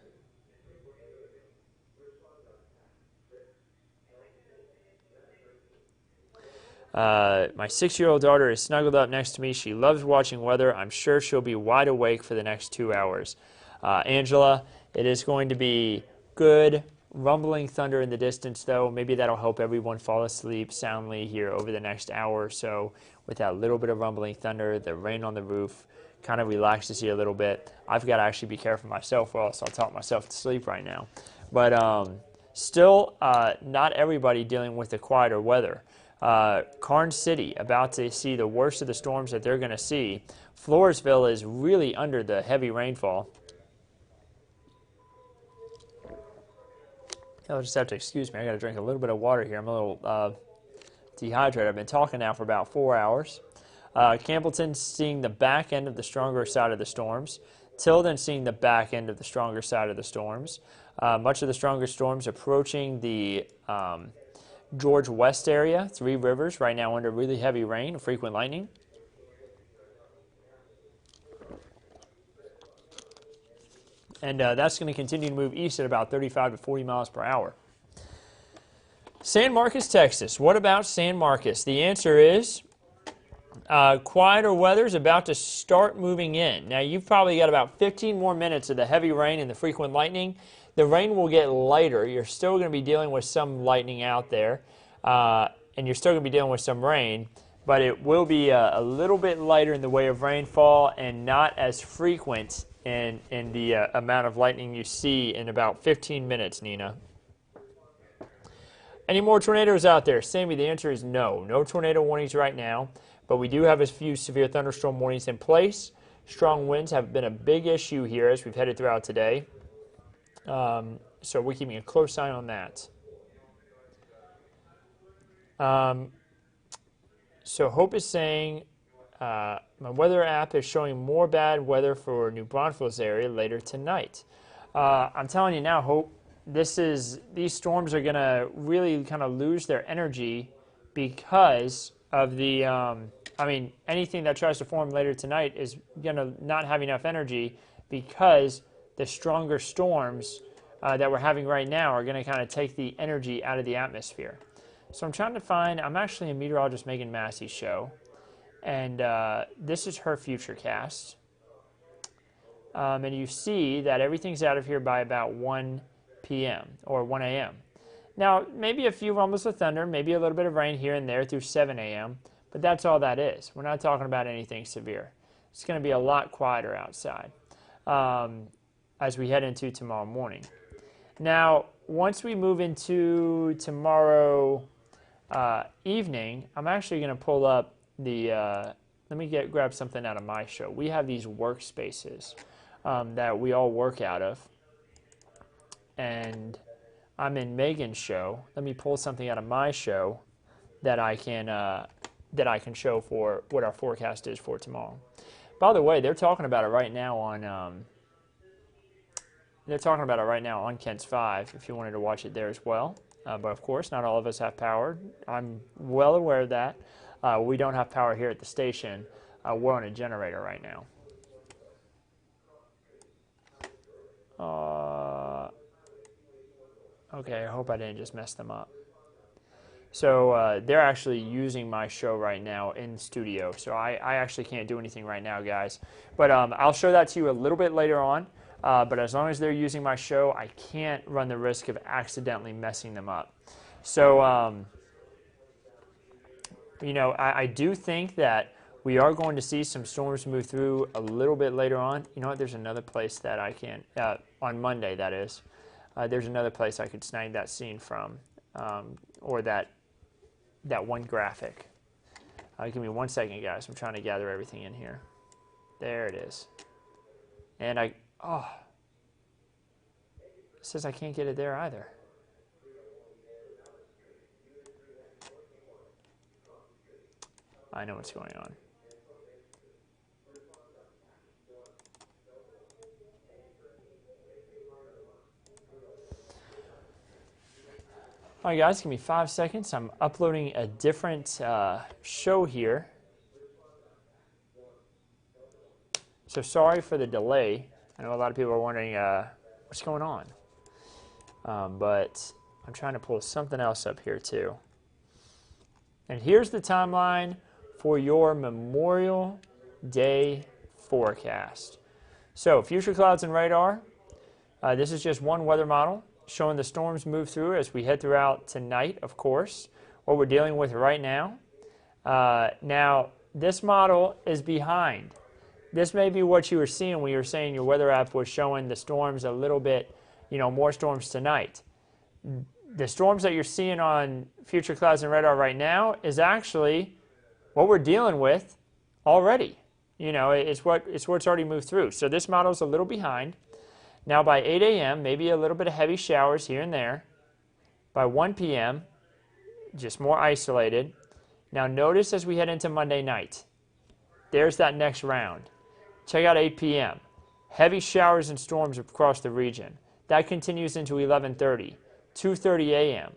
My 6-year-old daughter is snuggled up next to me. She loves watching weather. I'm sure she'll be wide awake for the next 2 hours. Angela, it is going to be good. Rumbling thunder in the distance, though. Maybe that'll help everyone fall asleep soundly here over the next hour or so with that little bit of rumbling thunder, the rain on the roof, kind of relaxes you a little bit. I've got to actually be careful myself or else I'll talk myself to sleep right now. But still, not everybody dealing with the quieter weather. Karnes City, about to see the worst of the storms that they're going to see. Floresville is really under the heavy rainfall. You'll just have to excuse me. I got to drink a little bit of water here. I'm a little dehydrated. I've been talking now for about 4 hours. Campbellton seeing the back end of the stronger side of the storms. Tilden seeing the back end of the stronger side of the storms. Much of the stronger storms approaching the George West area. Three Rivers right now under really heavy rain, frequent lightning. And that's going to continue to move east at about 35 to 40 miles per hour. San Marcos, Texas. What about San Marcos? The answer is quieter weather is about to start moving in. Now, you've probably got about 15 more minutes of the heavy rain and the frequent lightning. The rain will get lighter. You're still going to be dealing with some lightning out there, and you're still going to be dealing with some rain, but it will be a little bit lighter in the way of rainfall and not as frequent in the amount of lightning you see in about 15 minutes, Nina. Any more tornadoes out there? Sammy, the answer is no. No tornado warnings right now, but we do have a few severe thunderstorm warnings in place. Strong winds have been a big issue here as we've headed throughout today. So we're keeping a close eye on that. So Hope is saying, my weather app is showing more bad weather for New Braunfels area later tonight. I'm telling you now, Hope, these storms are going to really kind of lose their energy because of the, anything that tries to form later tonight is going to not have enough energy because the stronger storms that we're having right now are going to kind of take the energy out of the atmosphere. So I'm trying to find, I'm actually a meteorologist Meagan Massey's show, and this is her futurecast. And you see that everything's out of here by about 1 p.m. or 1 a.m. Now, maybe a few rumbles of thunder, maybe a little bit of rain here and there through 7 a.m., but that's all that is. We're not talking about anything severe. It's going to be a lot quieter outside as we head into tomorrow morning. Now, once we move into tomorrow evening, I'm actually going to pull up the, let me grab something out of my show. We have these workspaces that we all work out of, and I'm in Megan's show. Let me pull something out of my show that I can show for what our forecast is for tomorrow. By the way, they're talking about it right now on Kent's 5 if you wanted to watch it there as well. But of course, not all of us have power. I'm well aware of that. We don't have power here at the station. We're on a generator right now. Okay, I hope I didn't just mess them up. So they're actually using my show right now in studio. So I actually can't do anything right now, guys. But I'll show that to you a little bit later on. But as long as they're using my show, I can't run the risk of accidentally messing them up. So, I do think that we are going to see some storms move through a little bit later on. You know what? There's another place that I can, on Monday, that is. There's another place I could snag that scene from, or that one graphic. Give me 1 second, guys. I'm trying to gather everything in here. There it is. And it says I can't get it there either. I know what's going on. All right, guys, give me 5 seconds. I'm uploading a different show here. So sorry for the delay. I know a lot of people are wondering what's going on. But I'm trying to pull something else up here too. And here's the timeline for your Memorial Day forecast. So future clouds and radar. This is just one weather model showing the storms move through as we head throughout tonight, of course. What we're dealing with right now. Now, this model is behind. This may be what you were seeing when you were saying your weather app was showing the storms a little bit, more storms tonight. The storms that you're seeing on future clouds and radar right now is actually what we're dealing with already. It's what's already moved through. So this model is a little behind. Now by 8 a.m., maybe a little bit of heavy showers here and there. By 1 p.m., just more isolated. Now notice as we head into Monday night, there's that next round. Check out 8 p.m. Heavy showers and storms across the region. That continues into 11:30, 2:30 a.m.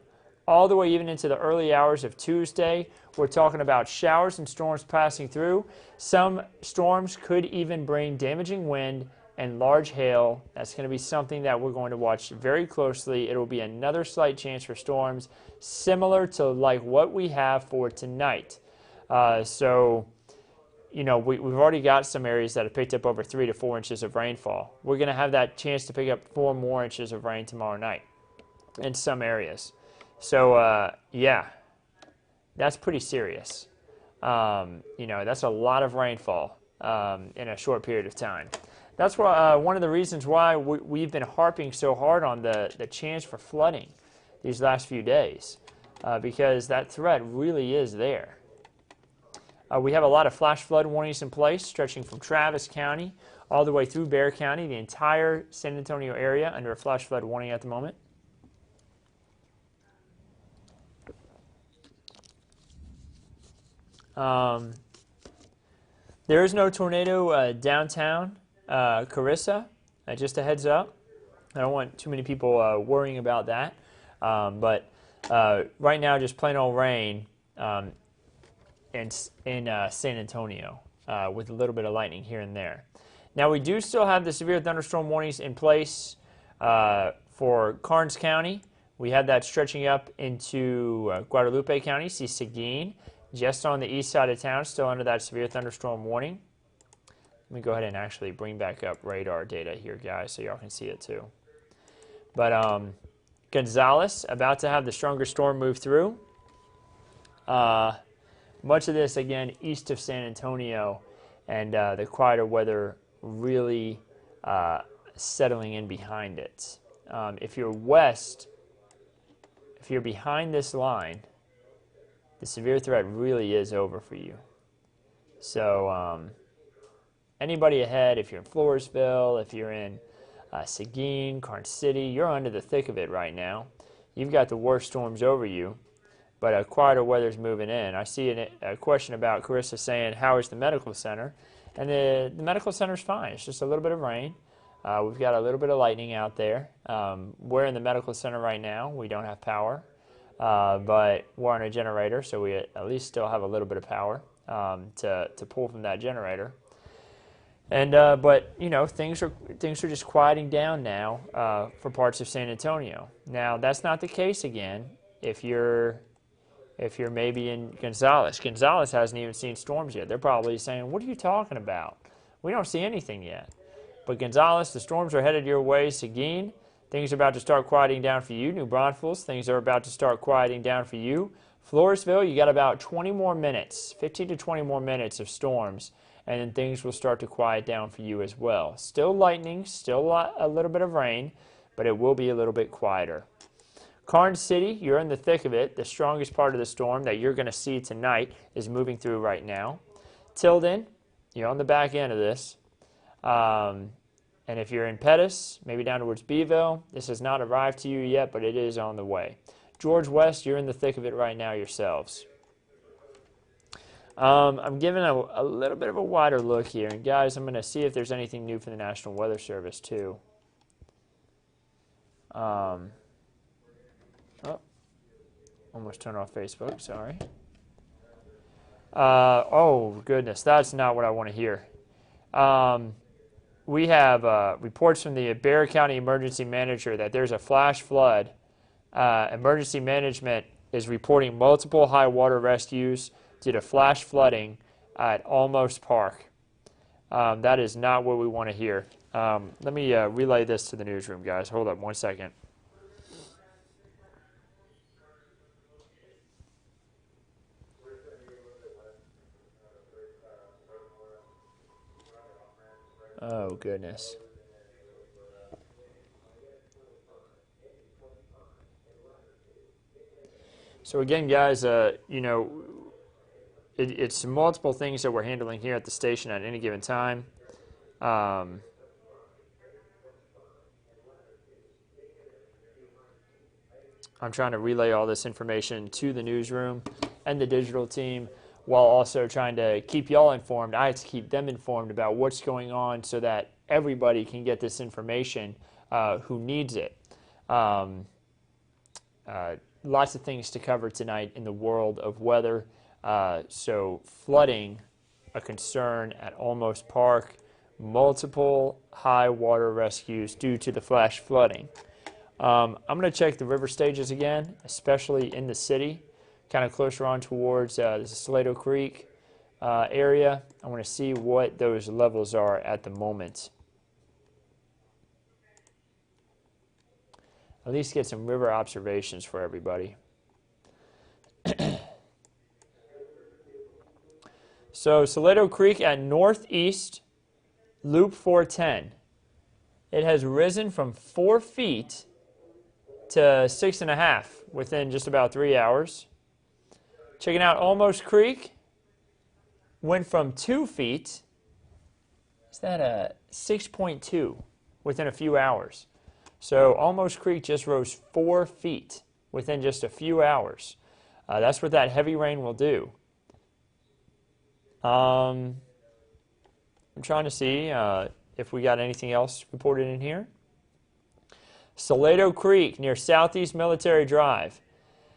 All the way even into the early hours of Tuesday. We're talking about showers and storms passing through. Some storms could even bring damaging wind and large hail. That's going to be something that we're going to watch very closely. It will be another slight chance for storms similar to like what we have for tonight. We've already got some areas that have picked up over 3 to 4 inches of rainfall. We're going to have that chance to pick up 4 more inches of rain tomorrow night in some areas. So, that's pretty serious. That's a lot of rainfall in a short period of time. That's why one of the reasons why we've been harping so hard on the chance for flooding these last few days. because that threat really is there. We have a lot of flash flood warnings in place, stretching from Travis County all the way through Bexar County, the entire San Antonio area under a flash flood warning at the moment. There is no tornado downtown Carissa, just a heads up. I don't want too many people worrying about that, but right now just plain old rain in San Antonio with a little bit of lightning here and there. Now we do still have the severe thunderstorm warnings in place for Karnes County. We have that stretching up into Guadalupe County. See Seguin, just on the east side of town, still under that severe thunderstorm warning. Let me go ahead and actually bring back up radar data here, guys, so y'all can see it too. But Gonzales, about to have the stronger storm move through. Much of this, again, east of San Antonio, and the quieter weather really settling in behind it. If you're west, if you're behind this line, the severe threat really is over for you. So anybody ahead, if you're in Floresville, if you're in Seguin, Karnes City, you're under the thick of it right now. You've got the worst storms over you, but quieter weather's moving in. I see a question about Carissa saying, how is the medical center? And the medical center's fine. It's just a little bit of rain. We've got a little bit of lightning out there. We're in the medical center right now. We don't have power, but we're on a generator, so we at least still have a little bit of power to pull from that generator. And but you know, things are just quieting down now for parts of San Antonio. Now that's not the case again if you're maybe in Gonzales. Gonzales hasn't even seen storms yet. They're probably saying, "What are you talking about? We don't see anything yet." But Gonzales, the storms are headed your way. Seguin, things are about to start quieting down for you. New Braunfels, things are about to start quieting down for you. Floresville, you got about 20 more minutes, 15 to 20 more minutes of storms, and then things will start to quiet down for you as well. Still lightning, still a little bit of rain, but it will be a little bit quieter. Karnes City, you're in the thick of it. The strongest part of the storm that you're going to see tonight is moving through right now. Tilden, you're on the back end of this. And if you're in Pettis, maybe down towards Beeville, this has not arrived to you yet, but it is on the way. George West, you're in the thick of it right now yourselves. I'm giving a little bit of a wider look here. And guys, I'm going to see if there's anything new for the National Weather Service too. Oh, almost turned off Facebook, sorry. Oh, goodness, that's not what I want to hear. We have reports from the Bexar County Emergency Manager that there's a flash flood. Emergency Management is reporting multiple high water rescues due to flash flooding at Almost Park. That is not what we want to hear. Let me relay this to the newsroom, guys. Hold up 1 second. Oh, goodness. So again, guys, you know, it's multiple things that we're handling here at the station at any given time. I'm trying to relay all this information to the newsroom and the digital team, while also trying to keep y'all informed. I have to keep them informed about what's going on so that everybody can get this information who needs it. Lots of things to cover tonight in the world of weather. So flooding, a concern at Almost Park, multiple high water rescues due to the flash flooding. I'm going to check the river stages again, especially in the city, kind of closer on towards the Salado Creek area. I want to see what those levels are at the moment. At least get some river observations for everybody. So Salado Creek at northeast, Loop 410. It has risen from 4 feet to 6.5 within just about 3 hours. Checking out Almost Creek, went from 2 feet, is that a 6.2 within a few hours. So Almost Creek just rose 4 feet within just a few hours. That's what that heavy rain will do. I'm trying to see if we got anything else reported in here. Salado Creek near Southeast Military Drive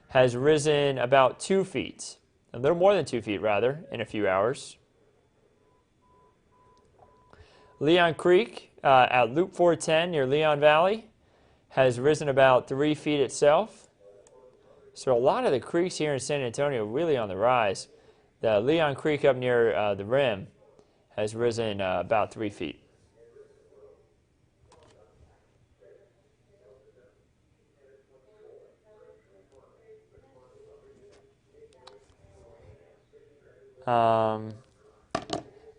has risen about 2 feet, a little more than 2 feet rather, in a few hours. Leon Creek at Loop 410 near Leon Valley has risen about 3 feet itself. So a lot of the creeks here in San Antonio really on the rise. The Leon Creek up near the rim has risen about 3 feet. And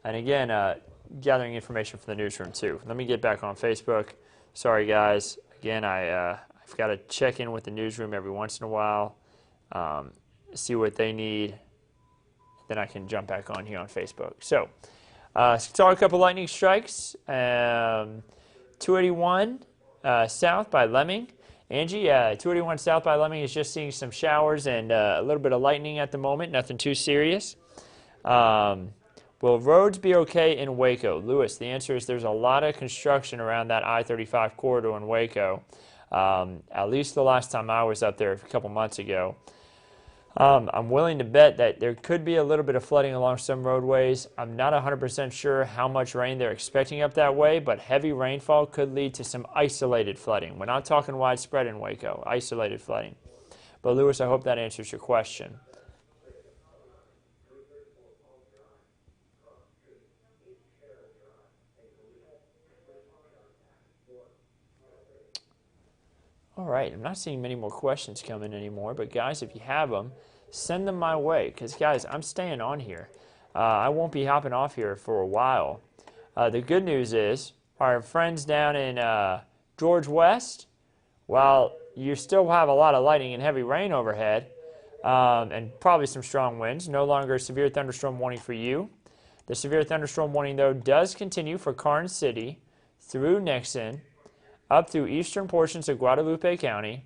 again, gathering information from the newsroom too. Let me get back on Facebook. Sorry guys. Again, I've got to check in with the newsroom every once in a while, see what they need. Then I can jump back on here on Facebook. So, saw a couple lightning strikes. 281 south by Lemming. Angie, 281 south by Lemming is just seeing some showers and a little bit of lightning at the moment. Nothing too serious. Will roads be okay in Waco? Lewis, the answer is there's a lot of construction around that I-35 corridor in Waco. At least the last time I was up there a couple months ago. I'm willing to bet that there could be a little bit of flooding along some roadways. I'm not 100% sure how much rain they're expecting up that way, but heavy rainfall could lead to some isolated flooding. We're not talking widespread in Waco, isolated flooding. But Lewis, I hope that answers your question. All right, I'm not seeing many more questions coming anymore, but guys, if you have them, send them my way, because guys, I'm staying on here. I won't be hopping off here for a while. The good news is, our friends down in George West, while you still have a lot of lightning and heavy rain overhead, and probably some strong winds, no longer a severe thunderstorm warning for you. The severe thunderstorm warning, though, does continue for Karnes City through Nixon, up through eastern portions of Guadalupe County,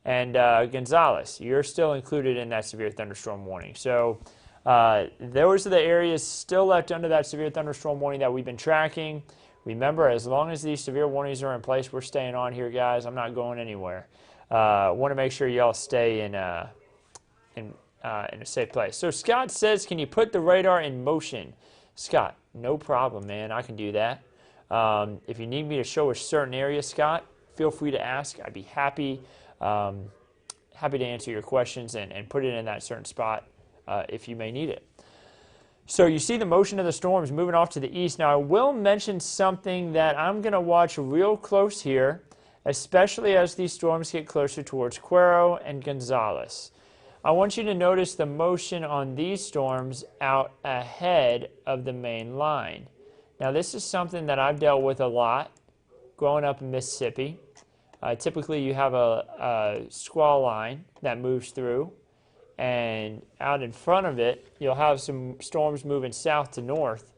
and Gonzales. You're still included in that severe thunderstorm warning. So those are the areas still left under that severe thunderstorm warning that we've been tracking. Remember, as long as these severe warnings are in place, we're staying on here, guys. I'm not going anywhere. Want to make sure y'all stay in a safe place. So Scott says, can you put the radar in motion? Scott, no problem, man. I can do that. If you need me to show a certain area, Scott, feel free to ask. I'd be happy to answer your questions and put it in that certain spot if you may need it. So you see the motion of the storms moving off to the east. Now I will mention something that I'm going to watch real close here, especially as these storms get closer towards Cuero and Gonzales. I want you to notice the motion on these storms out ahead of the main line. Now this is something that I've dealt with a lot growing up in Mississippi. Typically you have a squall line that moves through, and out in front of it you'll have some storms moving south to north.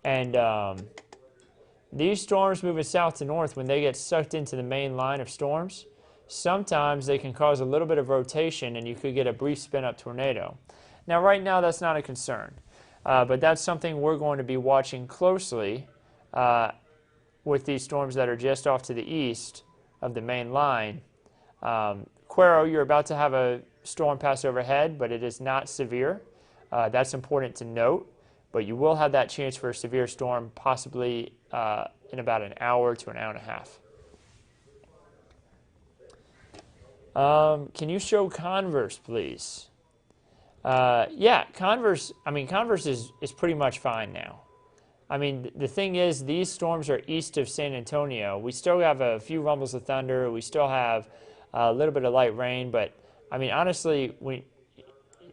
And these storms moving south to north, when they get sucked into the main line of storms, sometimes they can cause a little bit of rotation and you could get a brief spin-up tornado. Now right now that's not a concern. But that's something we're going to be watching closely with these storms that are just off to the east of the main line. Cuero, you're about to have a storm pass overhead, but it is not severe. That's important to note. But you will have that chance for a severe storm possibly in about an hour to an hour and a half. Can you show Converse, please? Yeah, Converse is pretty much fine now. I mean, the thing is, these storms are east of San Antonio. We still have a few rumbles of thunder. We still have a little bit of light rain. But, I mean, honestly,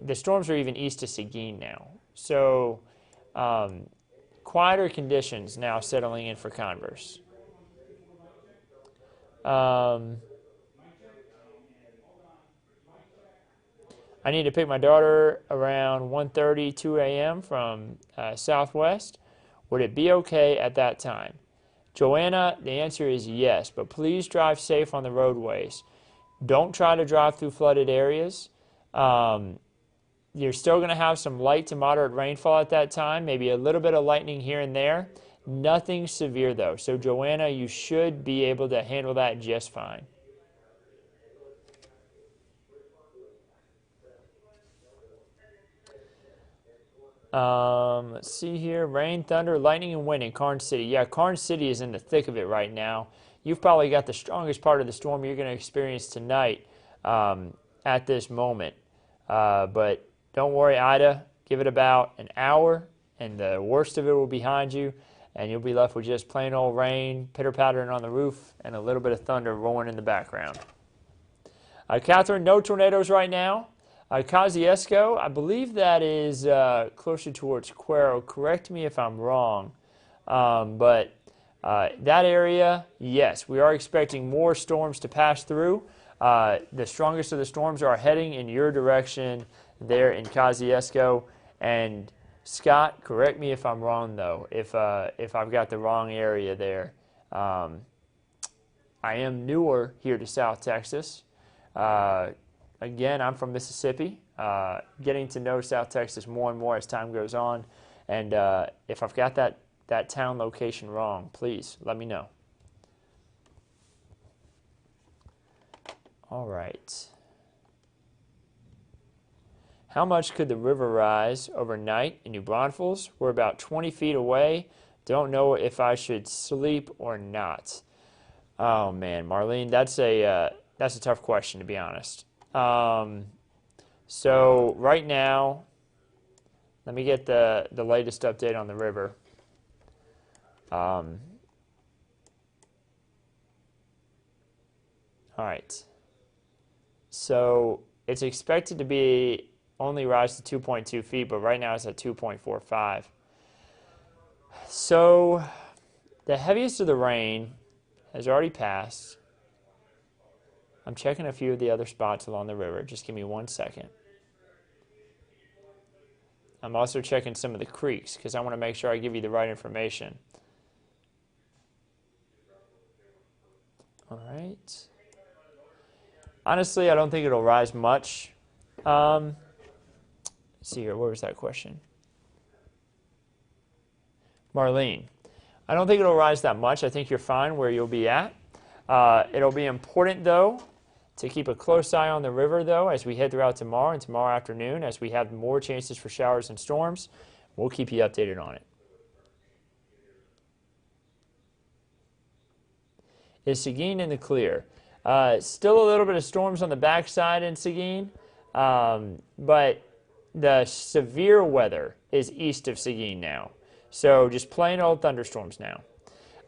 the storms are even east of Seguin now. So, quieter conditions now settling in for Converse. I need to pick my daughter around 1:30, 2 a.m. from Southwest. Would it be okay at that time? Joanna, the answer is yes, but please drive safe on the roadways. Don't try to drive through flooded areas. You're still going to have some light to moderate rainfall at that time, maybe a little bit of lightning here and there. Nothing severe, though. So, Joanna, you should be able to handle that just fine. Let's see here. Rain, thunder, lightning, and wind in Karnes City. Yeah, Karnes City is in the thick of it right now. You've probably got the strongest part of the storm you're going to experience tonight at this moment. But don't worry, Ida. Give it about an hour, and the worst of it will be behind you, and you'll be left with just plain old rain, pitter-pattering on the roof, and a little bit of thunder rolling in the background. Catherine, no tornadoes right now. Kosciuszko, I believe that is closer towards Cuero. Correct me if I'm wrong. But that area, yes, we are expecting more storms to pass through. The strongest of the storms are heading in your direction there in Kosciuszko. And Scott, correct me if I'm wrong, though, if I've got the wrong area there. I am newer here to South Texas. Again, I'm from Mississippi, getting to know South Texas more and more as time goes on. And if I've got that town location wrong, please let me know. All right. How much could the river rise overnight in New Braunfels? We're about 20 feet away. Don't know if I should sleep or not. Oh, man, Marlene, that's a tough question, to be honest. So right now, let me get the latest update on the river. All right. So it's expected to be only rise to 2.2 feet, but right now it's at 2.45. So the heaviest of the rain has already passed. I'm checking a few of the other spots along the river. Just give me 1 second. I'm also checking some of the creeks because I want to make sure I give you the right information. All right. Honestly, I don't think it'll rise much. Let's see here. Where was that question? Marlene, I don't think it'll rise that much. I think you're fine where you'll be at. It'll be important, though, to keep a close eye on the river, though, as we head throughout tomorrow and tomorrow afternoon, as we have more chances for showers and storms. We'll keep you updated on it. Is Seguin in the clear? Still a little bit of storms on the backside in Seguin, but the severe weather is east of Seguin now. So just plain old thunderstorms now.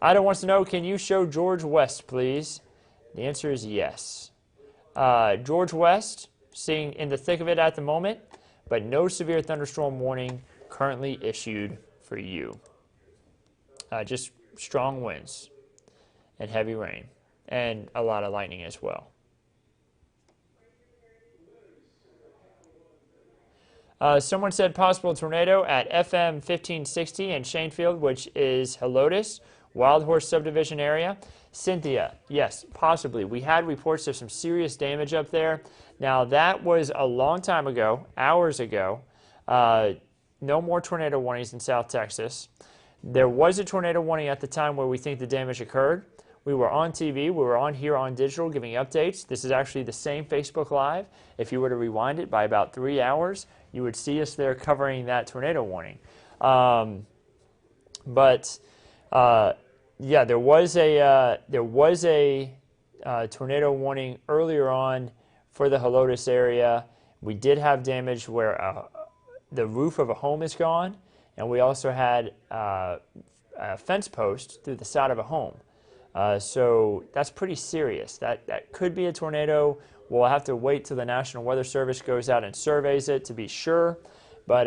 Ida wants to know, can you show George West, please? The answer is yes. George West, seeing in the thick of it at the moment, but no severe thunderstorm warning currently issued for you. Just strong winds and heavy rain and a lot of lightning as well. Someone said possible tornado at FM 1560 in Shanefield, which is Helotes, Wild Horse subdivision area. Cynthia, yes, possibly. We had reports of some serious damage up there. Now, that was a long time ago, hours ago. No more tornado warnings in South Texas. There was a tornado warning at the time where we think the damage occurred. We were on TV. We were on here on digital giving updates. This is actually the same Facebook Live. If you were to rewind it by about 3 hours, you would see us there covering that tornado warning. Yeah, there was a tornado warning earlier on for the Helotes area. We did have damage where the roof of a home is gone, and we also had a fence post through the side of a home. So that's pretty serious. That could be a tornado. We'll have to wait till the National Weather Service goes out and surveys it to be sure. But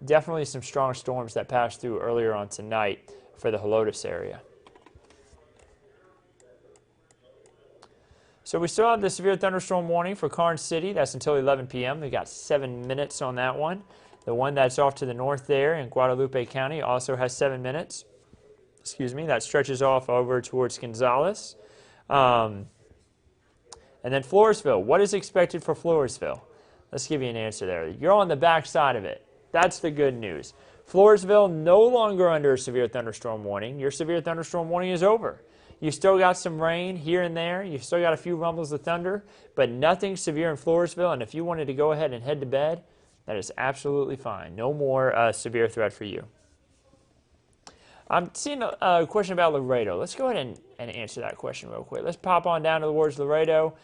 definitely some strong storms that passed through earlier on tonight for the Helotes area. So we still have the severe thunderstorm warning for Karnes City. That's until 11 p.m. We got 7 minutes on that one. The one that's off to the north there in Guadalupe County also has 7 minutes. Excuse me, that stretches off over towards Gonzales. And then Floresville. What is expected for Floresville? Let's give you an answer there. You're on the back side of it. That's the good news. Floresville no longer under a severe thunderstorm warning. Your severe thunderstorm warning is over. You still got some rain here and there. You've still got a few rumbles of thunder, but nothing severe in Floresville. And if you wanted to go ahead and head to bed, that is absolutely fine. No more severe threat for you. I'm seeing a question about Laredo. Let's go ahead and answer that question real quick. Let's pop on down towards Laredo.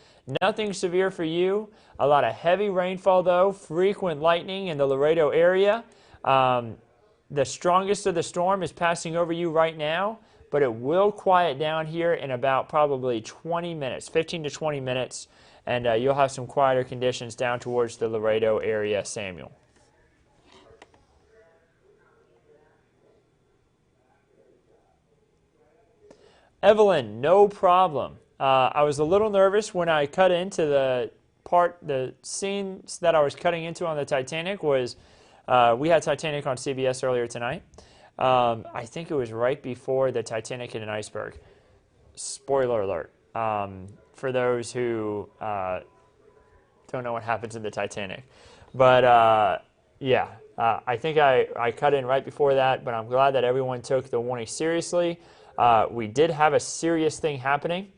Nothing severe for you. A lot of heavy rainfall, though. Frequent lightning in the Laredo area. The strongest of the storm is passing over you right now, but it will quiet down here in about probably 20 minutes, 15 to 20 minutes, and you'll have some quieter conditions down towards the Laredo area, Samuel. Evelyn, no problem. I was a little nervous when I cut into the scenes that I was cutting into on the Titanic was, we had Titanic on CBS earlier tonight. I think it was right before the Titanic hit an iceberg. Spoiler alert. For those who don't know what happens in the Titanic. But yeah, I think I cut in right before that, but I'm glad that everyone took the warning seriously. We did have a serious thing happening.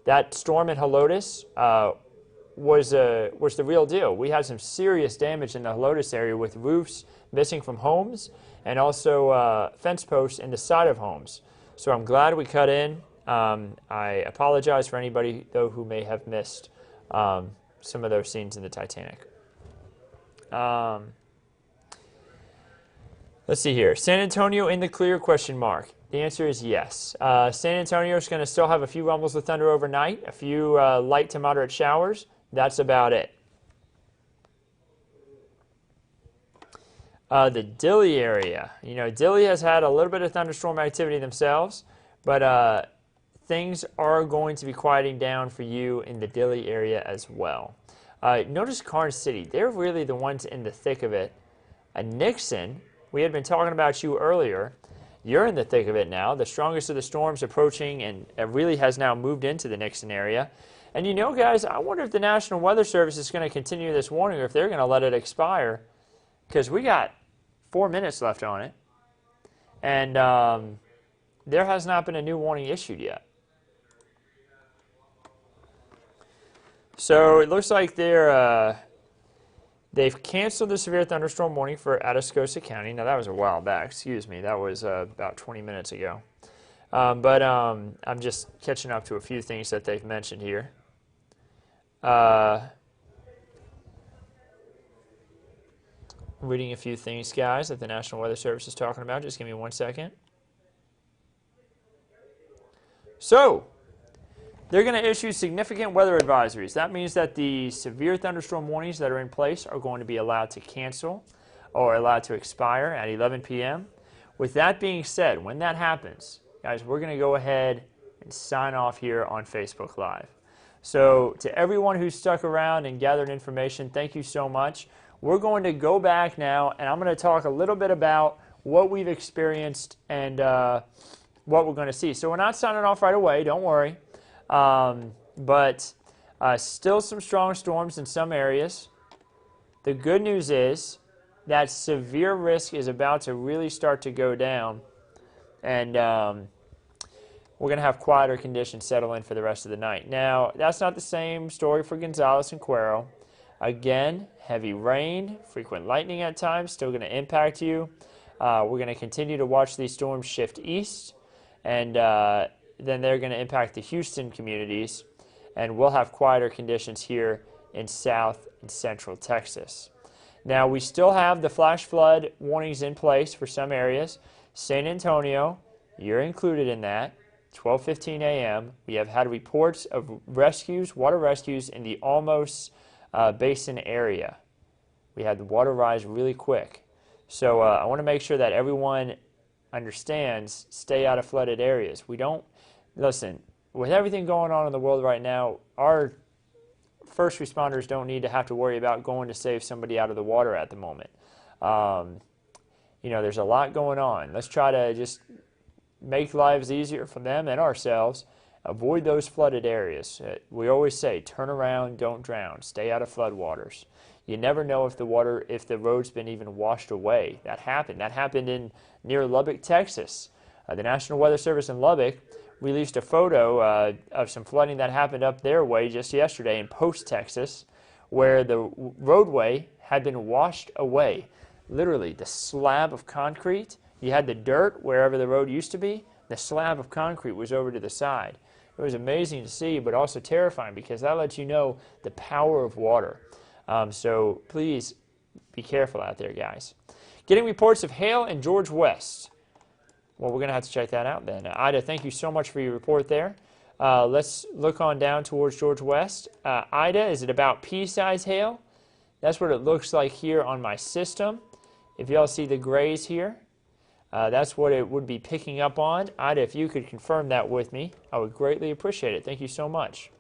That storm in Helotes was the real deal. We had some serious damage in the Helotes area with roofs missing from homes and also fence posts in the side of homes. So I'm glad we cut in. I apologize for anybody, though, who may have missed some of those scenes in the Titanic. Let's see here. San Antonio in the clear, question mark. The answer is yes. San Antonio is going to still have a few rumbles of thunder overnight, a few light to moderate showers. That's about it. The Dilley area. You know, Dilley has had a little bit of thunderstorm activity themselves, but things are going to be quieting down for you in the Dilley area as well. Notice Karnes City. They're really the ones in the thick of it. Nixon, we had been talking about you earlier. You're in the thick of it now. The strongest of the storms approaching, and it really has now moved into the Nixon area. And you know, guys, I wonder if the National Weather Service is going to continue this warning or if they're going to let it expire, because we got 4 minutes left on it. And there has not been a new warning issued yet. So it looks like they've canceled the severe thunderstorm warning for Atascosa County. Now, that was a while back. Excuse me. That was about 20 minutes ago. But I'm just catching up to a few things that they've mentioned here. Reading a few things, guys, that the National Weather Service is talking about. Just give me 1 second. So, they're going to issue significant weather advisories. That means that the severe thunderstorm warnings that are in place are going to be allowed to cancel or allowed to expire at 11 p.m. With that being said, when that happens, guys, we're going to go ahead and sign off here on Facebook Live. So to everyone who stuck around and gathered information, thank you so much. We're going to go back now, and I'm going to talk a little bit about what we've experienced and what we're going to see. So we're not signing off right away, don't worry. But still some strong storms in some areas. The good news is that severe risk is about to really start to go down, and we're going to have quieter conditions settle in for the rest of the night. Now, that's not the same story for Gonzales and Cuero. Again, heavy rain, frequent lightning at times, still going to impact you. We're going to continue to watch these storms shift east, and then they're going to impact the Houston communities, and we'll have quieter conditions here in South and Central Texas. Now, we still have the flash flood warnings in place for some areas. San Antonio, you're included in that. 12:15 a.m. We have had reports of rescues, water rescues in the Almos Basin area. We had the water rise really quick. So I want to make sure that everyone understands, stay out of flooded areas. We don't, listen, with everything going on in the world right now, our first responders don't need to have to worry about going to save somebody out of the water at the moment. You know, there's a lot going on. Let's try to just make lives easier for them and ourselves. Avoid those flooded areas. We always say, turn around, don't drown. Stay out of floodwaters. You never know if the road's been even washed away. That happened. That happened near Lubbock, Texas. The National Weather Service in Lubbock released a photo of some flooding that happened up their way just yesterday in Post, Texas, where the roadway had been washed away. Literally, the slab of concrete, you had the dirt wherever the road used to be, the slab of concrete was over to the side. It was amazing to see, but also terrifying, because that lets you know the power of water. So please be careful out there, guys. Getting reports of hail in George West. Well, we're going to have to check that out then. Ida, thank you so much for your report there. Let's look on down towards George West. Ida, is it about pea-size hail? That's what it looks like here on my system. If y'all see the grays here, that's what it would be picking up on. Ida, if you could confirm that with me, I would greatly appreciate it. Thank you so much.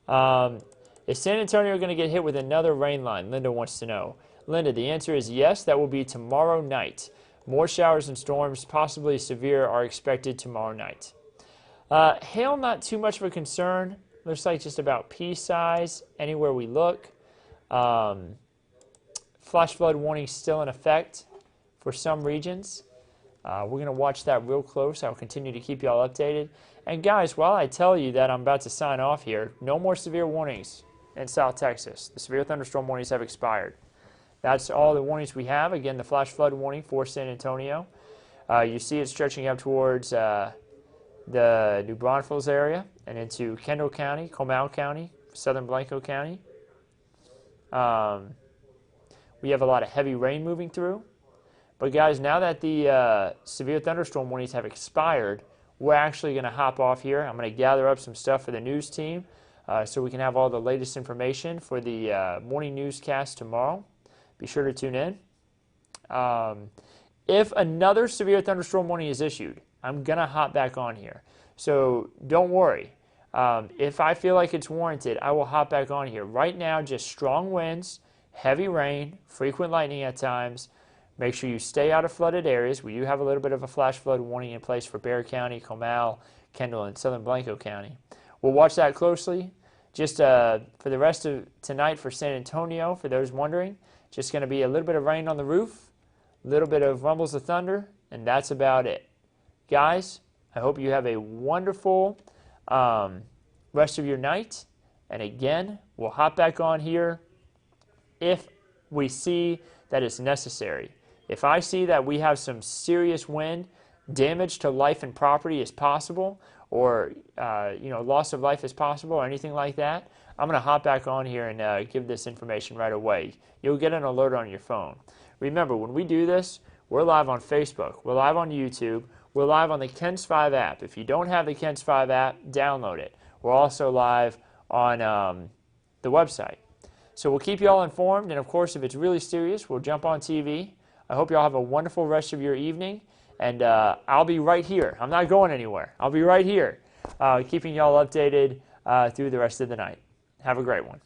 Is San Antonio going to get hit with another rain line? Linda wants to know. Linda, the answer is yes. That will be tomorrow night. More showers and storms, possibly severe, are expected tomorrow night. Hail, not too much of a concern. Looks like just about pea size anywhere we look. Flash flood warning still in effect for some regions. We're going to watch that real close. I'll continue to keep y'all updated. And guys, while I tell you that I'm about to sign off here, no more severe warnings in South Texas. The severe thunderstorm warnings have expired. That's all the warnings we have. Again, the flash flood warning for San Antonio. You see it stretching up towards the New Braunfels area and into Kendall County, Comal County, southern Blanco County. We have a lot of heavy rain moving through. But guys, now that the severe thunderstorm warnings have expired, we're actually going to hop off here. I'm going to gather up some stuff for the news team so we can have all the latest information for the morning newscast tomorrow. Be sure to tune in. If another severe thunderstorm warning is issued, I'm going to hop back on here. So don't worry. If I feel like it's warranted, I will hop back on here. Right now, just strong winds, heavy rain, frequent lightning at times. Make sure you stay out of flooded areas. We do have a little bit of a flash flood warning in place for Bexar County, Comal, Kendall, and southern Blanco County. We'll watch that closely. Just for the rest of tonight for San Antonio, for those wondering, just going to be a little bit of rain on the roof, a little bit of rumbles of thunder, and that's about it. Guys, I hope you have a wonderful rest of your night. And again, we'll hop back on here if we see that it's necessary. If I see that we have some serious wind, damage to life and property is possible, or loss of life is possible, or anything like that, I'm going to hop back on here and give this information right away. You'll get an alert on your phone. Remember, when we do this, we're live on Facebook, we're live on YouTube, we're live on the KENS 5 app. If you don't have the KENS 5 app, download it. We're also live on the website. So we'll keep you all informed, and of course, if it's really serious, we'll jump on TV. I hope you all have a wonderful rest of your evening, and I'll be right here. I'm not going anywhere. I'll be right here, keeping you all updated through the rest of the night. Have a great one.